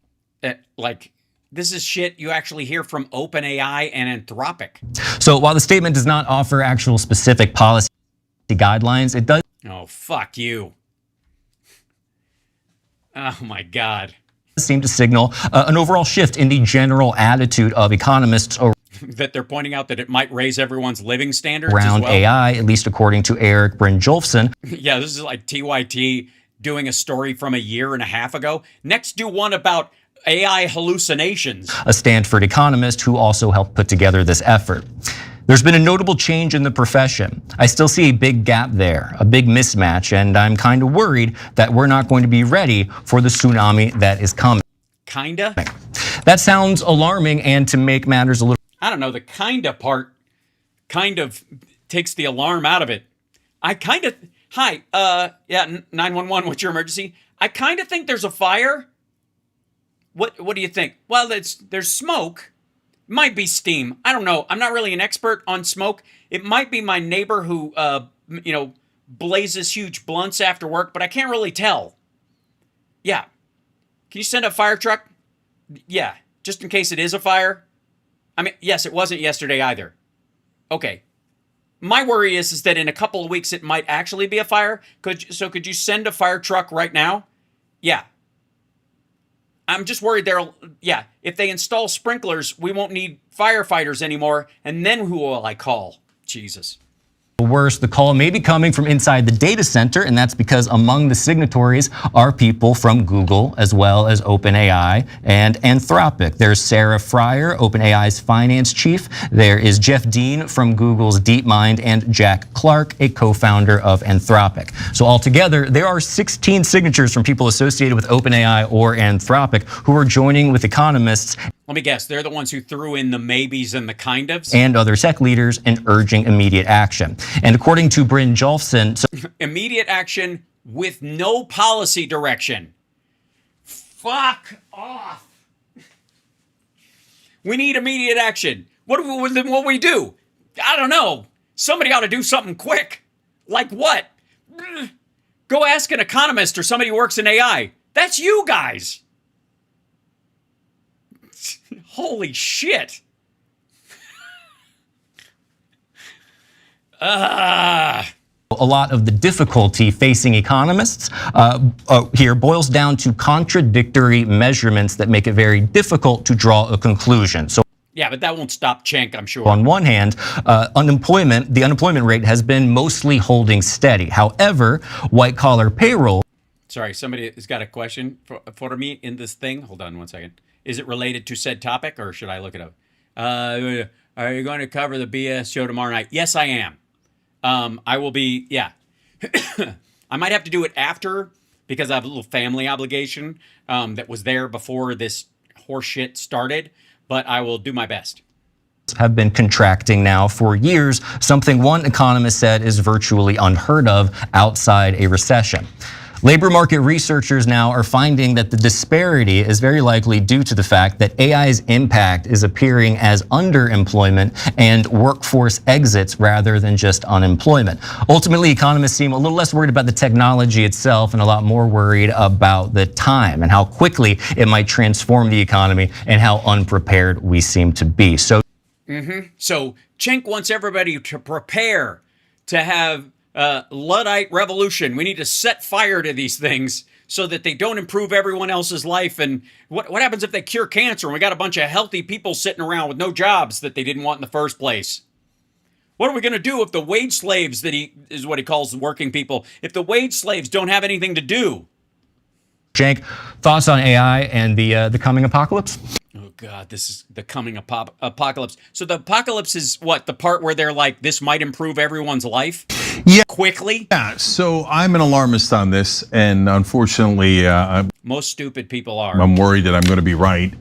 Like, this is shit you actually hear from OpenAI and Anthropic. So while the statement does not offer actual specific policy guidelines, it does. Oh, fuck you. Oh my God. Seem to signal an overall shift in the general attitude of economists that they're pointing out that it might raise everyone's living standards around as well. AI, at least according to Eric Brynjolfsson. Yeah, this is like TYT doing a story from a year and a half ago. Next, do one about AI hallucinations. A Stanford economist who also helped put together this effort. There's been a notable change in the profession. I still see a big gap there, a big mismatch, and I'm kind of worried that we're not going to be ready for the tsunami that is coming. Kinda? That sounds alarming, and to make matters a little... I don't know, the kinda part kind of takes the alarm out of it. I kind of... Hi, yeah, 911, what's your emergency? I kind of think there's a fire. What do you think? Well, there's smoke. Might be steam. I don't know. I'm not really an expert on smoke. It might be my neighbor who, blazes huge blunts after work, but I can't really tell. Yeah. Can you send a fire truck? Yeah. Just in case it is a fire. I mean, yes, it wasn't yesterday either. Okay. My worry is that in a couple of weeks it might actually be a fire. Could you send a fire truck right now? Yeah. I'm just worried if they install sprinklers, we won't need firefighters anymore. And then who will I call? Jesus. Worse, the call may be coming from inside the data center, and that's because among the signatories are people from Google as well as OpenAI and Anthropic. There's Sarah Fryer, OpenAI's finance chief. There is Jeff Dean from Google's DeepMind, and Jack Clark, a co-founder of Anthropic. So altogether, there are 16 signatures from people associated with OpenAI or Anthropic who are joining with economists. Let me guess, they're the ones who threw in the maybes and the kind ofs? And other tech leaders in urging immediate action. And according to Brynjolfsson... Immediate action with no policy direction. Fuck off. We need immediate action. What do we do? I don't know. Somebody ought to do something quick. Like what? Go ask an economist or somebody who works in AI. That's you guys. Holy shit. A lot of the difficulty facing economists here boils down to contradictory measurements that make it very difficult to draw a conclusion. So yeah, but that won't stop Cenk, I'm sure. On one hand, the unemployment rate has been mostly holding steady. However, white-collar payroll... Sorry, somebody has got a question for me in this thing. Hold on one second. Is it related to said topic, or should I look it up? Are you going to cover the BS show tomorrow night? Yes, I am. I will be, yeah. I might have to do it after, because I have a little family obligation that was there before this horseshit started, but I will do my best. Have been contracting now for years, something one economist said is virtually unheard of outside a recession. Labor market researchers now are finding that the disparity is very likely due to the fact that AI's impact is appearing as underemployment and workforce exits rather than just unemployment. Ultimately, economists seem a little less worried about the technology itself and a lot more worried about the time and how quickly it might transform the economy and how unprepared we seem to be. So Cenk wants everybody to prepare to have Luddite revolution. We need to set fire to these things so that they don't improve everyone else's life. And what happens if they cure cancer and we got a bunch of healthy people sitting around with no jobs that they didn't want in the first place? What are we going to do if the wage slaves, that he is what he calls the working people, if the wage slaves don't have anything to do? Cenk, thoughts on AI and the coming apocalypse? Oh God, this is the coming apocalypse. So the apocalypse is what? The part where they're like, this might improve everyone's life? Yeah. Quickly? Yeah, so I'm an alarmist on this, and unfortunately... most stupid people are. I'm worried that I'm going to be right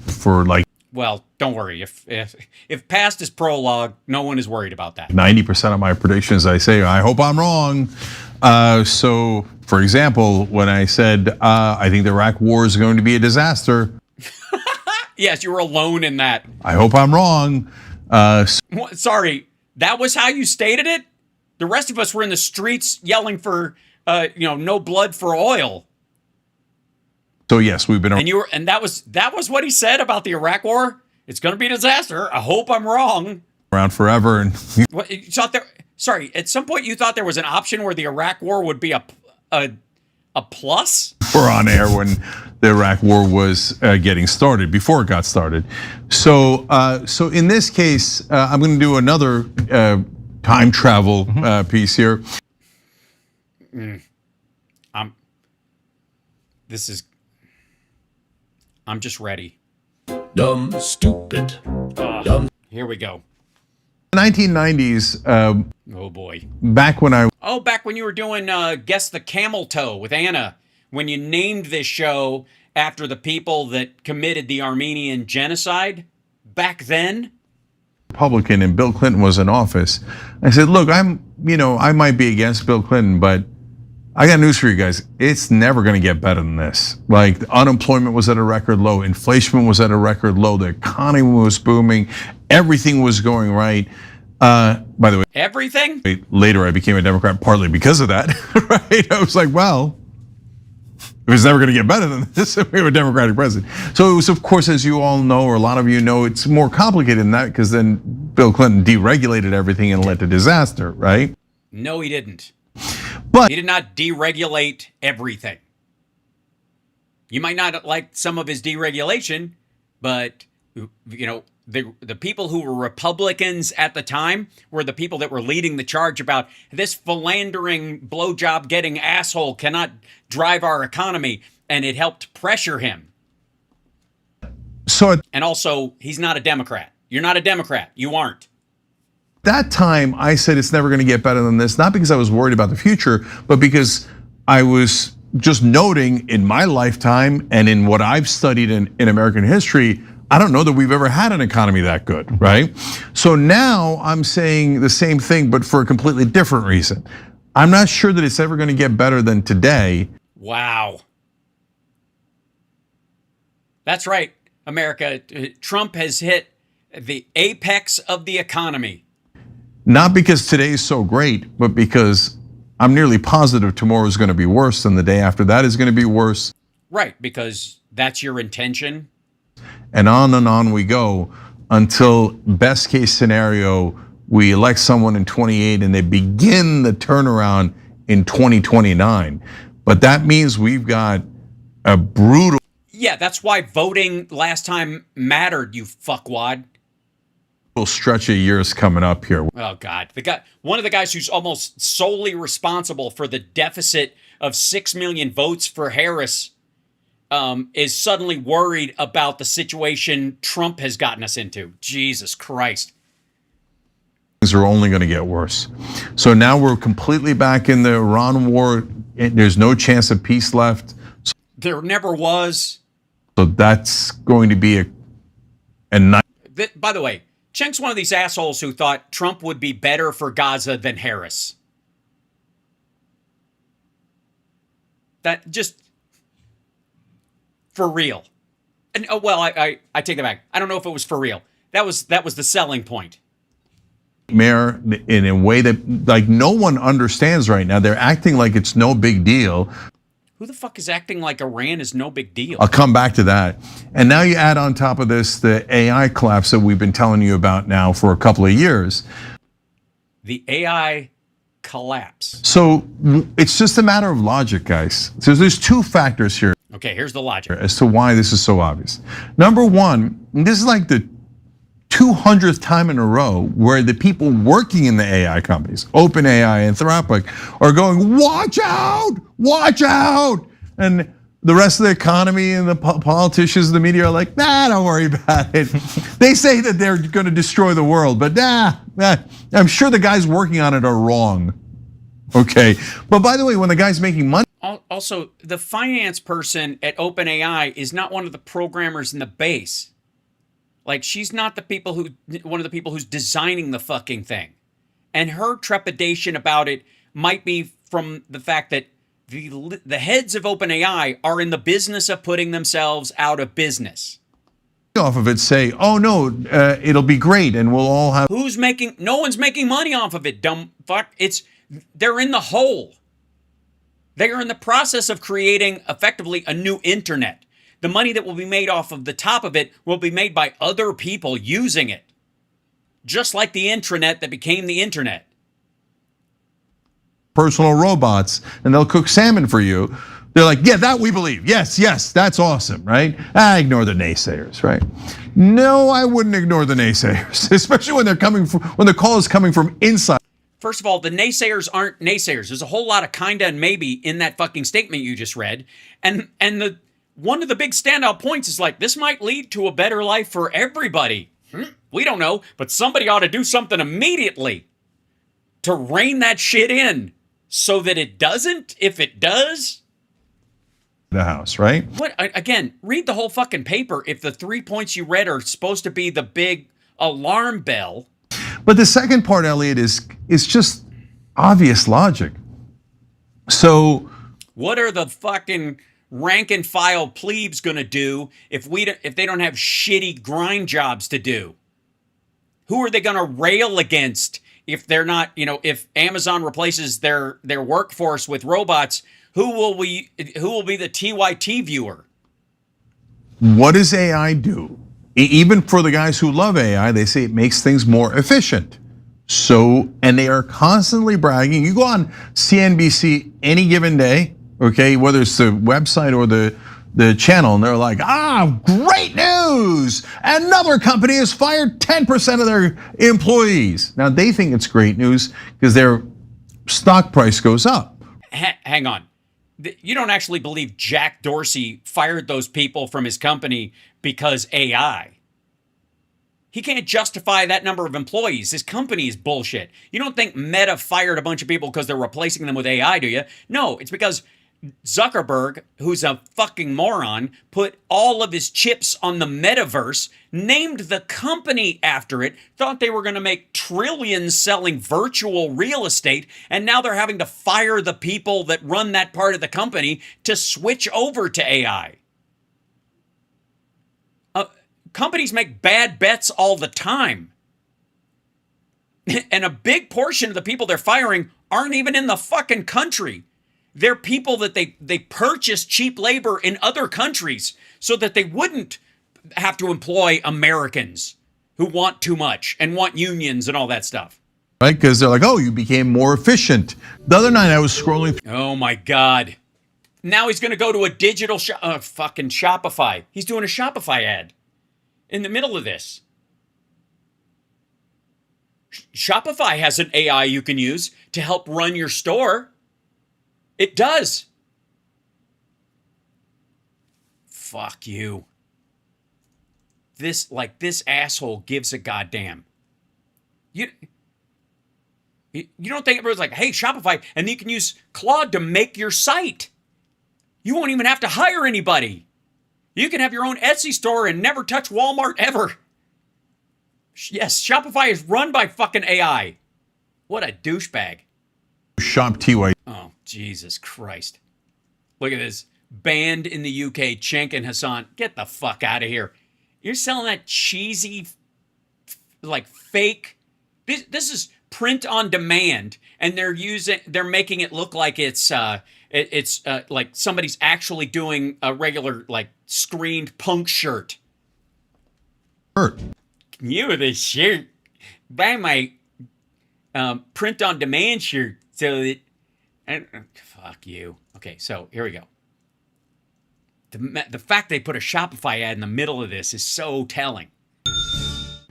for like... Well, don't worry. If past is prologue, no one is worried about that. 90% of my predictions, I say, I hope I'm wrong. So, for example, when I said, I think the Iraq war is going to be a disaster... Yes, you were alone in that. I hope I'm wrong. Sorry, that was how you stated it? The rest of us were in the streets yelling for, no blood for oil. So yes, we've been And that was what he said about the Iraq War. It's going to be a disaster. I hope I'm wrong. around forever. And What, you thought there? Sorry, at some point you thought there was an option where the Iraq War would be a plus. we're on air when the Iraq War was getting started, before it got started. So, so in this case, I'm going to do another time travel piece here. I'm just ready. Dumb, stupid, dumb. Here we go. 1990s. Oh boy. Back when back when you were doing Guess the Camel Toe with Anna, when you named this show after the people that committed the Armenian genocide back then. Republican and Bill Clinton was in office, I said, look, I might be against Bill Clinton, but I got news for you guys. It's never going to get better than this. Like, the unemployment was at a record low. Inflation was at a record low. The economy was booming. Everything was going right. By the way, everything? Later, I became a Democrat partly because of that, right? I was like, well, it was never going to get better than this if we have a Democratic president. So it was, of course, as you all know, or a lot of you know, it's more complicated than that, because then Bill Clinton deregulated everything and led to disaster, right? No, he didn't. But he did not deregulate everything. You might not like some of his deregulation, but the people who were Republicans at the time were the people that were leading the charge about this philandering, blowjob getting asshole cannot drive our economy, and it helped pressure him. And also, he's not a Democrat. You're not a Democrat. You aren't. That time, I said it's never going to get better than this, not because I was worried about the future, but because I was just noting in my lifetime and in what I've studied in American history, I don't know that we've ever had an economy that good, right? So now I'm saying the same thing, but for a completely different reason. I'm not sure that it's ever going to get better than today. Wow. That's right, America. Trump has hit the apex of the economy. Not because today is so great, but because I'm nearly positive tomorrow is going to be worse, and the day after that is going to be worse. Right, because that's your intention. And on we go until, best case scenario, we elect someone in 28 and they begin the turnaround in 2029. But that means we've got a brutal. Yeah, that's why voting last time mattered, you fuckwad. Stretch of years coming up here. Oh God, one of the guys who's almost solely responsible for the deficit of 6 million votes for Harris is suddenly worried about the situation Trump has gotten us into. Jesus Christ. Things are only going to get worse. So now we're completely back in the Iran war. There's no chance of peace left. There never was. So that's going to be a night. By the way, Chenk's one of these assholes who thought Trump would be better for Gaza than Harris. That just for real. And I take that back. I don't know if it was for real. That was the selling point. Mayor, in a way that like no one understands right now. They're acting like it's no big deal. Who the fuck is acting like Iran is no big deal? I'll come back to that. And now you add on top of this the AI collapse that we've been telling you about now for a couple of years. The AI collapse. So it's just a matter of logic, guys. So there's two factors here. Okay, here's the logic. As to why this is so obvious. Number one, this is like the 200th time in a row where the people working in the AI companies, OpenAI and Anthropic, are going, watch out. And the rest of the economy and the politicians, the media are like, nah, don't worry about it. They say that they're going to destroy the world, but nah, I'm sure the guys working on it are wrong. Okay, but by the way, when the guy's making money. Also, the finance person at OpenAI is not one of the programmers in the base. Like, she's not one of the people who's designing the fucking thing. And her trepidation about it might be from the fact that the heads of OpenAI are in the business of putting themselves out of business. off of it say, oh no, it'll be great and we'll all have. Who's making? No one's making money off of it, dumb fuck. They're in the hole. They are in the process of creating effectively a new internet. The money that will be made off of the top of it will be made by other people using it. Just like the intranet that became the internet. Personal robots, and they'll cook salmon for you. They're like, yeah, that we believe. Yes, yes, that's awesome, right? Ignore the naysayers, right? No, I wouldn't ignore the naysayers, especially when they're coming from, when the call is coming from inside. First of all, the naysayers aren't naysayers. There's a whole lot of kinda and maybe in that fucking statement you just read. And the one of the big standout points is like, this might lead to a better life for everybody. We don't know, but somebody ought to do something immediately to rein that shit in so that it doesn't, if it does. The house, right? What, again, read the whole fucking paper if the 3 points you read are supposed to be the big alarm bell. But the second part, Elliot, is just obvious logic. So what are the fucking rank and file plebes gonna do if they don't have shitty grind jobs to do? Who are they gonna rail against if they're not, if Amazon replaces their workforce with robots? Who will be the TYT viewer? What does AI do? Even for the guys who love AI, they say it makes things more efficient. So, and they are constantly bragging. You go on CNBC any given day, okay, whether it's the website or the channel, and they're like, great news! Another company has fired 10% of their employees. Now, they think it's great news because their stock price goes up. Hang on. You don't actually believe Jack Dorsey fired those people from his company because AI. He can't justify that number of employees. His company is bullshit. You don't think Meta fired a bunch of people because they're replacing them with AI, do you? No, it's because Zuckerberg, who's a fucking moron, put all of his chips on the metaverse, named the company after it, thought they were going to make trillions selling virtual real estate, and now they're having to fire the people that run that part of the company to switch over to AI. Companies make bad bets all the time. And a big portion of the people they're firing aren't even in the fucking country. They're people that they purchase cheap labor in other countries so that they wouldn't have to employ Americans who want too much and want unions and all that stuff. Right, because they're like, oh, you became more efficient. The other night I was scrolling. Oh my God. Now he's going to go to a digital fucking Shopify. He's doing a Shopify ad in the middle of this. Shopify has an AI you can use to help run your store. It does. Fuck you. This asshole gives a goddamn. You don't think everyone's like, hey, Shopify, and you can use Claude to make your site. You won't even have to hire anybody. You can have your own Etsy store and never touch Walmart ever. Yes, Shopify is run by fucking AI. What a douchebag. Shop TY. Oh, Jesus Christ. Look at this. Banned in the UK, Cenk and Hassan. Get the fuck out of here. You're selling that cheesy, like fake. This is print on demand, and they're making it look like it's like somebody's actually doing a regular like screened punk shirt. You with a shirt. Buy my print on demand shirt so that. Fuck you. Okay, so here we go. The fact they put a Shopify ad in the middle of this is so telling.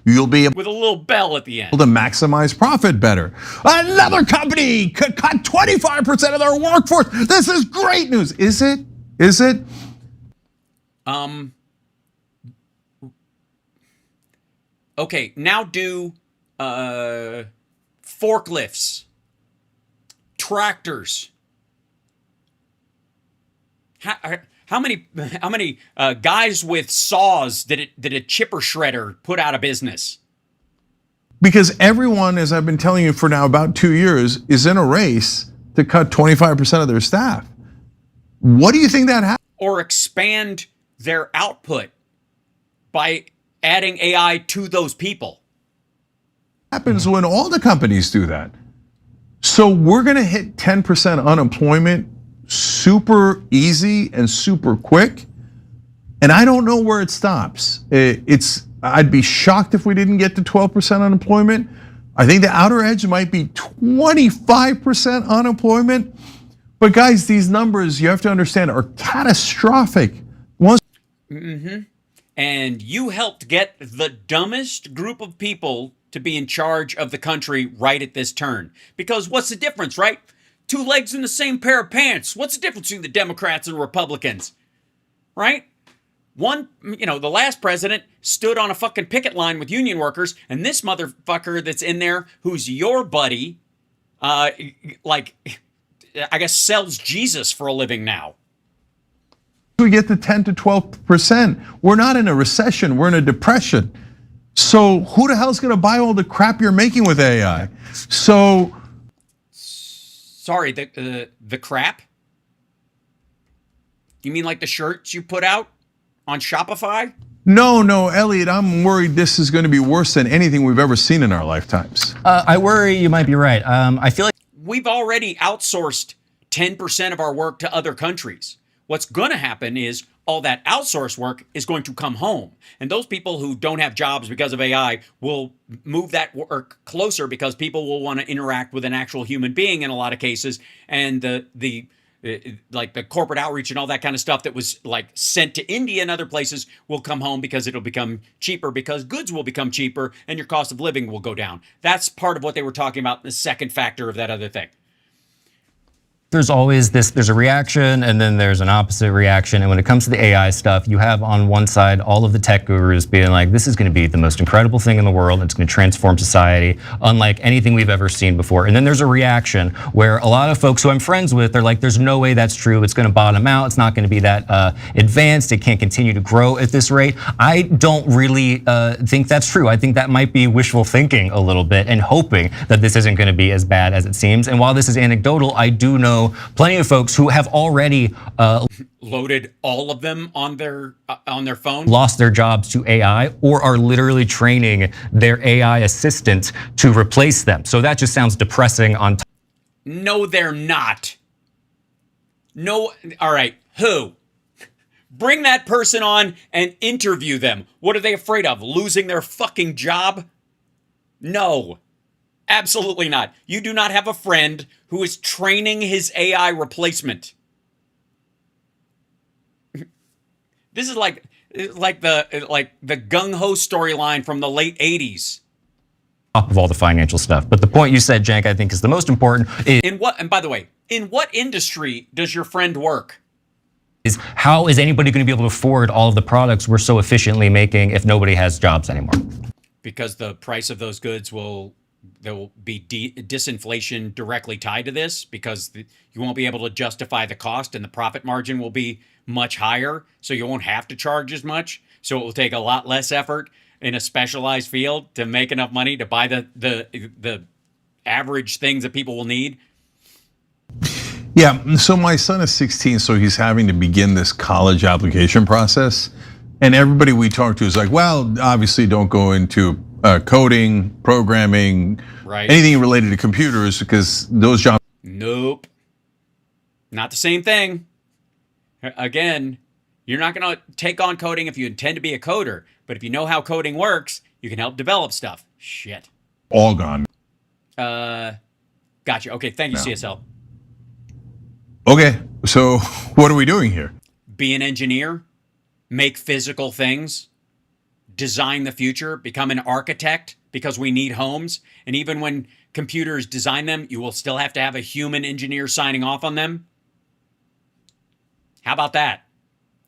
You'll be able with a little bell at the end to maximize profit better. Another company could cut 25% of their workforce. This is great news. Is it? Is it? Okay, now do forklifts, tractors. How many guys with saws did a chipper shredder put out of business? Because everyone, as I've been telling you for now about 2 years, is in a race to cut 25% of their staff. What do you think that happens? Or expand their output. by adding AI to those people. Happens when all the companies do that. So we're going to hit 10% unemployment super easy and super quick. And I don't know where it stops. I'd be shocked if we didn't get to 12% unemployment. I think the outer edge might be 25% unemployment. But guys, these numbers, you have to understand, are catastrophic. And you helped get the dumbest group of people to be in charge of the country right at this turn. Because what's the difference, right? Two legs in the same pair of pants. What's the difference between the Democrats and Republicans? Right? One, the last president stood on a fucking picket line with union workers, and this motherfucker that's in there, who's your buddy, I guess sells Jesus for a living now. We get to 10 to 12%. We're not in a recession, we're in a depression. So who the hell's gonna buy all the crap you're making with AI? So, sorry, the crap? You mean like the shirts you put out on Shopify? No, Elliot, I'm worried this is gonna be worse than anything we've ever seen in our lifetimes. I worry you might be right. I feel like we've already outsourced 10% of our work to other countries. What's gonna happen is all that outsourced work is going to come home. And those people who don't have jobs because of AI will move that work closer because people will want to interact with an actual human being in a lot of cases. And the corporate outreach and all that kind of stuff that was like sent to India and other places will come home because it'll become cheaper, because goods will become cheaper and your cost of living will go down. That's part of what they were talking about, the second factor of that other thing. there's always there's a reaction and then there's an opposite reaction. And when it comes to the AI stuff, you have on one side all of the tech gurus being like, this is gonna be the most incredible thing in the world. It's gonna transform society unlike anything we've ever seen before. And then there's a reaction where a lot of folks who I'm friends with are like, there's no way that's true. It's gonna bottom out. It's not gonna be that advanced. It can't continue to grow at this rate. I don't really think that's true. I think that might be wishful thinking a little bit and hoping that this isn't gonna be as bad as it seems. And while this is anecdotal, I do know plenty of folks who have already loaded all of them on their phone, lost their jobs to AI, or are literally training their AI assistant to replace them. So that just sounds depressing on top. No, they're not. No, all right, who? Bring that person on and interview them. What are they afraid of? Losing their fucking job? No. Absolutely not. You do not have a friend who is training his AI replacement. This is like the gung-ho storyline from the late 80s. Top of all the financial stuff. But the point you said, Jank, I think is the most important. And by the way, in what industry does your friend work? Is how is anybody going to be able to afford all of the products we're so efficiently making if nobody has jobs anymore? Because the price of those goods there will be disinflation directly tied to this, because you won't be able to justify the cost and the profit margin will be much higher. So you won't have to charge as much. So it will take a lot less effort in a specialized field to make enough money to buy the average things that people will need. Yeah, so my son is 16, so he's having to begin this college application process. And everybody we talk to is like, well, obviously don't go into coding, programming, right, anything related to computers, because those jobs. Nope. Not the same thing. Again, you're not going to take on coding if you intend to be a coder. But if you know how coding works, you can help develop stuff. Shit. All gone. Gotcha. Okay, thank you, CSL. Okay, so what are we doing here? Be an engineer, make physical things, design the future, become an architect, because we need homes. And even when computers design them, you will still have to have a human engineer signing off on them. How about that?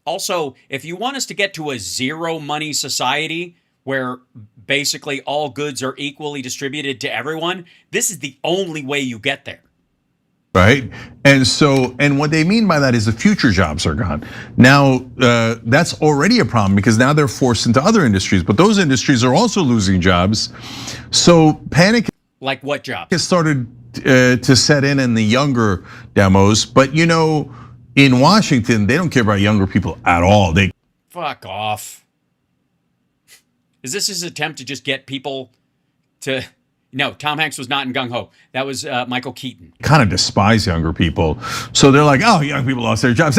Also, if you want us to get to a zero money society where basically all goods are equally distributed to everyone, this is the only way you get there. Right? And what they mean by that is the future jobs are gone. Now, that's already a problem because now they're forced into other industries, but those industries are also losing jobs. So panic. Like what jobs? Has started to set in the younger demos, but you know, in Washington, they don't care about younger people at all. Fuck off. Is this his attempt to just get people to... No, Tom Hanks was not in Gung Ho. That was Michael Keaton. Kind of despise younger people. So they're like, oh, young people lost their jobs.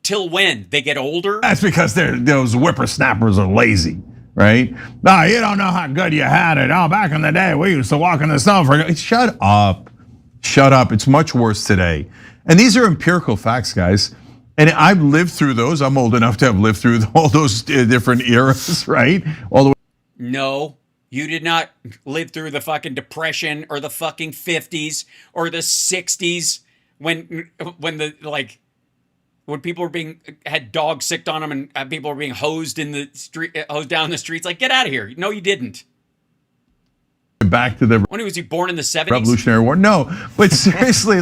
Till when? They get older? That's because those whippersnappers are lazy, right? No, you don't know how good you had it. Oh, back in the day, we used to walk in the snow for... Shut up. Shut up. It's much worse today. And these are empirical facts, guys. And I've lived through those. I'm old enough to have lived through all those different eras, right? All the way. No, you did not live through the fucking Depression or the fucking 50s or the 60s when people were had dogs sicked on them and people were being hosed in the street, hosed down the streets. Like, get out of here. No, you didn't. Back to the... When was he born in the 70s? Revolutionary War. No, but seriously,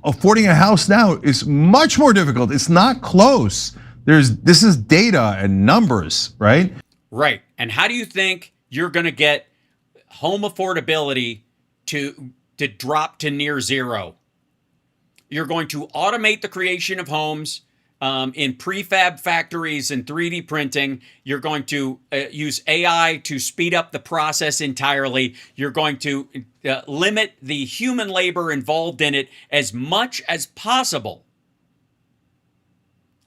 affording a house now is much more difficult. It's not close. This is data and numbers, right? Right. And how do you think you're going to get home affordability to drop to near zero? You're going to automate the creation of homes in prefab factories and 3D printing. You're going to use AI to speed up the process entirely. You're going to limit the human labor involved in it as much as possible.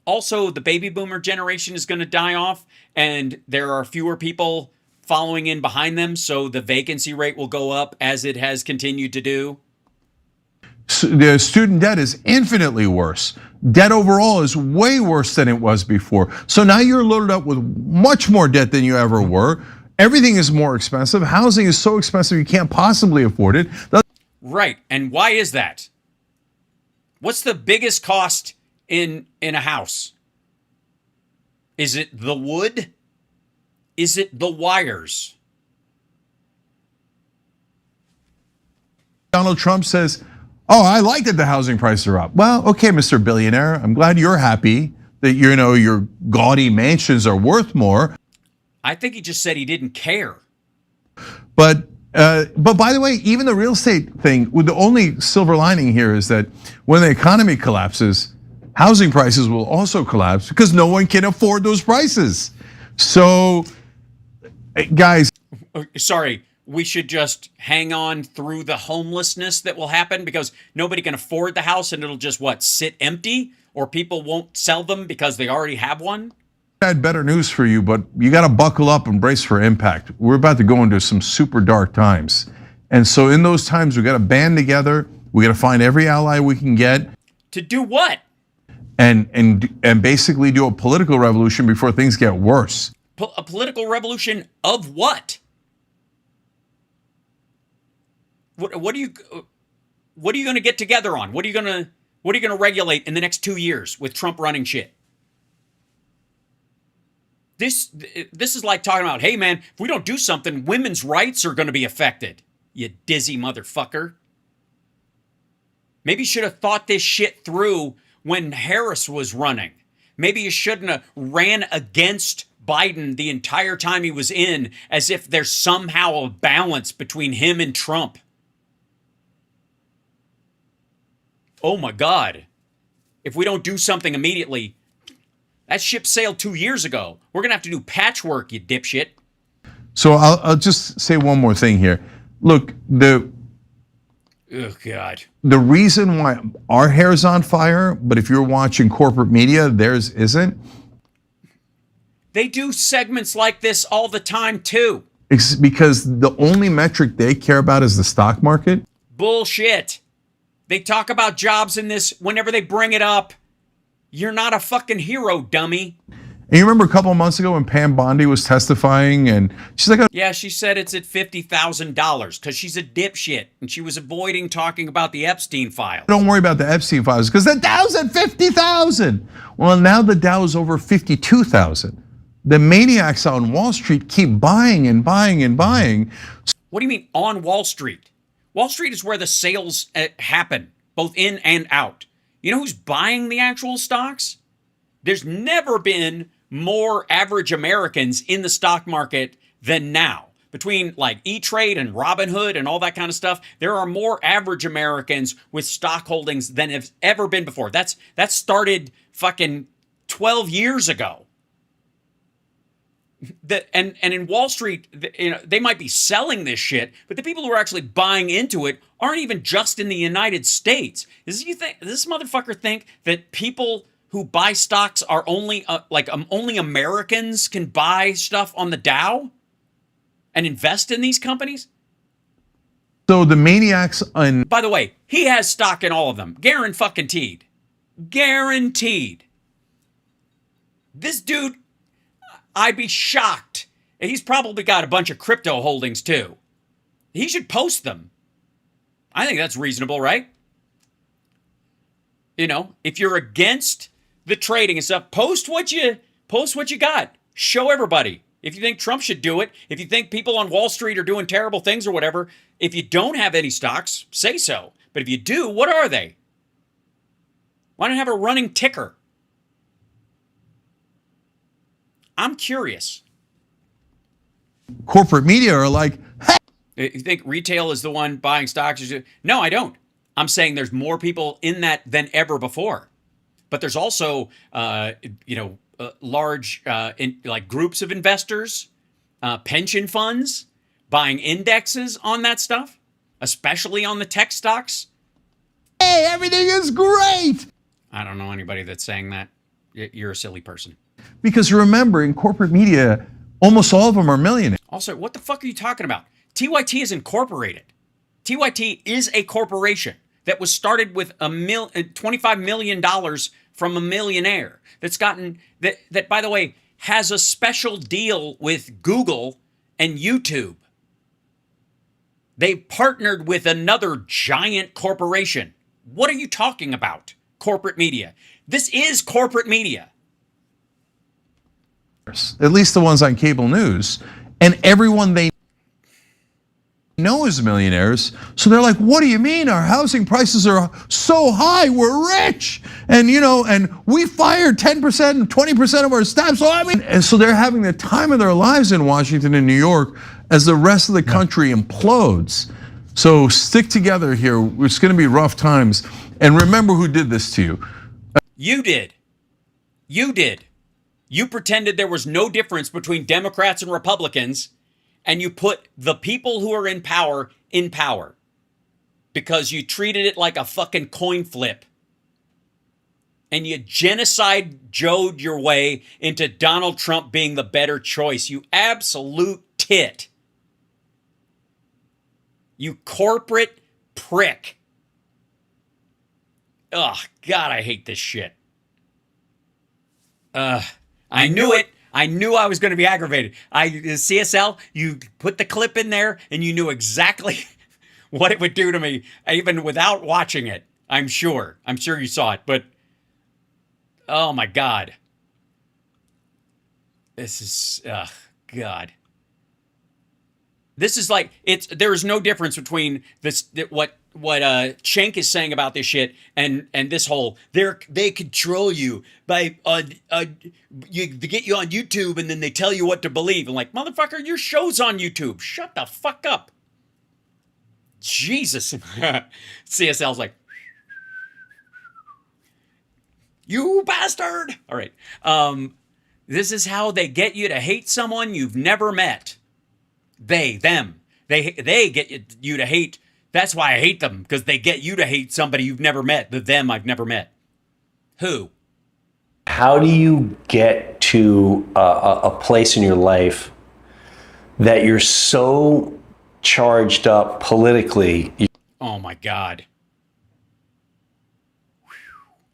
Also, the baby boomer generation is going to die off, and there are fewer people following in behind them, so the vacancy rate will go up as it has continued to do. So the student debt is infinitely worse. Debt overall is way worse than it was before. So now you're loaded up with much more debt than you ever were. Everything is more expensive. Housing is so expensive you can't possibly afford it. Right, and why is that? What's the biggest cost in a house? Is it the wood? Is it the wires? Donald Trump says, oh, I like that the housing prices are up. Well, okay, Mr. Billionaire, I'm glad you're happy that your gaudy mansions are worth more. I think he just said he didn't care. But by the way, even the real estate thing, with the only silver lining here is that when the economy collapses, housing prices will also collapse because no one can afford those prices. So, guys. Sorry, we should just hang on through the homelessness that will happen because nobody can afford the house and it'll just, sit empty? Or people won't sell them because they already have one? I had better news for you, but you got to buckle up and brace for impact. We're about to go into some super dark times. And so in those times, we got to band together. We got to find every ally we can get. To do what? And basically do a political revolution before things get worse. A political revolution of what? What are you going to get together on? What are you going to regulate in the next 2 years with Trump running shit? This is like talking about, hey man, if we don't do something, women's rights are going to be affected. You dizzy motherfucker. Maybe you should have thought this shit through when Harris was running. Maybe you shouldn't have ran against Biden the entire time he was in, as if there's somehow a balance between him and Trump. Oh my God. If we don't do something immediately, that ship sailed 2 years ago. We're going to have to do patchwork, you dipshit. So I'll just say one more thing here. Look, oh God. The reason why our hair's on fire, but if you're watching corporate media, theirs isn't. They do segments like this all the time too. It's because the only metric they care about is the stock market. Bullshit. They talk about jobs in this whenever they bring it up. You're not a fucking hero, dummy. And you remember a couple of months ago when Pam Bondi was testifying and she's like, yeah, she said it's at $50,000 because she's a dipshit and she was avoiding talking about the Epstein files. Don't worry about the Epstein files because the Dow's at 50,000. Well, now the Dow is over 52,000. The maniacs on Wall Street keep buying and buying and buying. What do you mean on Wall Street? Wall Street is where the sales happen, both in and out. You know who's buying the actual stocks? There's never been more average Americans in the stock market than now. Between like E-Trade and Robinhood and all that kind of stuff, there are more average Americans with stock holdings than have ever been before. That started fucking 12 years ago. and in Wall Street, they might be selling this shit, but the people who are actually buying into it aren't even just in the United States. Does this motherfucker think that people who buy stocks are only only Americans can buy stuff on the Dow and invest in these companies? So the maniacs on. By the way, he has stock in all of them. Guaranteed. Guaranteed. This dude, I'd be shocked. And he's probably got a bunch of crypto holdings too. He should post them. I think that's reasonable, right? You know, if you're against the trading and stuff, post what you got. Show everybody. If you think Trump should do it, if you think people on Wall Street are doing terrible things or whatever, if you don't have any stocks, say so. But if you do, what are they? Why not have a running ticker? I'm curious. Corporate media are like, hey. You think retail is the one buying stocks? No, I don't. I'm saying there's more people in that than ever before. But there's also, large groups of investors, pension funds buying indexes on that stuff, especially on the tech stocks. Hey, everything is great. I don't know anybody that's saying that. You're a silly person. Because remember, in corporate media, almost all of them are millionaires. Also, what the fuck are you talking about? TYT is incorporated. TYT is a corporation that was started with $25 million from a millionaire that's gotten, that by the way, has a special deal with Google and YouTube. They partnered with another giant corporation. What are you talking about? Corporate media. This is corporate media. At least the ones on cable news. And everyone they know is millionaires. So they're like, what do you mean? Our housing prices are so high, we're rich. And and we fired 10% and 20% of our staff. So and so they're having the time of their lives in Washington and New York as the rest of the country implodes. So stick together here. It's going to be rough times. And remember who did this to you. You did. You did. You pretended there was no difference between Democrats and Republicans, and you put the people who are in power because you treated it like a fucking coin flip. And you genocide Joe'd your way into Donald Trump being the better choice. You absolute tit. You corporate prick. Ugh, God, I hate this shit. I knew it. I knew I was going to be aggravated. CSL, you put the clip in there and you knew exactly what it would do to me, even without watching it. I'm sure you saw it, but oh my God. This is, God. This is like, there is no difference between this, what Cenk is saying about this shit and this whole, they control you by, they get you on YouTube and then they tell you what to believe. And like, motherfucker, your show's on YouTube. Shut the fuck up. Jesus. CSL's like, you bastard. All right. This is how they get you to hate someone you've never met. They get you to hate. That's why I hate them, because they get you to hate somebody you've never met, the them I've never met. Who? How do you get to a place in your life that you're so charged up politically? Oh my God.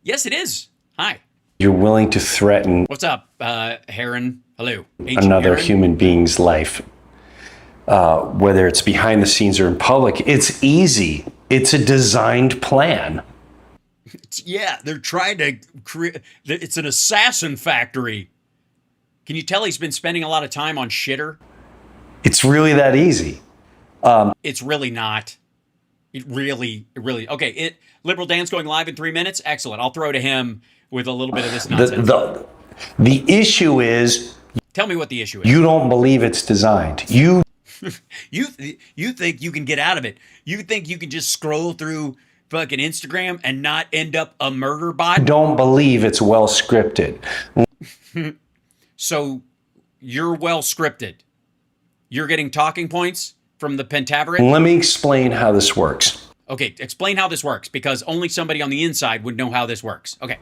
Yes, it is. Hi. You're willing to threaten. What's up, Heron? Hello. Another human being's life. Whether it's behind the scenes or in public, it's easy. It's a designed plan. Yeah, they're trying to create, it's an assassin factory. Can you tell he's been spending a lot of time on shitter? It's really that easy. It's really not. It really, okay, Liberal Dan's going live in 3 minutes. Excellent. I'll throw to him with a little bit of this nonsense. The issue is... Tell me what the issue is. You don't believe it's designed. You think you can get out of it. You think you can just scroll through fucking Instagram and not end up a murder bot? Don't believe it's well scripted. So you're well scripted. You're getting talking points from the Pentaverate? Let me explain how this works. Okay, explain how this works, because only somebody on the inside would know how this works. Okay.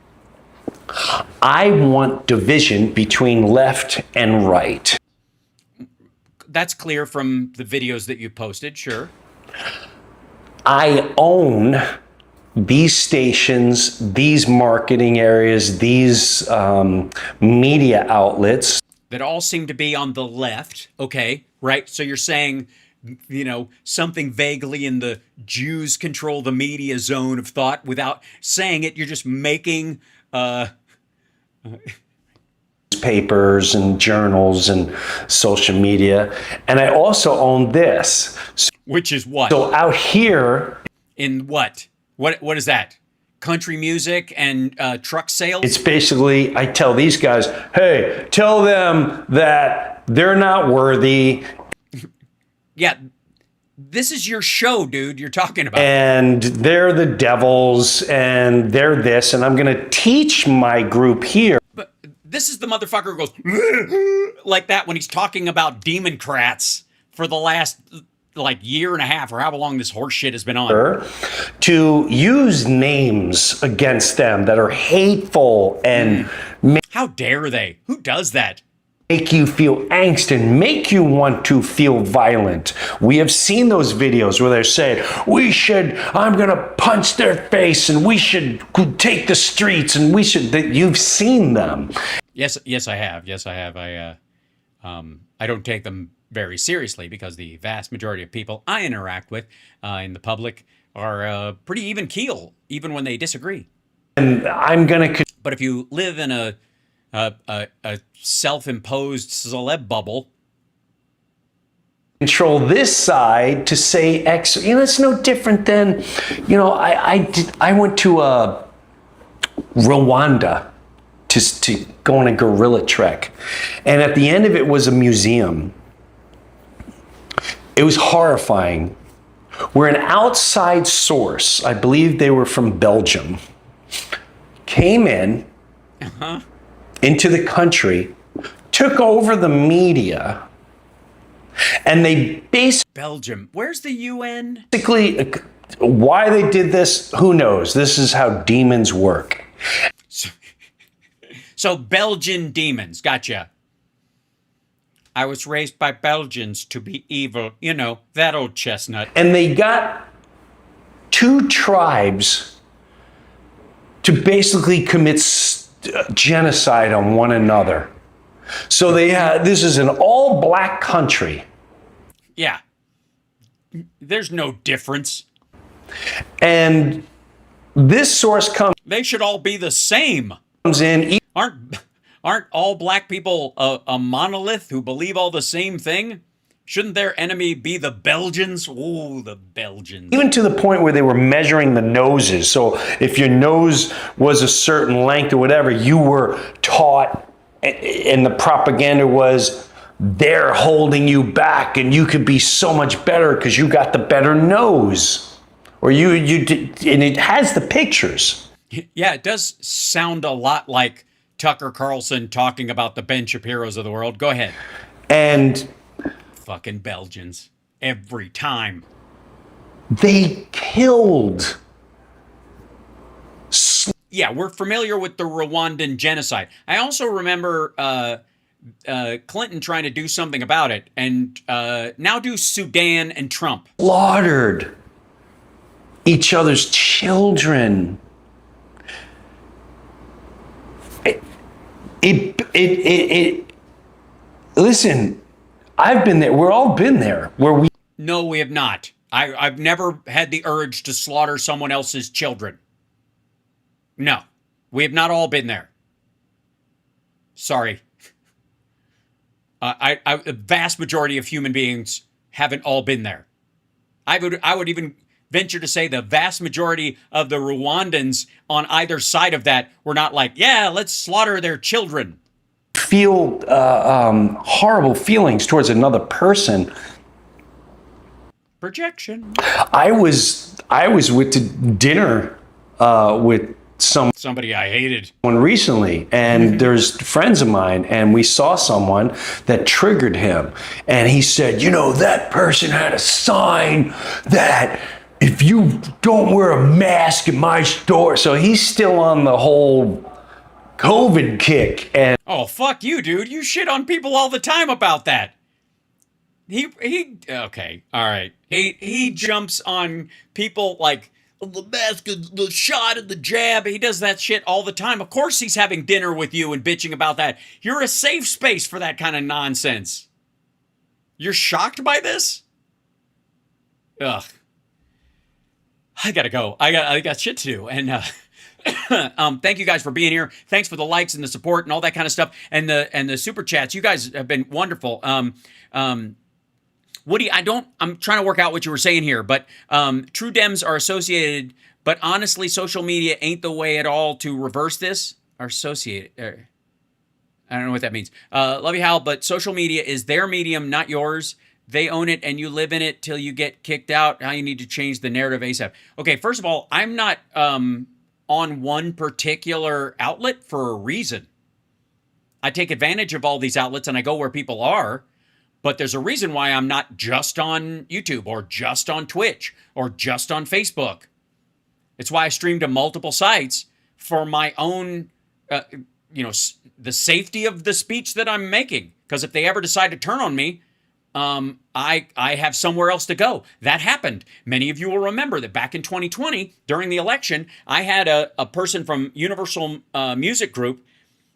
I want division between left and right. That's clear from the videos that you posted, sure. I own these stations, these marketing areas, these media outlets. That all seem to be on the left, okay, right? So you're saying, you know, something vaguely in the Jews control the media zone of thought without saying it. You're just making papers and journals and social media. And I also own this. Which is what? So out here. In what? What is that? Country music and truck sales? It's basically, I tell these guys, hey, tell them that they're not worthy. Yeah, this is your show, dude, you're talking about. And they're the devils and they're this. And I'm going to teach my group here. But this is the motherfucker who goes like that when he's talking about Democrats for the last like year and a half or however long this horse shit has been on. To use names against them that are hateful and how dare they? Who does that? Make you feel angst and make you want to feel violent. We have seen those videos where they're saying, I'm going to punch their face and we should take the streets and we should, you've seen them. Yes, I have. I don't take them very seriously because the vast majority of people I interact with in the public are pretty even keel, even when they disagree. And I'm going to... But if you live in a self-imposed celeb bubble, control this side to say X, it's no different than, I went to Rwanda to go on a gorilla trek. And at the end of it was a museum. It was horrifying. Where an outside source, I believe they were from Belgium, came in into the country, took over the media, and they Belgium. Where's the UN? Basically, why they did this, who knows? This is how demons work. So Belgian demons, gotcha. I was raised by Belgians to be evil, that old chestnut. And they got two tribes to basically commit genocide on one another. So this is an all-black country. Yeah. There's no difference. And this source comes... They should all be the same. Comes in... Aren't all black people a monolith who believe all the same thing? Shouldn't their enemy be the Belgians? Oh, the Belgians. Even to the point where they were measuring the noses. So if your nose was a certain length or whatever, you were taught, and the propaganda was, they're holding you back and you could be so much better because you got the better nose. Or you did, and it has the pictures. Yeah, it does sound a lot like Tucker Carlson talking about the Ben Shapiros of the world. Go ahead. And fucking Belgians. Every time. They killed. Yeah, we're familiar with the Rwandan genocide. I also remember Clinton trying to do something about it. And now do Sudan and Trump. Slaughtered each other's children. Listen, I've been there. We're all been there. No, we have not. I've never had the urge to slaughter someone else's children. No, we have not all been there. Sorry. The vast majority of human beings haven't all been there. I would even venture to say the vast majority of the Rwandans on either side of that were not like, yeah, let's slaughter their children. Feel horrible feelings towards another person. Projection. I was with dinner with somebody I hated recently, and there's friends of mine, and we saw someone that triggered him, and he said, you know, that person had a sign that if you don't wear a mask in my store, so he's still on the whole COVID kick. And oh, fuck you, dude. You shit on people all the time about that. He okay, all right. He jumps on people like the mask, the shot, and the jab. He does that shit all the time. Of course he's having dinner with you and bitching about that. You're a safe space for that kind of nonsense. You're shocked by this? Ugh. I gotta go. I got shit to do. And thank you guys for being here. Thanks for the likes and the support and all that kind of stuff. And the super chats. You guys have been wonderful. Woody, I'm trying to work out what you were saying here, but true Dems are associated, but honestly, social media ain't the way at all to reverse this. Are associated. I don't know what that means. Love you, Hal, but social media is their medium, not yours. They own it and you live in it till you get kicked out. Now you need to change the narrative ASAP. Okay, first of all, I'm not on one particular outlet for a reason. I take advantage of all these outlets and I go where people are, but there's a reason why I'm not just on YouTube or just on Twitch or just on Facebook. It's why I stream to multiple sites for my own, the safety of the speech that I'm making. Because if they ever decide to turn on me, I have somewhere else to go. That happened. Many of you will remember that back in 2020, during the election, I had a person from Universal Music Group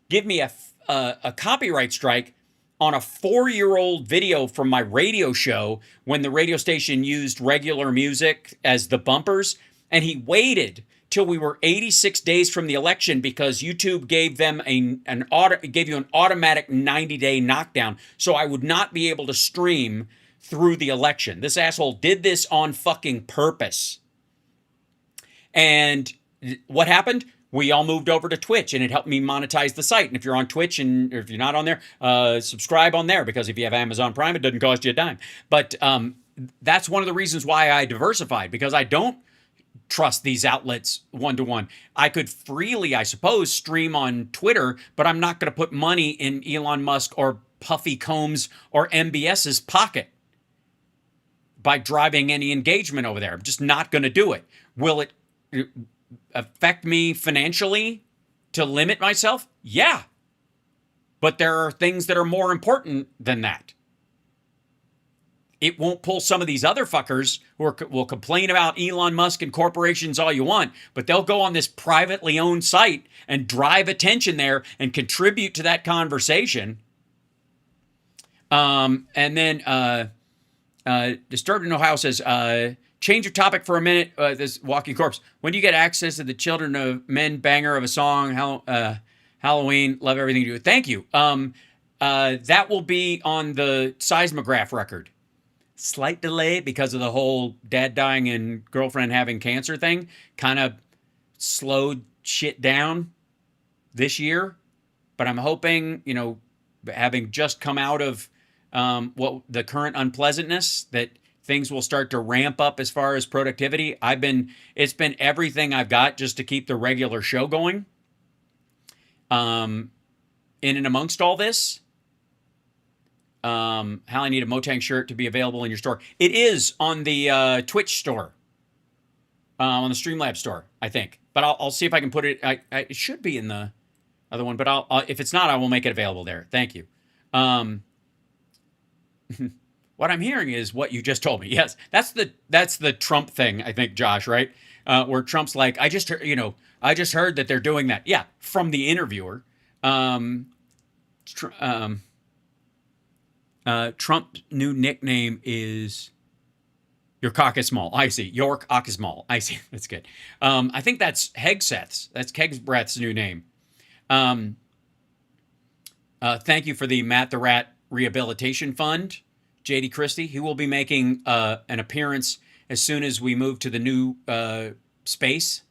give me a copyright strike on a 4-year-old video from my radio show when the radio station used regular music as the bumpers. And he waited till we were 86 days from the election because YouTube gave them gave you an automatic 90-day knockdown, so I would not be able to stream through the election. This asshole did this on fucking purpose. And what happened? We all moved over to Twitch, and it helped me monetize the site. And if you're on Twitch, and if you're not on there, subscribe on there, because if you have Amazon Prime, it doesn't cost you a dime. But that's one of the reasons why I diversified, because I don't trust these outlets one-to-one. I could freely, I suppose, stream on Twitter, but I'm not going to put money in Elon Musk or Puffy Combs or MBS's pocket by driving any engagement over there. I'm just not going to do it. Will it affect me financially to limit myself? Yeah. But there are things that are more important than that. It won't pull some of these other fuckers who will complain about Elon Musk and corporations all you want, but they'll go on this privately owned site and drive attention there and contribute to that conversation. And then Disturbed in Ohio says, change your topic for a minute. This Walking Corpse. When do you get access to the Children of Men banger of a song? Halloween. Love everything you do. Thank you. That will be on the Seismograph record. Slight delay because of the whole dad dying and girlfriend having cancer thing. Kind of slowed shit down this year. But I'm hoping, having just come out of the current unpleasantness, that things will start to ramp up as far as productivity. It's been everything I've got just to keep the regular show going. In and amongst all this, how I need a Motang shirt to be available in your store. It is on the Twitch store, on the Streamlabs store, I think. But I'll see if I can put it. It should be in the other one, but if it's not, I will make it available there. Thank you. What I'm hearing is what you just told me. Yes, that's the Trump thing, I think, Josh, right? Where Trump's like, I just heard that they're doing that. Yeah, from the interviewer. Trump's new nickname is Your Cock is Small. I see. York Cock is Small. I see. That's good. I think that's Hegseth's. That's Kegsbreath's new name. Thank you for the Matt the Rat Rehabilitation Fund, JD Christie. He will be making an appearance as soon as we move to the new space.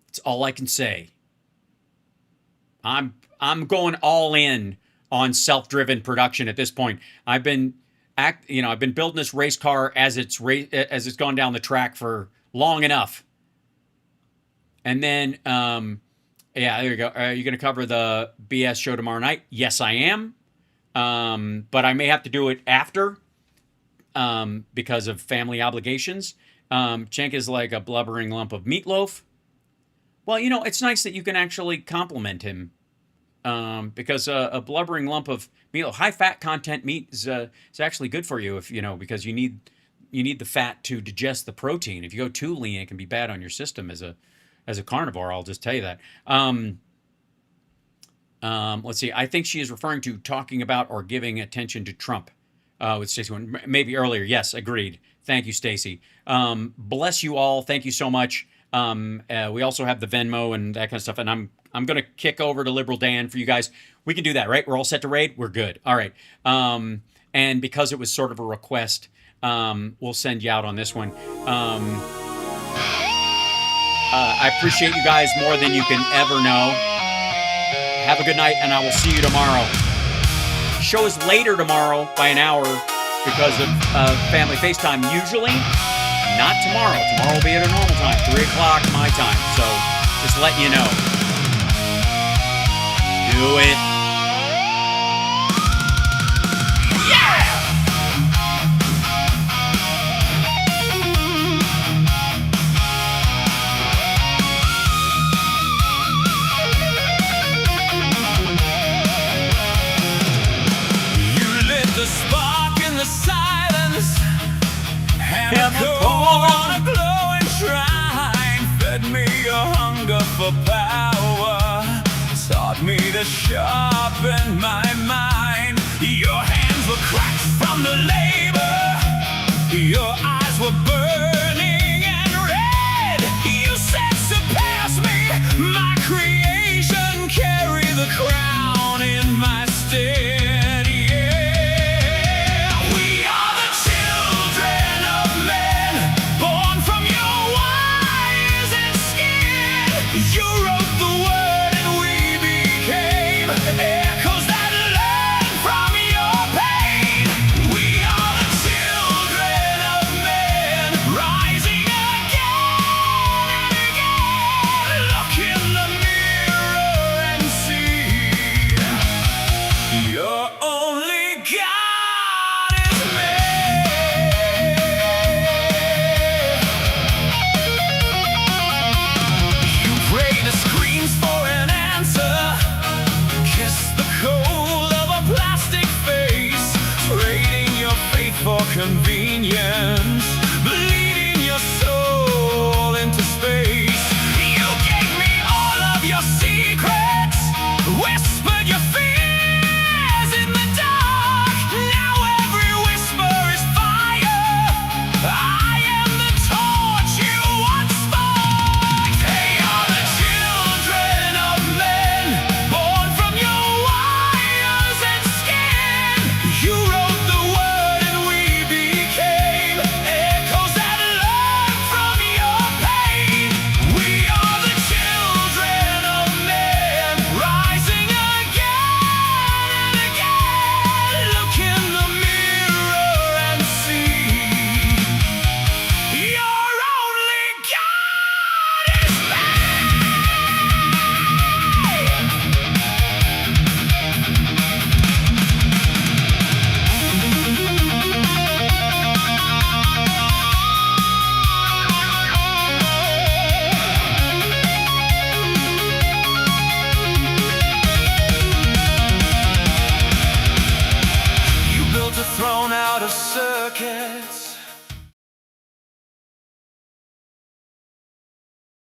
It's all I can say. I'm going all in on self-driven production at this point. I've been building this race car as it's gone down the track for long enough. And then, yeah, there you go. Are you going to cover the BS show tomorrow night? Yes, I am. But I may have to do it after because of family obligations. Cenk is like a blubbering lump of meatloaf. Well, you know, it's nice that you can actually compliment him because a blubbering lump of meat, high-fat content meat is actually good for you if you know because you need the fat to digest the protein. If you go too lean, it can be bad on your system as a carnivore. I'll just tell you that. Let's see. I think she is referring to talking about or giving attention to Trump. With Stacey, maybe earlier. Yes, agreed. Thank you, Stacey. Bless you all. Thank you so much. We also have the Venmo and that kind of stuff. And I'm going to kick over to Liberal Dan for you guys. We can do that, right? We're all set to raid. We're good. All right. And because it was sort of a request, we'll send you out on this one. I appreciate you guys more than you can ever know. Have a good night, and I will see you tomorrow. Show is later tomorrow by an hour because of family FaceTime. Usually, not tomorrow. Tomorrow will be at a normal time, 3 o'clock my time. So just letting you know. Do it. On a glowing shrine, fed me a hunger for power, taught me to sharpen my mind. Your hands were cracked from the labor, your eyes were burning.